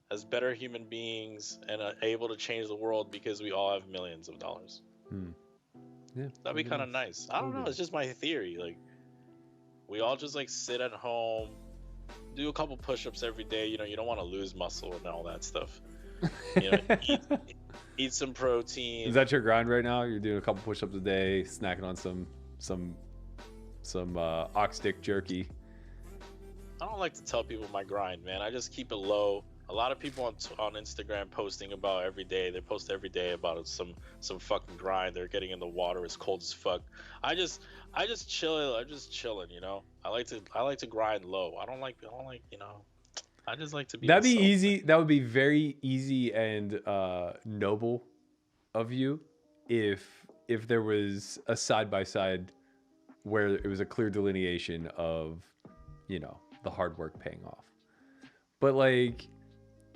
as better human beings and able to change the world because we all have millions of dollars. Yeah, that'd be kind of nice. I don't know. It's just my theory. Like, we all just like sit at home, do a couple push-ups every day. You don't want to lose muscle and all that stuff. Eat some protein. Is that your grind right now? You're doing a couple push-ups a day, snacking on some ox dick jerky. I don't like to tell people my grind, man. I just keep it low. A lot of people on Instagram posting about every day. They post every day about some fucking grind. They're getting in the water. It's cold as fuck. I just chill. I'm just chilling, you know. I like to grind low. I don't like you know. I just like to be. That'd be easy. That would be very easy and noble of you if there was a side by side where it was a clear delineation of, you know, the hard work paying off. But like,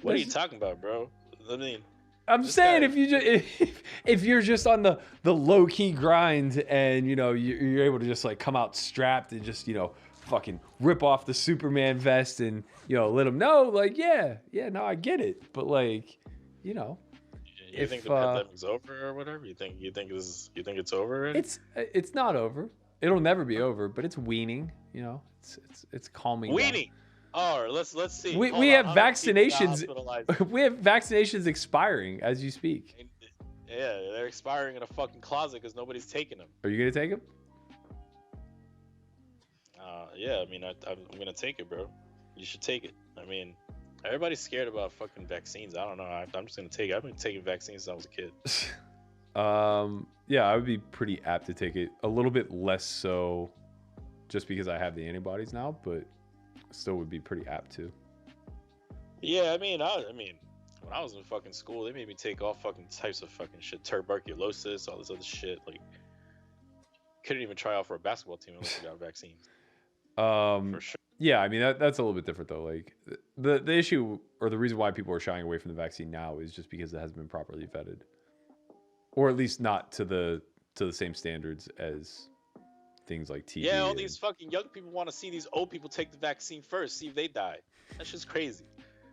what are you talking about, bro? I mean, I'm saying if you're just on the low key grind and, you know, you're able to just like come out strapped and just, you know, fucking rip off the Superman vest and, you know, let them know like, yeah, no, I get it. But like, you know, you think the pandemic's over or whatever? You think it's over already? It's not over. It'll never be over, but it's weaning, you know. It's calming. Weaning. Down. Oh, let's see. We have vaccinations. We have vaccinations expiring as you speak. Yeah, they're expiring in a fucking closet because nobody's taking them. Are you gonna take them? Yeah, I mean, I'm gonna take it, bro. You should take it. I mean, everybody's scared about fucking vaccines. I don't know. I'm just gonna take it. I've been taking vaccines since I was a kid. Yeah, I would be pretty apt to take it. A little bit less so, just because I have the antibodies now, but still would be pretty apt to. Yeah, I mean, when I was in fucking school, they made me take all fucking types of fucking shit, tuberculosis, all this other shit. Like, couldn't even try out for a basketball team unless you got vaccines. For sure. Yeah, I mean that's a little bit different though. Like the issue or the reason why people are shying away from the vaccine now is just because it hasn't been properly vetted, or at least not to the same standards as things like TB. Yeah, all these fucking young people want to see these old people take the vaccine first, see if they die. That's just crazy.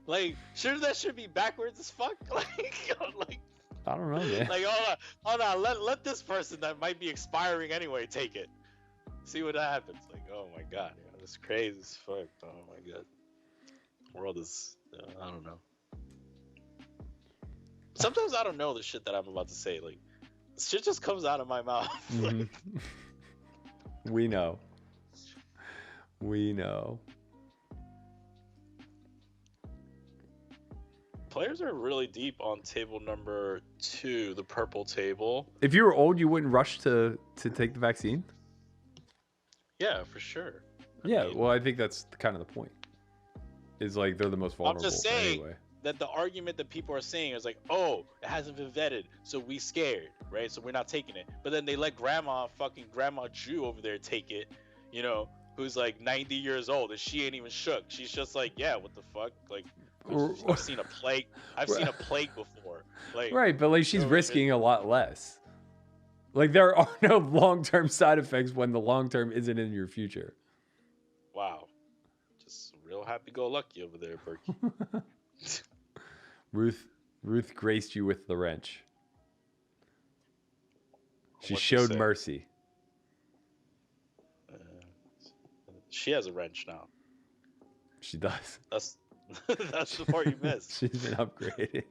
Like, sure, that should be backwards as fuck. Like, I don't know, man. Like, hold on, let this person that might be expiring anyway take it. See what happens. Like, oh my god, it's crazy as fuck. Oh my god, the world is, I don't know. Sometimes I don't know the shit that I'm about to say. Like, shit just comes out of my mouth. Mm-hmm. We know. Players are really deep on table number 2, the purple table. If you were old, you wouldn't rush to take the vaccine? Yeah, for sure. I mean, well, I think that's kind of the point. Is like they're the most vulnerable. I'm just saying anyway. That the argument that people are saying is like, oh, it hasn't been vetted, so we scared, right? So we're not taking it. But then they let Grandma Jew over there take it, you know, who's like 90 years old and she ain't even shook. She's just like, yeah, what the fuck? Like, I've seen a plague. I've seen a plague before. Like, right, but like she's risking a lot less. Like there are no long-term side effects when the long-term isn't in your future. Wow, just real happy-go-lucky over there, Berkey. Ruth graced you with the wrench. She showed mercy. She has a wrench now. She does. That's the part you missed. She's been upgraded.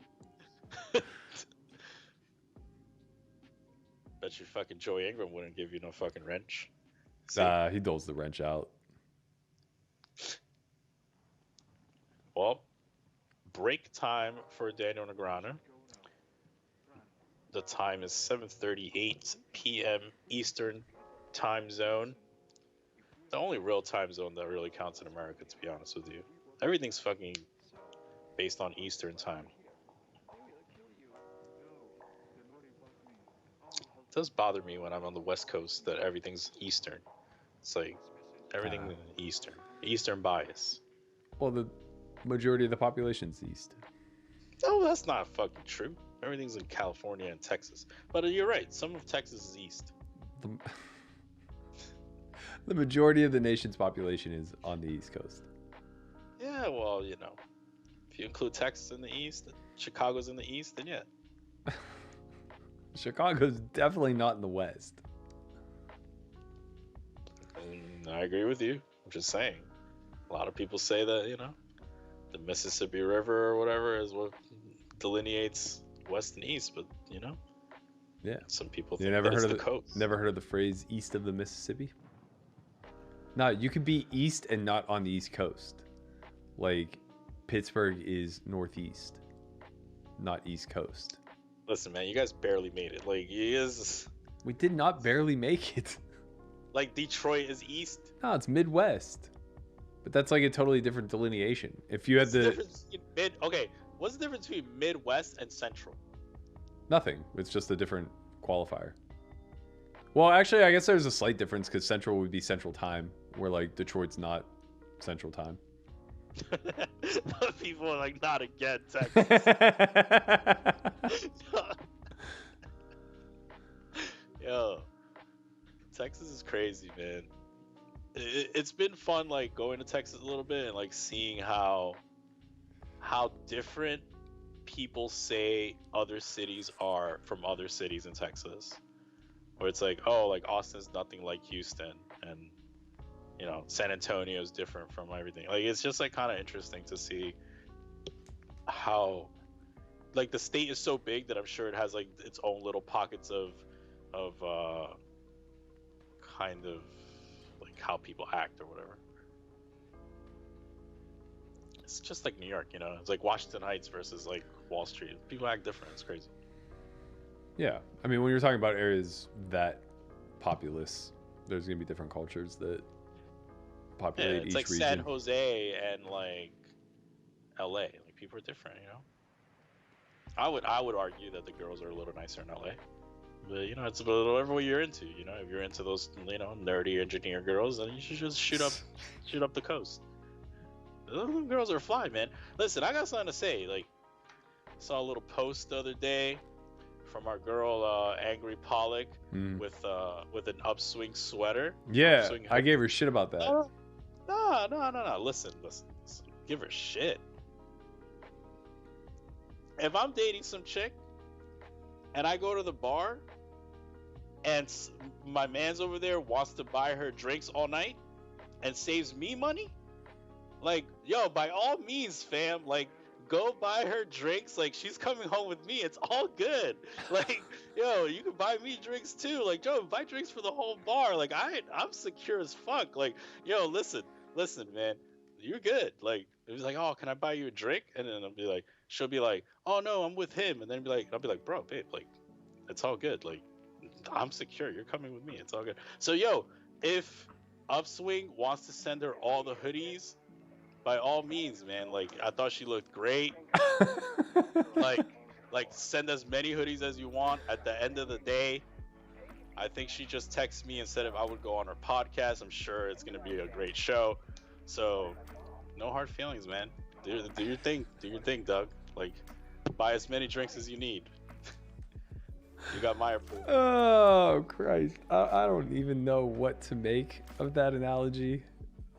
Bet you fucking Joey Ingram wouldn't give you no fucking wrench. He doles the wrench out. Well, break time for Daniel Negreanu. The time is 7:38 p.m. Eastern time zone. The only real time zone that really counts in America, to be honest with you. Everything's fucking based on Eastern time. It does bother me when I'm on the West Coast that everything's Eastern. It's like everything Eastern bias. Well, the majority of the population's East. No, that's not fucking true. Everything's in California and Texas. But you're right. Some of Texas is East. The majority of the nation's population is on the East Coast. Yeah, well, you know, if you include Texas in the East, Chicago's in the East, then yeah. Chicago's definitely not in the West. I agree with you. I'm just saying. A lot of people say that, you know, the Mississippi River or whatever is what delineates west and east, but Yeah. some people You think never that heard it's of the coast. Never heard of the phrase "east of the Mississippi"? No, you could be east and not on the East Coast. Like Pittsburgh is northeast, not East Coast. Listen, man, you guys barely made it. Like, We did not barely make it. Like, Detroit is east. No, it's Midwest. But that's like a totally different delineation. If you had Okay, what's the difference between Midwest and Central? Nothing. It's just a different qualifier. Well, actually, I guess there's a slight difference because Central would be Central Time, where like Detroit's not Central Time. People are like, not again, Texas. Yo, Texas is crazy, man. It's been fun, like going to Texas a little bit and like seeing how different people say other cities are from other cities in Texas. Where it's like, oh, like Austin's nothing like Houston, and San Antonio is different from everything. Like, it's just like kind of interesting to see how, like, the state is so big that I'm sure it has like its own little pockets of kind of like how people act or whatever. It's just like New York, it's like Washington Heights versus like Wall Street. People act different. It's crazy. Yeah, I mean, when you're talking about areas that populous, there's gonna be different cultures that populate it's each like region. San Jose and like LA. Like, people are different, I would argue that the girls are a little nicer in LA. But it's whatever what you're into. If you're into those nerdy engineer girls, then you should just shoot up the coast. Those girls are fly, man. Listen, I got something to say. Like, saw a little post the other day from our girl Angry Pollock with an upswing sweater. Yeah, upswing I gave her shit about that. No. Listen. Give her shit. If I'm dating some chick and I go to the bar and my man's over there wants to buy her drinks all night and saves me money, like, yo, by all means, fam, like, go buy her drinks. Like, she's coming home with me. It's all good. Like, yo, you can buy me drinks too. Like, Joe, buy drinks for the whole bar. Like, I'm secure as fuck. Like, yo, listen, man, you're good. Like, it was like, oh, can I buy you a drink? And then she'll be like, oh no, I'm with him. And then I'll be like, bro, babe, like, it's all good. Like, I'm secure. You're coming with me. It's all good. So, yo, if Upswing wants to send her all the hoodies, by all means, man. Like, I thought she looked great. like send as many hoodies as you want. At the end of the day, I think she just texted me and said if I would go on her podcast. I'm sure it's gonna be a great show. So, no hard feelings, man. Do your thing. Do your thing, Doug. Like, buy as many drinks as you need. You got my approval. Oh Christ! I don't even know what to make of that analogy.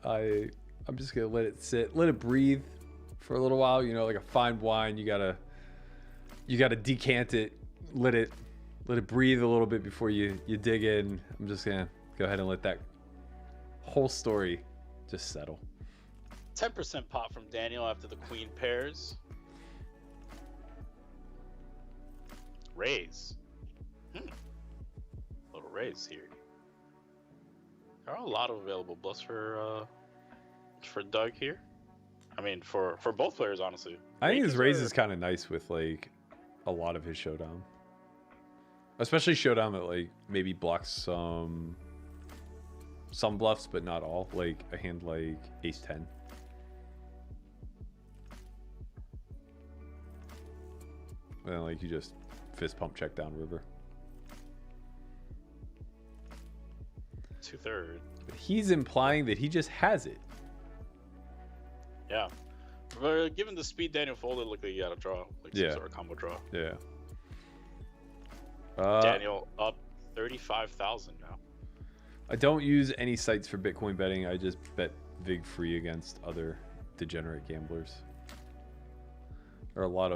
I'm just gonna let it sit, let it breathe for a little while. Like a fine wine, you gotta decant it, let it breathe a little bit before you dig in. I'm just gonna go ahead and let that whole story just settle. 10% pop from Daniel after the Queen pairs. Raise. Little raise here. There are a lot of available bluffs for Doug here. I mean, for both players, honestly. I think his raise is kind of nice with like a lot of his showdown, especially showdown that like maybe blocks some bluffs, but not all. Like a hand like Ace 10. And then like you just fist pump check down river. 2/3. But he's implying that he just has it. Yeah. But given the speed Daniel folded, looked like he had a draw. Like some sort of combo draw. Yeah. Daniel up 35,000 now. I don't use any sites for Bitcoin betting. I just bet vig free against other degenerate gamblers. There are a lot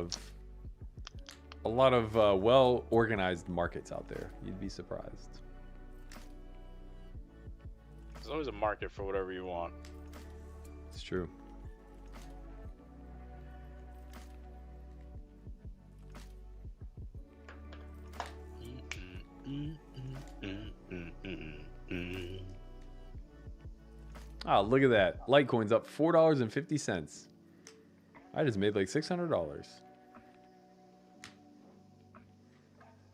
of well organized markets out there. You'd be surprised. There's always a market for whatever you want. It's true. Oh, look at that. Litecoin's up $4.50. I just made like $600.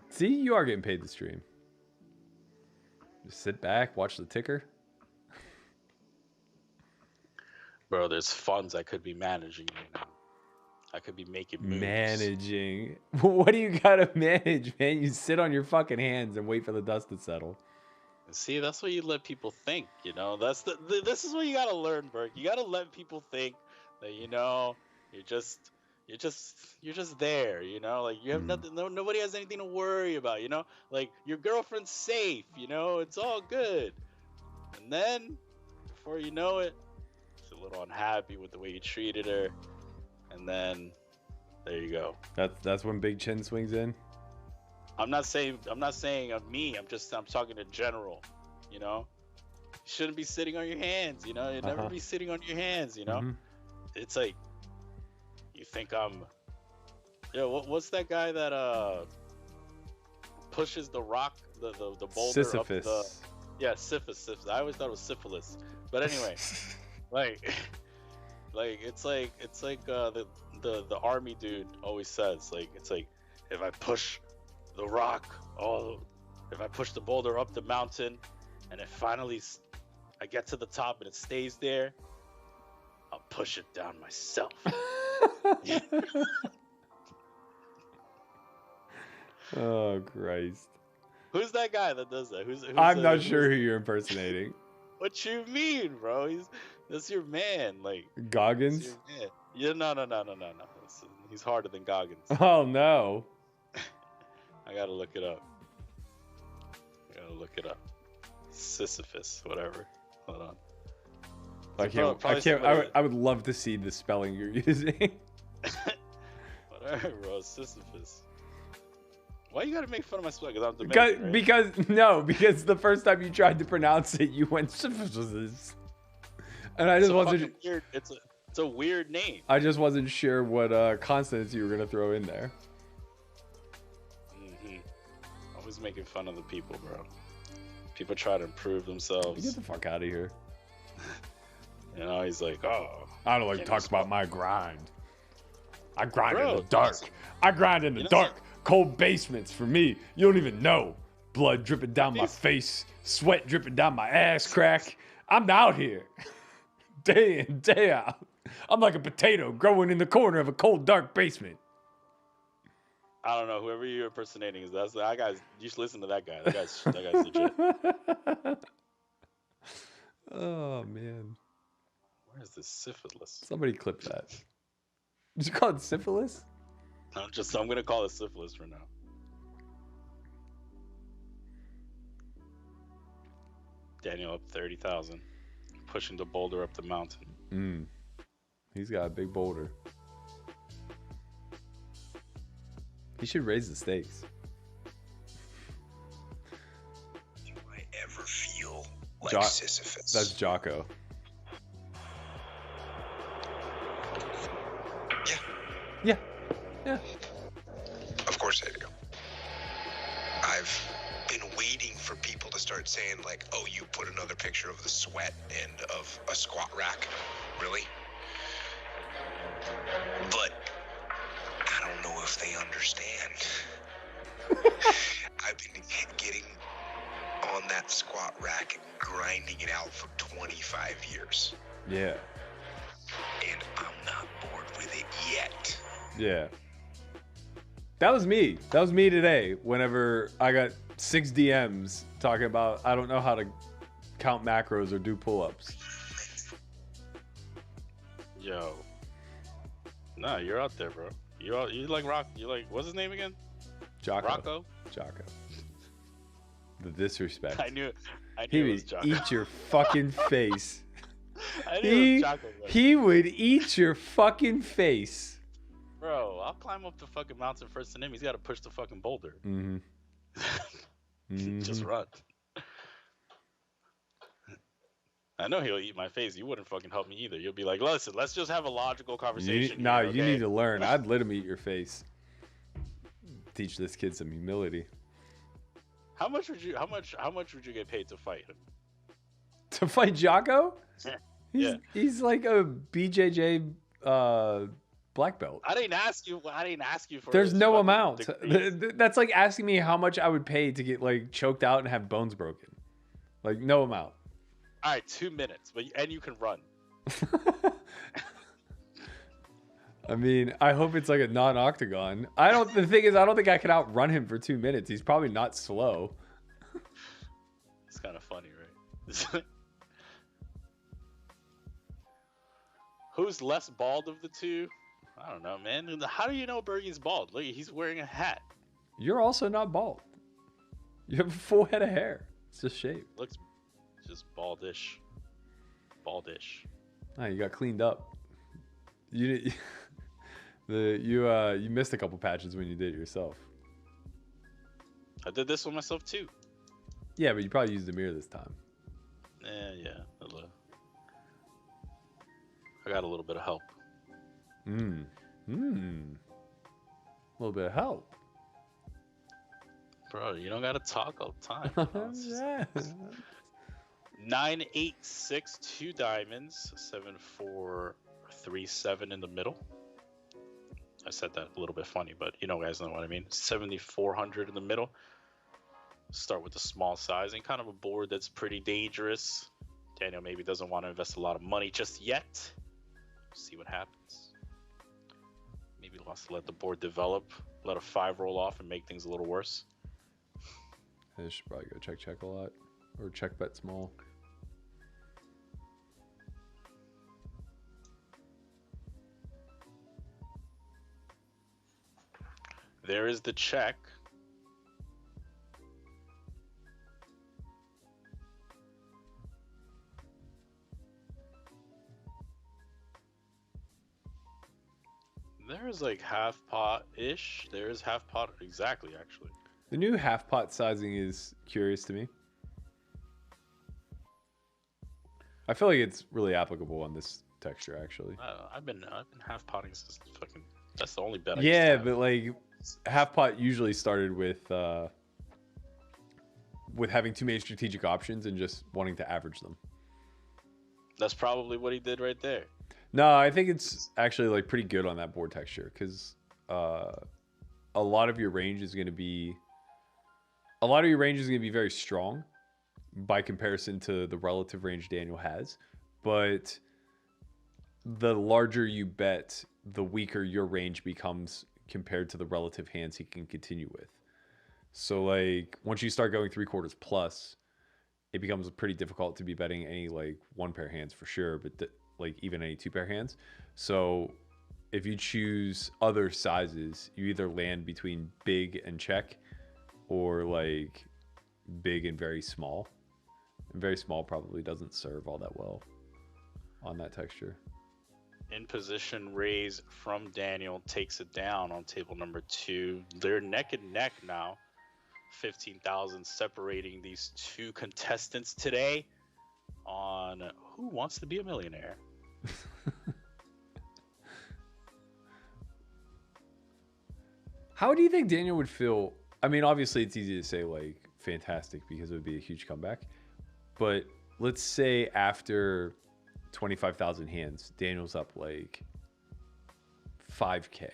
See, you are getting paid to stream. Just sit back, watch the ticker. Bro, there's funds I could be managing right now. I could be making moves. Managing? What do you gotta manage, man? You sit on your fucking hands and wait for the dust to settle. See, that's what you let people think, you know. This is what you gotta learn, Berk. You gotta let people think that, you know, you're just there, you know. Like you have nothing. Nobody has anything to worry about, you know. Like your girlfriend's safe, you know. It's all good. And then, before you know it, she's a little unhappy with the way you treated her, and then there you go. That's when Big Chin swings in. I'm not saying of me. I'm talking in general. You know, you shouldn't be sitting on your hands. You know, you never be sitting on your hands. You know, it's like you think I'm. What's that guy that pushes the rock, the boulder Sisyphus. up the? Yeah, Sisyphus. I always thought it was syphilis, but anyway, like it's like the army dude always says, like it's like if I push the rock, if I push the boulder up the mountain and I get to the top and it stays there, I'll push it down myself. Oh Christ. Who's that guy that does that? I'm not sure who you're impersonating. What you mean, bro? That's your man. Like Goggins? Your man. Yeah, no. He's harder than Goggins. Oh no. I gotta look it up. Sisyphus, whatever. Hold on. I would love to see the spelling you're using. Whatever, bro. Sisyphus. Why you gotta make fun of my spelling? Because I'm Dominican, right? Because the first time you tried to pronounce it, you went Sisyphus. And I just wasn't. It's a weird name. I just wasn't sure what consonants you were gonna throw in there. Always making fun of the people, bro. People try to improve themselves. Get the fuck out of here. You know, he's like, oh. I don't like to talk about my grind. I grind in the dark. I grind in the dark. Cold basements for me. You don't even know. Blood dripping down my face. Sweat dripping down my ass crack. I'm out here. Day in, day out. I'm like a potato growing in the corner of a cold, dark basement. I don't know. Whoever you're impersonating is that guy. You should listen to that guy. That guy's legit. Oh man. Where's this syphilis? Somebody clip that. Did you call it syphilis? I'm gonna call it syphilis for now. Daniel up 30,000, pushing the boulder up the mountain. He's got a big boulder. He should raise the stakes. Do I ever feel like Sisyphus? That's Jocko. Yeah. Of course I do. I've been waiting for people to start saying like, oh, you put another picture of the sweat and of a squat rack. Really? But I don't know if they understand. I've been getting on that squat rack, grinding it out for 25 years. Yeah. And I'm not bored with it yet. Yeah. That was me. That was me today. Whenever I got 6 DMs talking about I don't know how to count macros or do pull-ups. Yo. Nah, you're out there, bro. You like rock? You like what's his name again? Jocko. The disrespect. I knew he it was would Jocko. eat your fucking face. I knew it was Jocko, bro. He would eat your fucking face. Bro, I'll climb up the fucking mountain first than him. He's got to push the fucking boulder. Just run. I know he'll eat my face. You wouldn't fucking help me either. You'll be like, listen, let's just have a logical conversation. You need to learn. I'd let him eat your face. Teach this kid some humility. How much would you get paid to fight him? To fight Jocko? He's like a BJJ black belt. I didn't ask you for. There's no amount. Degrees. That's like asking me how much I would pay to get like choked out and have bones broken. Like no amount. All right, 2 minutes, and you can run. I mean, I hope it's like a non-octagon. The thing is, I don't think I can outrun him for 2 minutes. He's probably not slow. It's kind of funny, right? Who's less bald of the two? I don't know, man. How do you know Berkey's bald? Look, he's wearing a hat. You're also not bald. You have a full head of hair. It's just shaved. Looks just baldish. Baldish. Ah, you got cleaned up. You missed a couple patches when you did it yourself. I did this one myself too. Yeah, but you probably used the mirror this time. Yeah. I got a little bit of help. A little bit of help. Bro, you don't gotta talk all the time. Yeah. 9, 8, 6, 2 diamonds, 7, 4, 3, 7 in the middle. I said that a little bit funny, but you guys know what I mean. 7,400 in the middle. Start with the small sizing, kind of a board that's pretty dangerous. Daniel maybe doesn't want to invest a lot of money just yet. See what happens. Maybe wants to let the board develop, let a 5 roll off and make things a little worse. I should probably go check a lot, or check bet small. There is the check. There's like half pot-ish. There's half pot exactly, actually. The new half pot sizing is curious to me. I feel like it's really applicable on this texture, actually. I've been half potting since fucking. That's the only bet. Yeah, but like half pot usually started with having too many strategic options and just wanting to average them. That's probably what he did right there. No, I think it's actually like pretty good on that board texture because a lot of your range is going to be very strong by comparison to the relative range Daniel has, but the larger you bet, the weaker your range becomes compared to the relative hands he can continue with. So like once you start going 3/4 plus, it becomes pretty difficult to be betting any like 1 pair hands for sure, but like even any 2 pair hands. So if you choose other sizes, you either land between big and check or like big and very small. And very small probably doesn't serve all that well on that texture. In position raise from Daniel takes it down on table number 2. They're neck and neck now. 15,000 separating these two contestants today on Who Wants to Be a Millionaire. How do you think Daniel would feel? I mean, obviously it's easy to say like fantastic because it would be a huge comeback. But let's say after 25,000 hands, Daniel's up like 5K.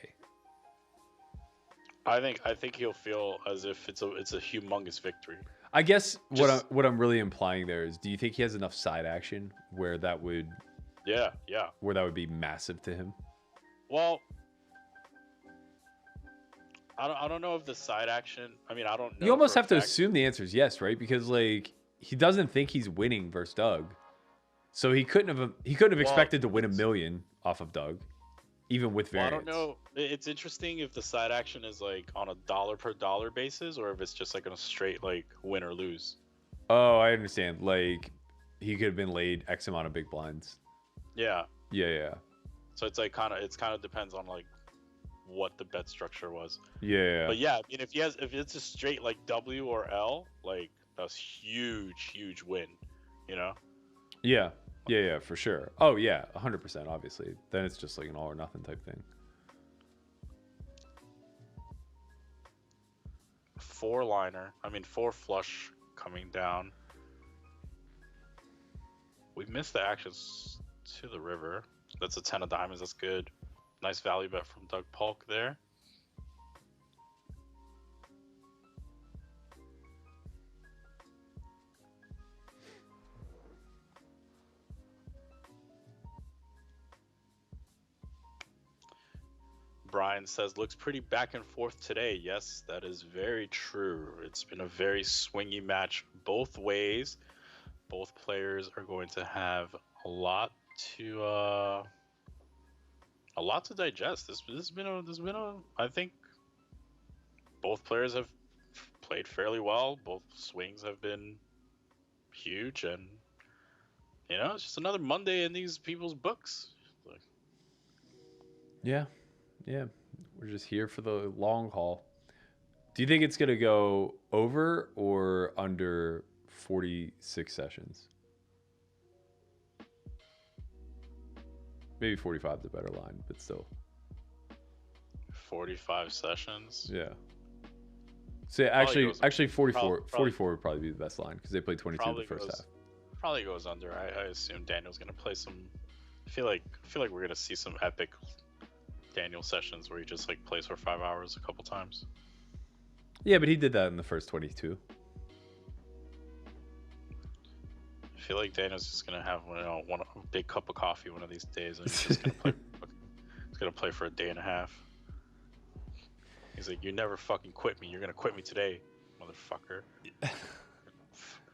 I think he'll feel as if it's a humongous victory. I guess what I'm really implying there is, do you think he has enough side action where that would where that would be massive to him? Well, I don't know if the side action. I mean, I don't know. You almost have to assume the answer is yes, right? Because like he doesn't think he's winning versus Doug, so he couldn't have expected to win $1 million off of Doug, even with variance. I don't know. It's interesting if the side action is like on a dollar per dollar basis, or if it's just like on a straight like win or lose. Oh, I understand. Like he could have been laid X amount of big blinds. Yeah. Yeah. So it's like kind of depends on like what the bet structure was. Yeah. But yeah, I mean, if it's a straight like W or L, like that's huge win, you know? Yeah, for sure. Oh yeah, 100%. Obviously, then it's just like an all or nothing type thing. 4 flush coming down. We missed the actions to the river. That's a 10 of diamonds. That's good. Nice value bet from Doug Polk there. Brian says, looks pretty back and forth today. Yes, that is very true. It's been a very swingy match both ways. Both players are going to have a lot to digest. This has been a I think both players have played fairly well. Both swings have been huge, and it's just another Monday in these people's books. Yeah. We're just here for the long haul. Do you think it's going to go over or under 46 sessions? Maybe 45 is a better line, but still. 45 sessions? Yeah. So actually 44 would probably be the best line because they played 22 in the first half. Probably goes under. I assume Daniel's going to play some. I feel like we're going to see some epic Daniel sessions where he just plays for 5 hours a couple times. Yeah, but he did that in the first 22. I feel like Daniel's just gonna have one a big cup of coffee one of these days, and he's just gonna play. He's gonna play for a day and a half. He's like, "You never fucking quit me. You're gonna quit me today, motherfucker."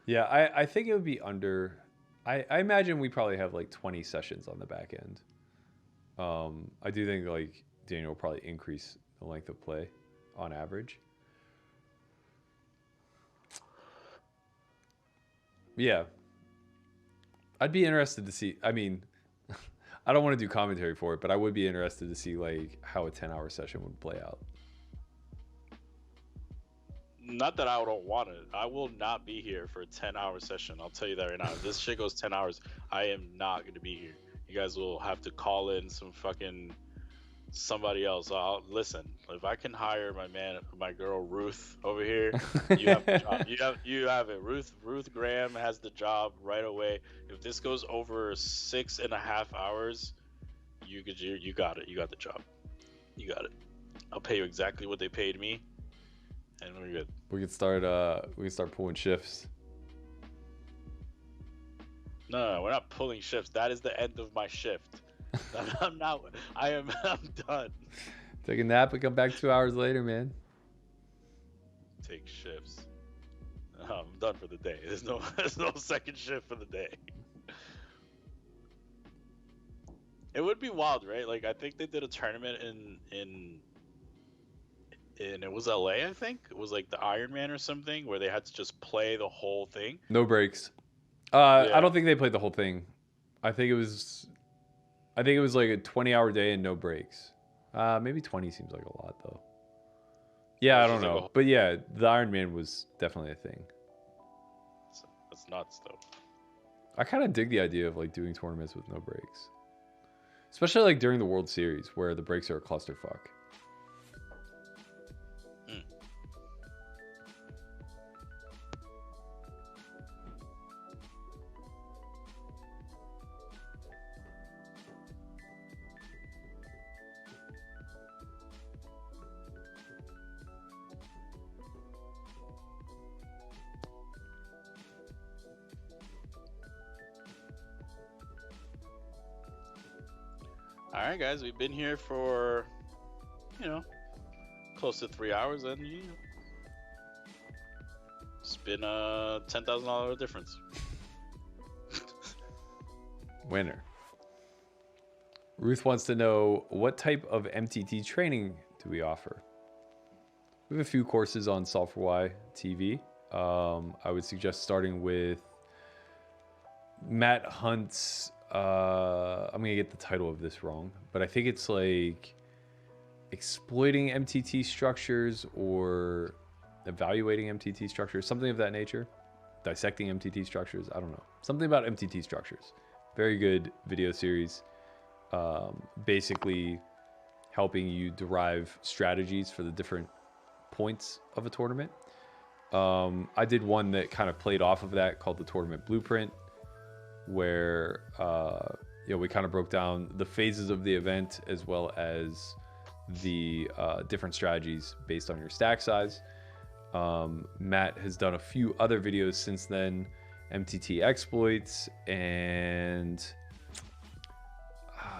Yeah, I think it would be under. I imagine we probably have 20 sessions on the back end. I do think Daniel will probably increase the length of play on average. Yeah. I'd be interested to see. I mean, I don't want to do commentary for it, but I would be interested to see how a 10-hour session would play out. Not that I don't want it. I will not be here for a 10-hour session. I'll tell you that right now. If this shit goes 10 hours, I am not going to be here. You guys will have to call in somebody else. I'll listen. If I can hire my girl Ruth over here, you have the job. You have it. Ruth Graham has the job right away. If this goes over 6.5 hours, you got it. You got the job. You got it. I'll pay you exactly what they paid me, and we're good. We could start pulling shifts. No, we're not pulling shifts. That is the end of my shift. I'm done. Take a nap and come back 2 hours later, man. Take shifts. I'm done for the day. There's no second shift for the day. It would be wild, right? I think they did a tournament in it was LA, I think. It was the Ironman or something where they had to just play the whole thing. No breaks. Yeah. I don't think they played the whole thing. I think it was a 20-hour day and no breaks. Maybe 20 seems like a lot though. Yeah, I don't know. But yeah, the Ironman was definitely a thing. That's nuts though. I kind of dig the idea of doing tournaments with no breaks. Especially during the World Series where the breaks are a clusterfuck. All right, guys, we've been here for, close to 3 hours, and it's been a $10,000 difference. Winner. Ruth wants to know, what type of MTT training do we offer? We have a few courses on Solve for Why TV. I would suggest starting with Matt Hunt's. I'm gonna get the title of this wrong, but I think it's exploiting MTT structures or evaluating MTT structures, something of that nature. Dissecting MTT structures. I don't know. Something about MTT structures. Very good video series. Basically helping you derive strategies for the different points of a tournament. I did one that kind of played off of that called the Tournament Blueprint, where we kind of broke down the phases of the event as well as the different strategies based on your stack size. Matt has done a few other videos since then, MTT exploits, and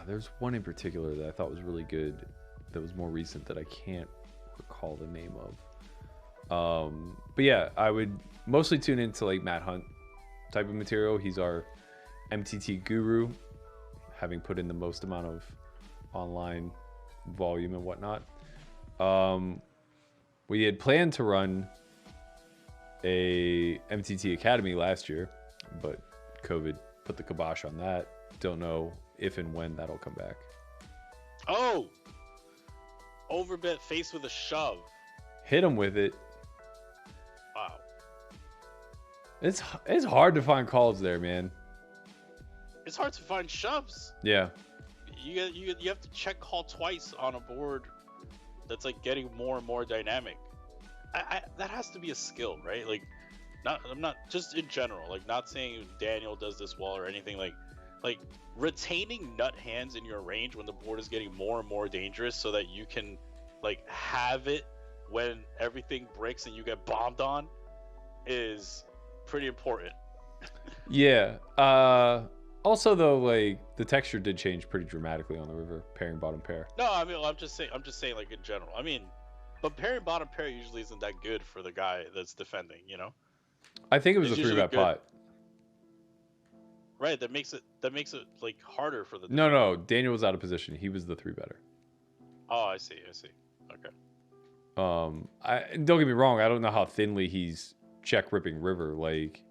there's one in particular that I thought was really good that was more recent that I can't recall the name of. But yeah, I would mostly tune into like Matt Hunt type of material. He's our MTT guru, having put in the most amount of online volume and whatnot. We had planned to run a MTT Academy last year, but COVID put the kibosh on that. Don't know if and when that'll come back. Oh! Overbet face with a shove. Hit him with it. Wow. It's hard to find calls there, man. It's hard to find shoves. Yeah. You have to check call twice on a board that's like getting more and more dynamic. That has to be a skill, right? Like, I'm not just in general, like not saying Daniel does this well or anything, like retaining nut hands in your range when the board is getting more and more dangerous so that you can like have it when everything breaks and you get bombed on is pretty important. Yeah. Also though, like the texture did change pretty dramatically on the river, pairing bottom pair. No, I mean, I'm just saying like in general. I mean, but pairing bottom pair usually isn't that good for the guy that's defending, you know? I think it was a 3-bet pot. Right, that makes it like harder for the defender. No, Daniel was out of position. He was the 3-better. Oh, I see. Okay. Don't get me wrong, I don't know how thinly he's check ripping river, like,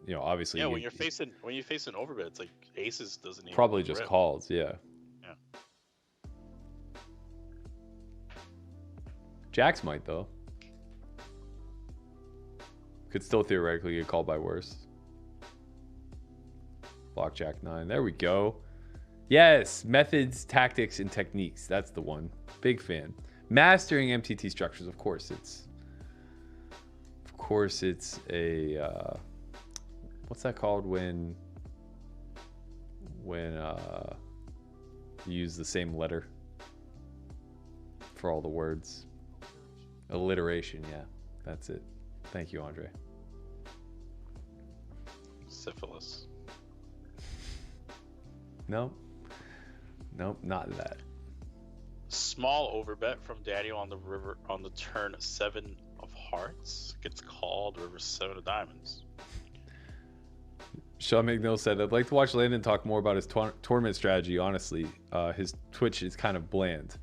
you know, obviously. Yeah, when you face an overbet, it's like aces doesn't even probably just rip. calls, yeah. Yeah. Jacks might though. Could still theoretically get called by worse. Block Jack 9. There we go. Yes, methods, tactics, and techniques. That's the one. Big fan. Mastering MTT structures. Of course, it's a what's that called when you use the same letter for all the words? Alliteration. Yeah, that's it. Thank you, Andre. Syphilis. Nope, not that. Small overbet from Daniel on the river on the turn 7 of hearts gets called river 7 of diamonds. Sean McNeil said, I'd like to watch Landon talk more about his tournament strategy. Honestly, his Twitch is kind of bland.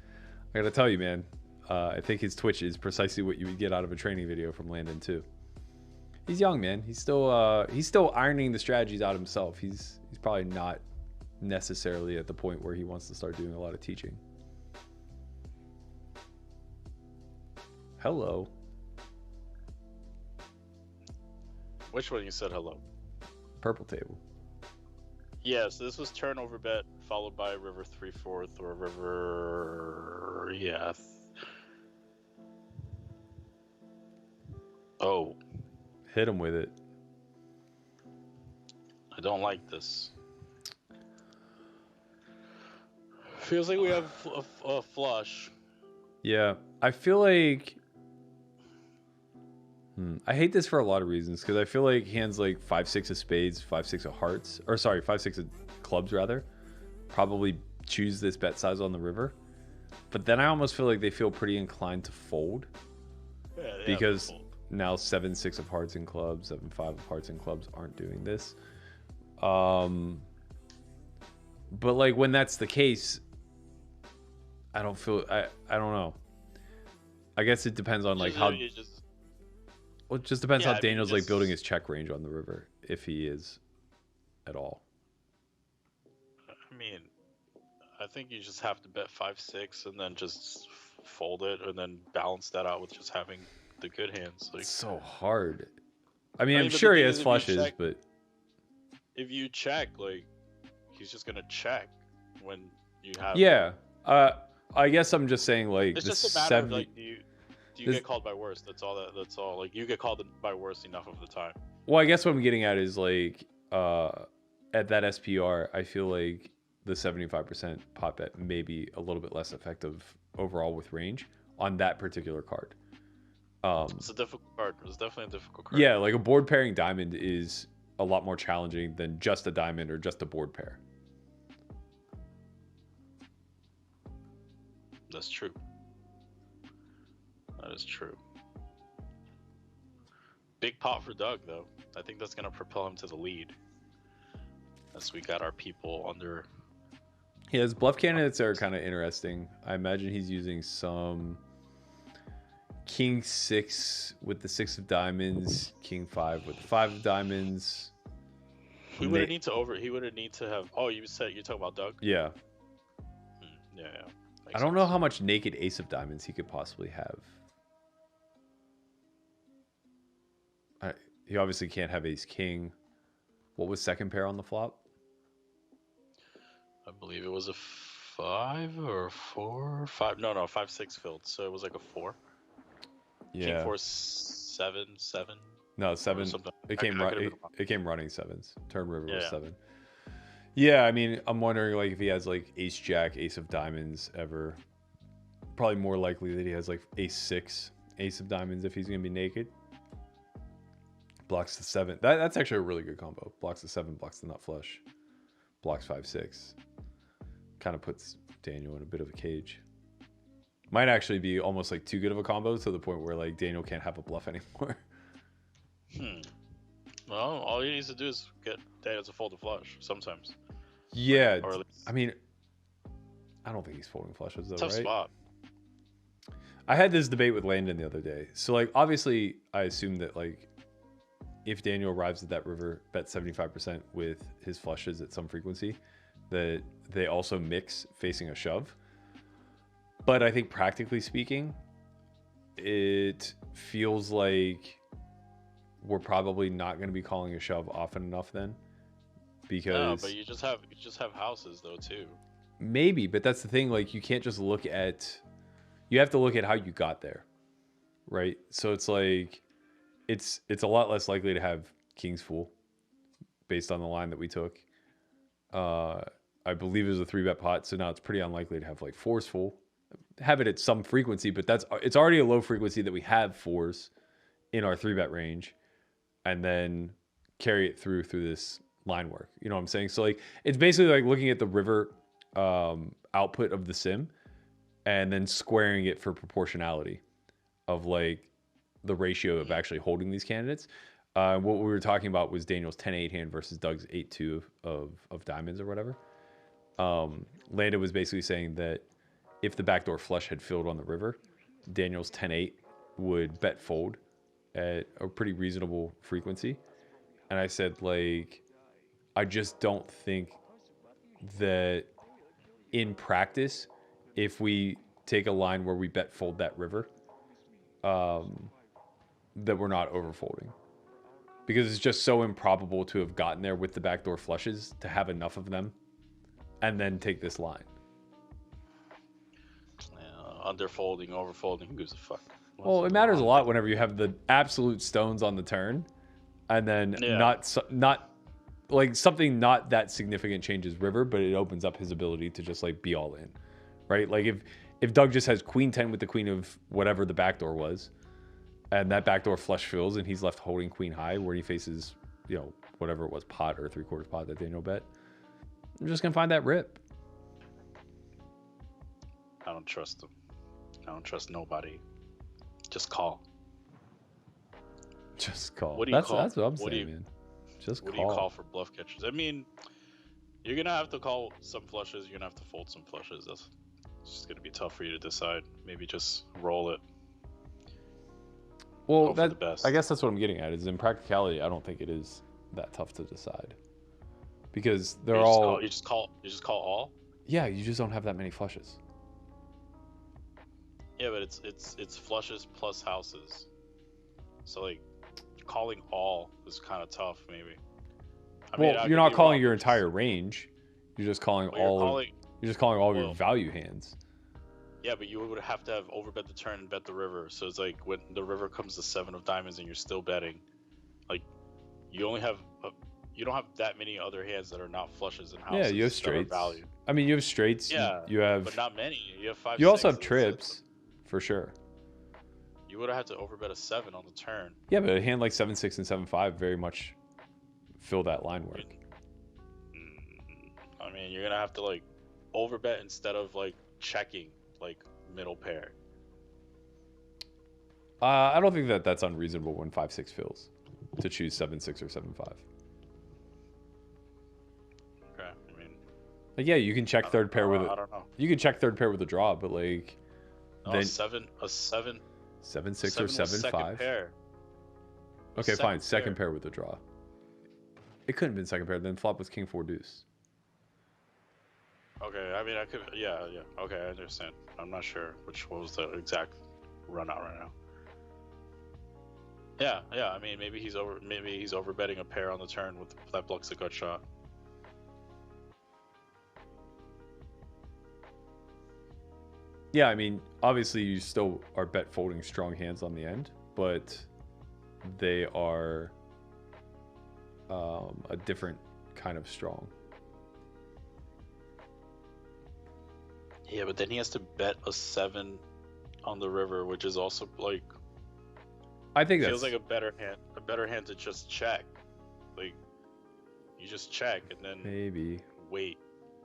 I gotta tell you, man, I think his Twitch is precisely what you would get out of a training video from Landon too. He's young, man. He's still ironing the strategies out himself. He's probably not necessarily at the point where he wants to start doing a lot of teaching. Hello. Which one you said hello? Purple table. Yeah, so this was turnover bet followed by river 3/4 or river Oh. Hit him with it. I don't like this. Feels like we have a flush. Yeah, I feel like I hate this for a lot of reasons, because I feel like hands like 5-6 of spades, 5-6 of hearts, or sorry, 5-6 of clubs rather, probably choose this bet size on the river. But then I almost feel like they feel pretty inclined to fold, because now 7-6 of hearts and clubs, 7-5 of hearts and clubs aren't doing this. But like when that's the case, I don't feel I don't know. I guess it depends on like how. Well, it just depends how Daniel's like building his check range on the river, if he is at all. I mean, I think you just have to bet 5-6 and then just fold it and then balance that out with just having the good hands. Like, it's so hard. I mean, I'm sure he has flushes, but if you check, like, he's just gonna check when you have. Yeah. I guess I'm just saying, like, it's just a matter of like, do you get called by worse? That's all. That's all. Like, you get called by worse enough of the time. Well, I guess what I'm getting at is like, at that SPR, I feel like the 75% pot bet may be a little bit less effective overall with range on that particular card. It's a difficult card. It's definitely a difficult card. Yeah, like a board pairing diamond is a lot more challenging than just a diamond or just a board pair. That's true. That is true. Big pot for Doug, though. I think that's going to propel him to the lead. As we got our people under. Yeah, his bluff candidates are kind of interesting. I imagine he's using some King 6 with the 6 of diamonds, King 5 with the 5 of diamonds. He wouldn't need to He wouldn't need to have. Oh, you're talking about Doug? Yeah. Yeah. I don't know how much naked ace of diamonds he could possibly have. He obviously can't have ace king. What was second pair on the flop? I believe it was a 5 or a 4. 5. No, 5-6 filled. So it was like a 4. Yeah. King 4, 7, 7. No, 7. It came running sevens. Turn river was 7. Yeah, I mean, I'm wondering like if he has like ace jack, ace of diamonds ever. Probably more likely that he has like ace 6, ace of diamonds if he's gonna be naked. Blocks the 7. That's actually a really good combo. Blocks the 7, blocks the nut flush. Blocks 5-6. Kind of puts Daniel in a bit of a cage. Might actually be almost like too good of a combo to the point where like Daniel can't have a bluff anymore. Well, all he needs to do is get Daniel to fold the flush sometimes. Yeah, I mean, I don't think he's folding flushes though, tough right? Spot. I had this debate with Landon the other day. So like, obviously, I assume that like, if Daniel arrives at that river, bet 75% with his flushes at some frequency, that they also mix facing a shove. But I think practically speaking, it feels like we're probably not going to be calling a shove often enough then, because No, but you just have houses though too. Maybe, but that's the thing. Like, you can't just look at. You have to look at how you got there, right? So it's like, it's a lot less likely to have kings full, based on the line that we took. I believe it was a 3-bet pot, so now it's pretty unlikely to have like 4s full. Have it at some frequency, but it's already a low frequency that we have 4s in our 3-bet range, and then carry it through this line work. You know what I'm saying? So like, it's basically like looking at the river output of the sim and then squaring it for proportionality of like the ratio of actually holding these candidates. What we were talking about was Daniel's 10-8 hand versus Doug's 8-2 of diamonds or whatever. Landa was basically saying that if the backdoor flush had filled on the river, Daniel's 10-8 would bet fold at a pretty reasonable frequency. And I said, like, I just don't think that in practice, if we take a line where we bet fold that river, that we're not overfolding. Because it's just so improbable to have gotten there with the backdoor flushes, to have enough of them, and then take this line. Underfolding, overfolding, who gives a fuck? Well, it matters a lot whenever you have the absolute stones on the turn, and then not like something not that significant changes river, but it opens up his ability to just like be all in, right? Like if Doug just has queen 10 with the queen of whatever the backdoor was, and that backdoor flush fills, and he's left holding queen high where he faces, you know, whatever it was, pot or 3/4 pot that Daniel bet, I'm just gonna find that rip. I don't trust him. I don't trust nobody. Just call. Just call. What do you call? That's what I'm saying, man. Just what call. What do you call for bluff catchers? I mean, you're gonna have to call some flushes. You're gonna have to fold some flushes. It's just gonna be tough for you to decide. Maybe just roll it. Well, I guess that's what I'm getting at. Is in practicality, I don't think it is that tough to decide, because they're all. You just call all. Yeah, you just don't have that many flushes. Yeah, but it's flushes plus houses. So like, calling all is kind of tough, maybe. Well, you're not calling your entire range. You're just calling all. You're just calling all your value hands. Yeah, but you would have to have overbet the turn and bet the river. So it's like when the river comes to 7 of diamonds and you're still betting, like you only have you don't have that many other hands that are not flushes and houses. Yeah, you have straights. I mean, you have straights. Yeah, you have, but not many. You have 5. You also have trips, for sure. You would have had to overbet a 7 on the turn. Yeah, but a hand like 7-6 and 7-5 very much fill that line work. I mean, you're gonna have to like overbet instead of like checking like middle pair. I don't think that that's unreasonable when 5-6 fills to choose 7-6 or 7-5. Okay, I mean, like, yeah, you can check third pair with it. I don't know. You can check third pair with a draw, but like then a 7, 7-6 or 7-5. Pair. Okay, fine. Second pair with a draw. It couldn't have been second pair. Then flop was king 4 deuce. Okay, I mean, I could. Yeah. Okay, I understand. I'm not sure what was the exact run out right now. Yeah. I mean, maybe he's overbetting a pair on the turn with that blocks a gut shot. Yeah, I mean, obviously you still are bet folding strong hands on the end, but they are a different kind of strong. Yeah, but then he has to bet a 7 on the river, which is also like. I think that feels like a better hand to just check. Like, you just check and then maybe wait.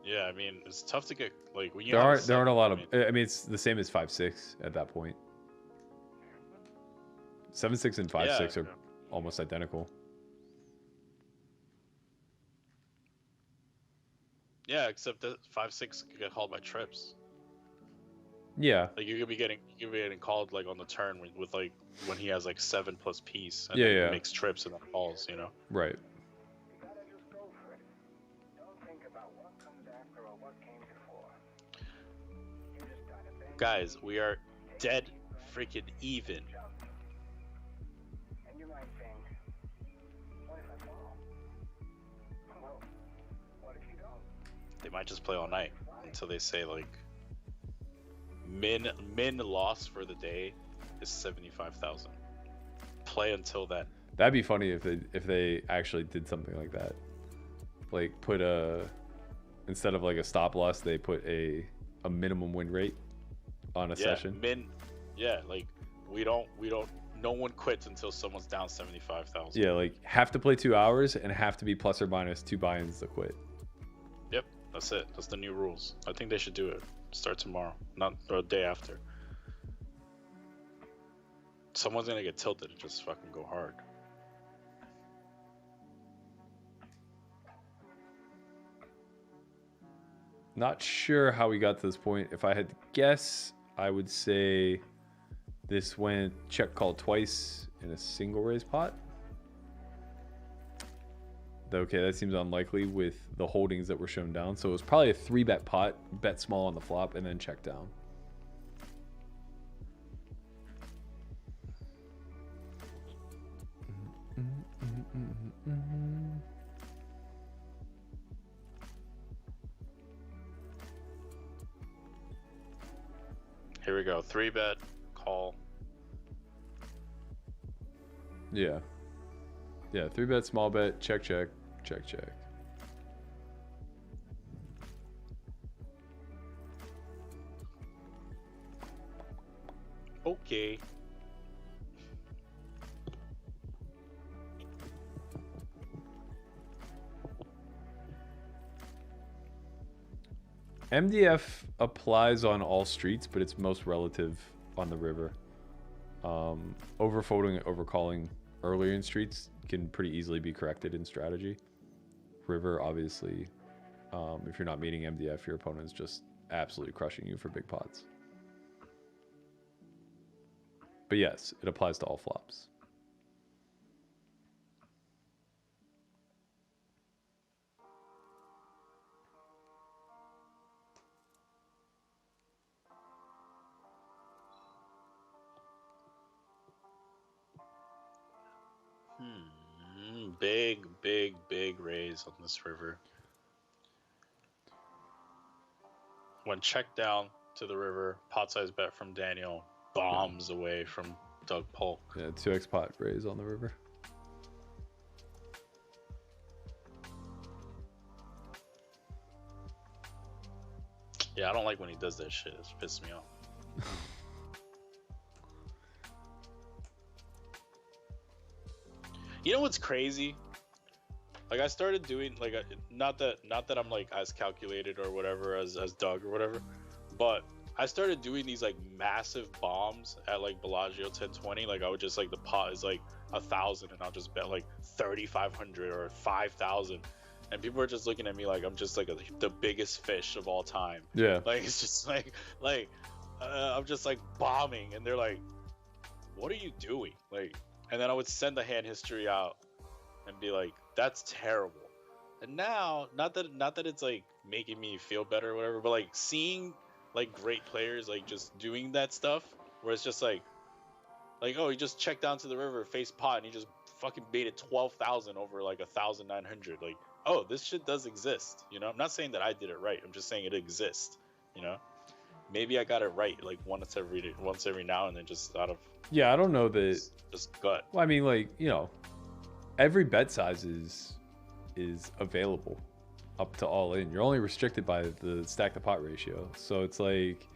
Yeah, I mean, it's tough to get like when you. There aren't a lot of. I mean, it's the same as 5-6 at that point. 7-6 and 5-6 are almost identical. Yeah, except that 5-6 could get called by trips. Yeah, like you could be getting called like on the turn with like when he has like 7 plus piece and then makes trips and then calls, you know. Right. Guys, we are dead freaking even. They might just play all night until they say like min loss for the day is 75,000. Play until then. That'd be funny if they actually did something like that. Like put instead of like a stop loss, they put a minimum win rate on a session. Like we don't no one quits until someone's down 75,000. Yeah, like have to play 2 hours and have to be plus or minus 2 buy-ins to quit. Yep, that's it. That's the new rules. I think they should do it. Start tomorrow, not the day after. Someone's gonna get tilted and just fucking go hard. Not sure how we got to this point. If I had to guess, I would say this went check call twice in a single raise pot. Okay, that seems unlikely with the holdings that were shown down. So it was probably a 3-bet pot, bet small on the flop, and then check down. Here we go. 3-bet call. Yeah. Yeah, 3-bet, small bet, check, check, check, check. Okay. MDF applies on all streets, but it's most relative on the river. Overfolding and overcalling earlier in streets can pretty easily be corrected in strategy. River, obviously, if you're not meeting MDF, your opponent's just absolutely crushing you for big pots. But yes, it applies to all flops. Big raise on this river. When checked down to the river, pot size bet from Daniel, bombs away from Doug Polk. Yeah, 2x pot raise on the river. Yeah, I don't like when he does that shit. It pisses me off. You know what's crazy? Like, I started doing, like, not that I'm like as calculated or whatever as Doug or whatever, but I started doing these like massive bombs at like Bellagio 1020. Like, I would just, like, the pot is like 1,000 and I'll just bet like 3,500 or 5,000, and people are just looking at me like I'm just like the biggest fish of all time. Yeah. Like, it's just like I'm just like bombing, and they're like, what are you doing? Like, and then I would send the hand history out and be like, that's terrible. And now, not that it's like making me feel better or whatever, but like seeing like great players like just doing that stuff where it's just like, oh, he just checked down to the river, face pot, and he just fucking made it 12,000 over like 1,900. Like, oh, this shit does exist. You know, I'm not saying that I did it right. I'm just saying it exists. You know, maybe I got it right like once every now and then, just out of I don't know that just gut. Well, I mean, like, you know, every bet size is available up to all in. You're only restricted by the stack to pot ratio. So it's like,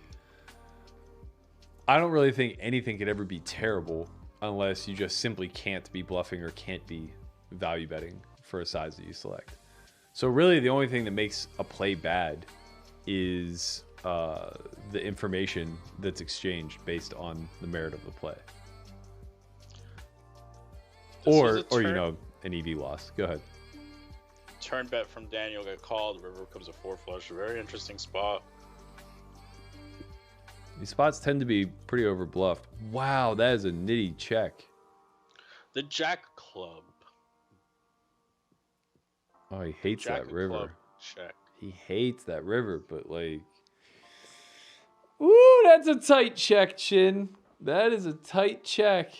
I don't really think anything could ever be terrible unless you just simply can't be bluffing or can't be value betting for a size that you select. So really the only thing that makes a play bad is the information that's exchanged based on the merit of the play. Or you know, an EV loss. Go ahead. Turn bet from Daniel got called. River comes a 4 flush. Very interesting spot. These spots tend to be pretty overbluffed. Wow, that is a nitty check. The Jack Club. Oh, he hates Jack that river. Club check. He hates that river, but like, ooh, that's a tight check, Chin. That is a tight check.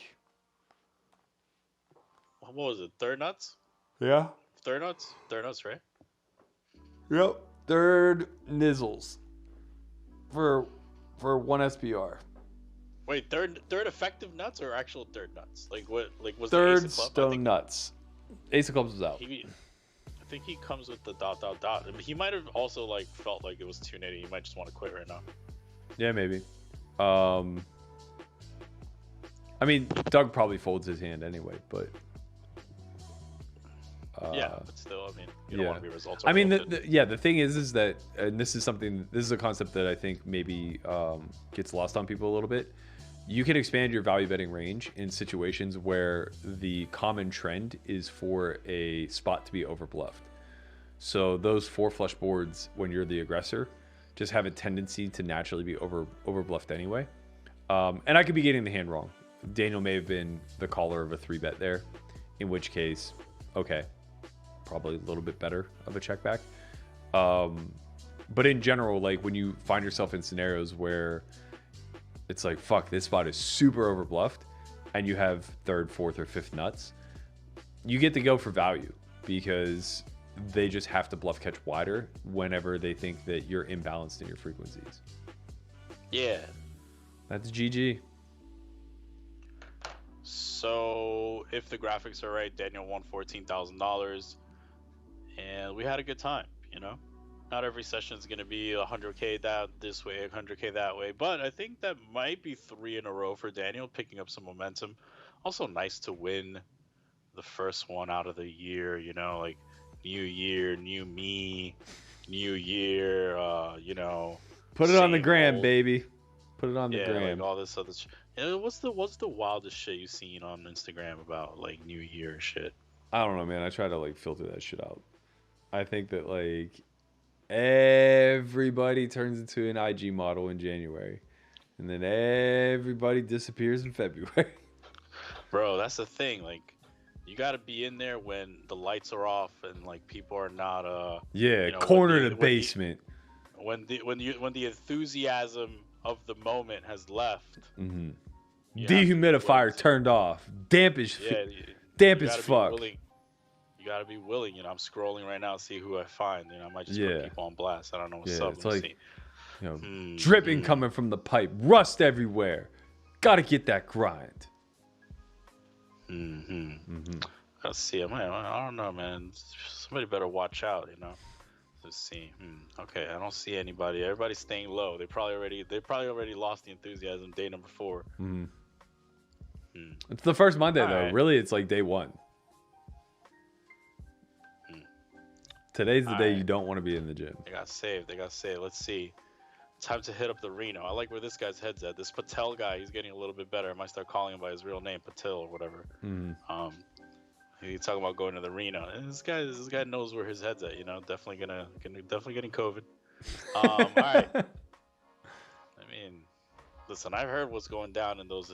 What was it? Third nuts? Yeah. Third nuts? Third nuts, right? Yep. Third nizzles for 1 SPR. Wait, third effective nuts or actual third nuts? Like, what? Like, was third the Ace of Clubs? stone nuts? Ace of Clubs was out. I think he comes with the ... I mean, he might have also like felt like it was too nitty. He might just want to quit right now. Yeah, maybe. I mean, Doug probably folds his hand anyway, but. Yeah, but still, I mean, you don't want to be results. I mean, the thing is that, and this is a concept that I think maybe gets lost on people a little bit. You can expand your value betting range in situations where the common trend is for a spot to be overbluffed. So those 4 flush boards, when you're the aggressor, just have a tendency to naturally be overbluffed anyway. And I could be getting the hand wrong. Daniel may have been the caller of a 3-bet there, in which case, okay, probably a little bit better of a check back. But in general, like when you find yourself in scenarios where it's like, fuck, this spot is super overbluffed, and you have 3rd, 4th, or 5th nuts, you get to go for value because they just have to bluff catch wider whenever they think that you're imbalanced in your frequencies. Yeah. That's GG. So if the graphics are right, Daniel won $14,000, and we had a good time. You know, not every session is going to be 100K that this way, 100K that way, but I think that might be 3 in a row for Daniel, picking up some momentum. Also nice to win the first one out of the year. You know, like new year, new me, new year. You know, put it on the gram, baby. Put it on the gram. Like all this other. What's the wildest shit you've seen on Instagram about like New Year shit? I don't know, man. I try to like filter that shit out. I think that like everybody turns into an IG model in January, and then everybody disappears in February. Bro, that's the thing. Like, you got to be in there when the lights are off and like people are not. Corner the basement. When the enthusiasm of the moment has left. Mm-hmm. Dehumidifier turned off. Damp as fuck. You gotta be willing. You know, I'm scrolling right now to see who I find. You know, I might just put people on blast. I don't know what's up. It's like, dripping coming from the pipe, rust everywhere. Gotta get that grind. Gotta see him. I don't know, man. Somebody better watch out. You know. Let's see. Okay, I don't see anybody. Everybody's staying low. They probably already lost the enthusiasm. Day number 4. It's the first Monday All though. right. Really, it's like day 1. Today's the day you don't want to be in the gym. They got saved. Let's see. Time to hit up the Reno. I like where this guy's head's at. This Patel guy, he's getting a little bit better. I might start calling him by his real name, Patel or whatever. He's talking about going to the Reno. And this guy knows where his head's at. You know, definitely getting COVID. All right. I mean, listen, I've heard what's going down in those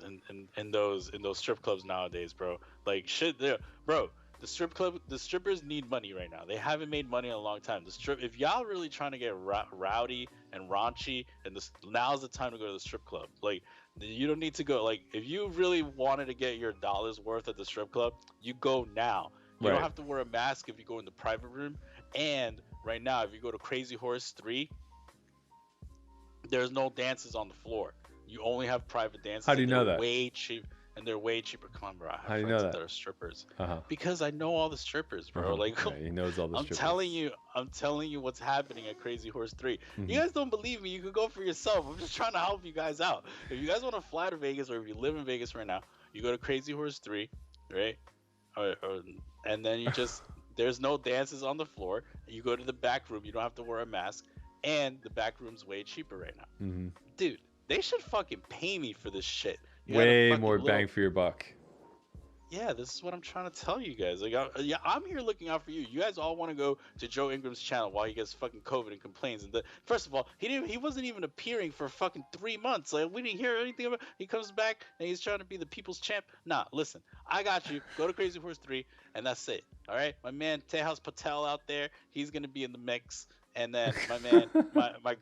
strip clubs nowadays, bro. Like shit, there, bro. The strippers need money right now. They haven't made money in a long time. If y'all really trying to get rowdy and raunchy, and now's the time to go to the strip club. Like, you don't need to go. Like, if you really wanted to get your dollars worth at the strip club, you go now. You don't have to wear a mask if you go in the private room. And right now, if you go to Crazy Horse 3, there's no dances on the floor. You only have private dances. How do you know that? Way cheap. And they're way cheaper. Come on, bro. How do you know that? They're strippers. Because I know all the strippers, bro. Like, yeah, he knows all the strippers. I'm telling you what's happening at Crazy Horse 3. You guys don't believe me, you can go for yourself. I'm just trying to help you guys out. If you guys want to fly to Vegas, or if you live in Vegas right now, you go to Crazy Horse 3, right? And then you just there's no dances on the floor. You go to the back room. You don't have to wear a mask, and the back room's way cheaper right now. Dude, they should fucking pay me for this shit. Way more bang for your buck. Yeah, this is what I'm trying to tell you guys. Like, I'm here looking out for you. You guys all want to go to Joe Ingram's channel while he gets fucking COVID and complains. And first of all, he wasn't even appearing for fucking 3 months. Like, we didn't hear anything about. He comes back and he's trying to be the people's champ. Nah, listen, I got you. Go to Crazy Horse 3, and that's it. All right, my man Tejas Patel out there, he's gonna be in the mix. And then my man, my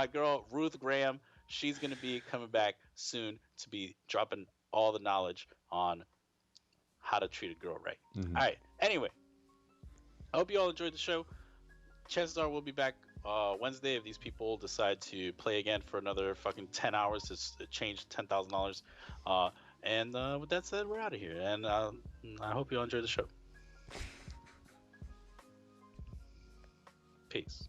girl Ruth Graham, she's gonna be coming back soon to be dropping all the knowledge on how to treat a girl right. All right. Anyway, I hope you all enjoyed the show. Chances are we'll be back Wednesday if these people decide to play again for another fucking 10 hours to change $10,000. And with that said, we're out of here. And I hope you all enjoyed the show. Peace.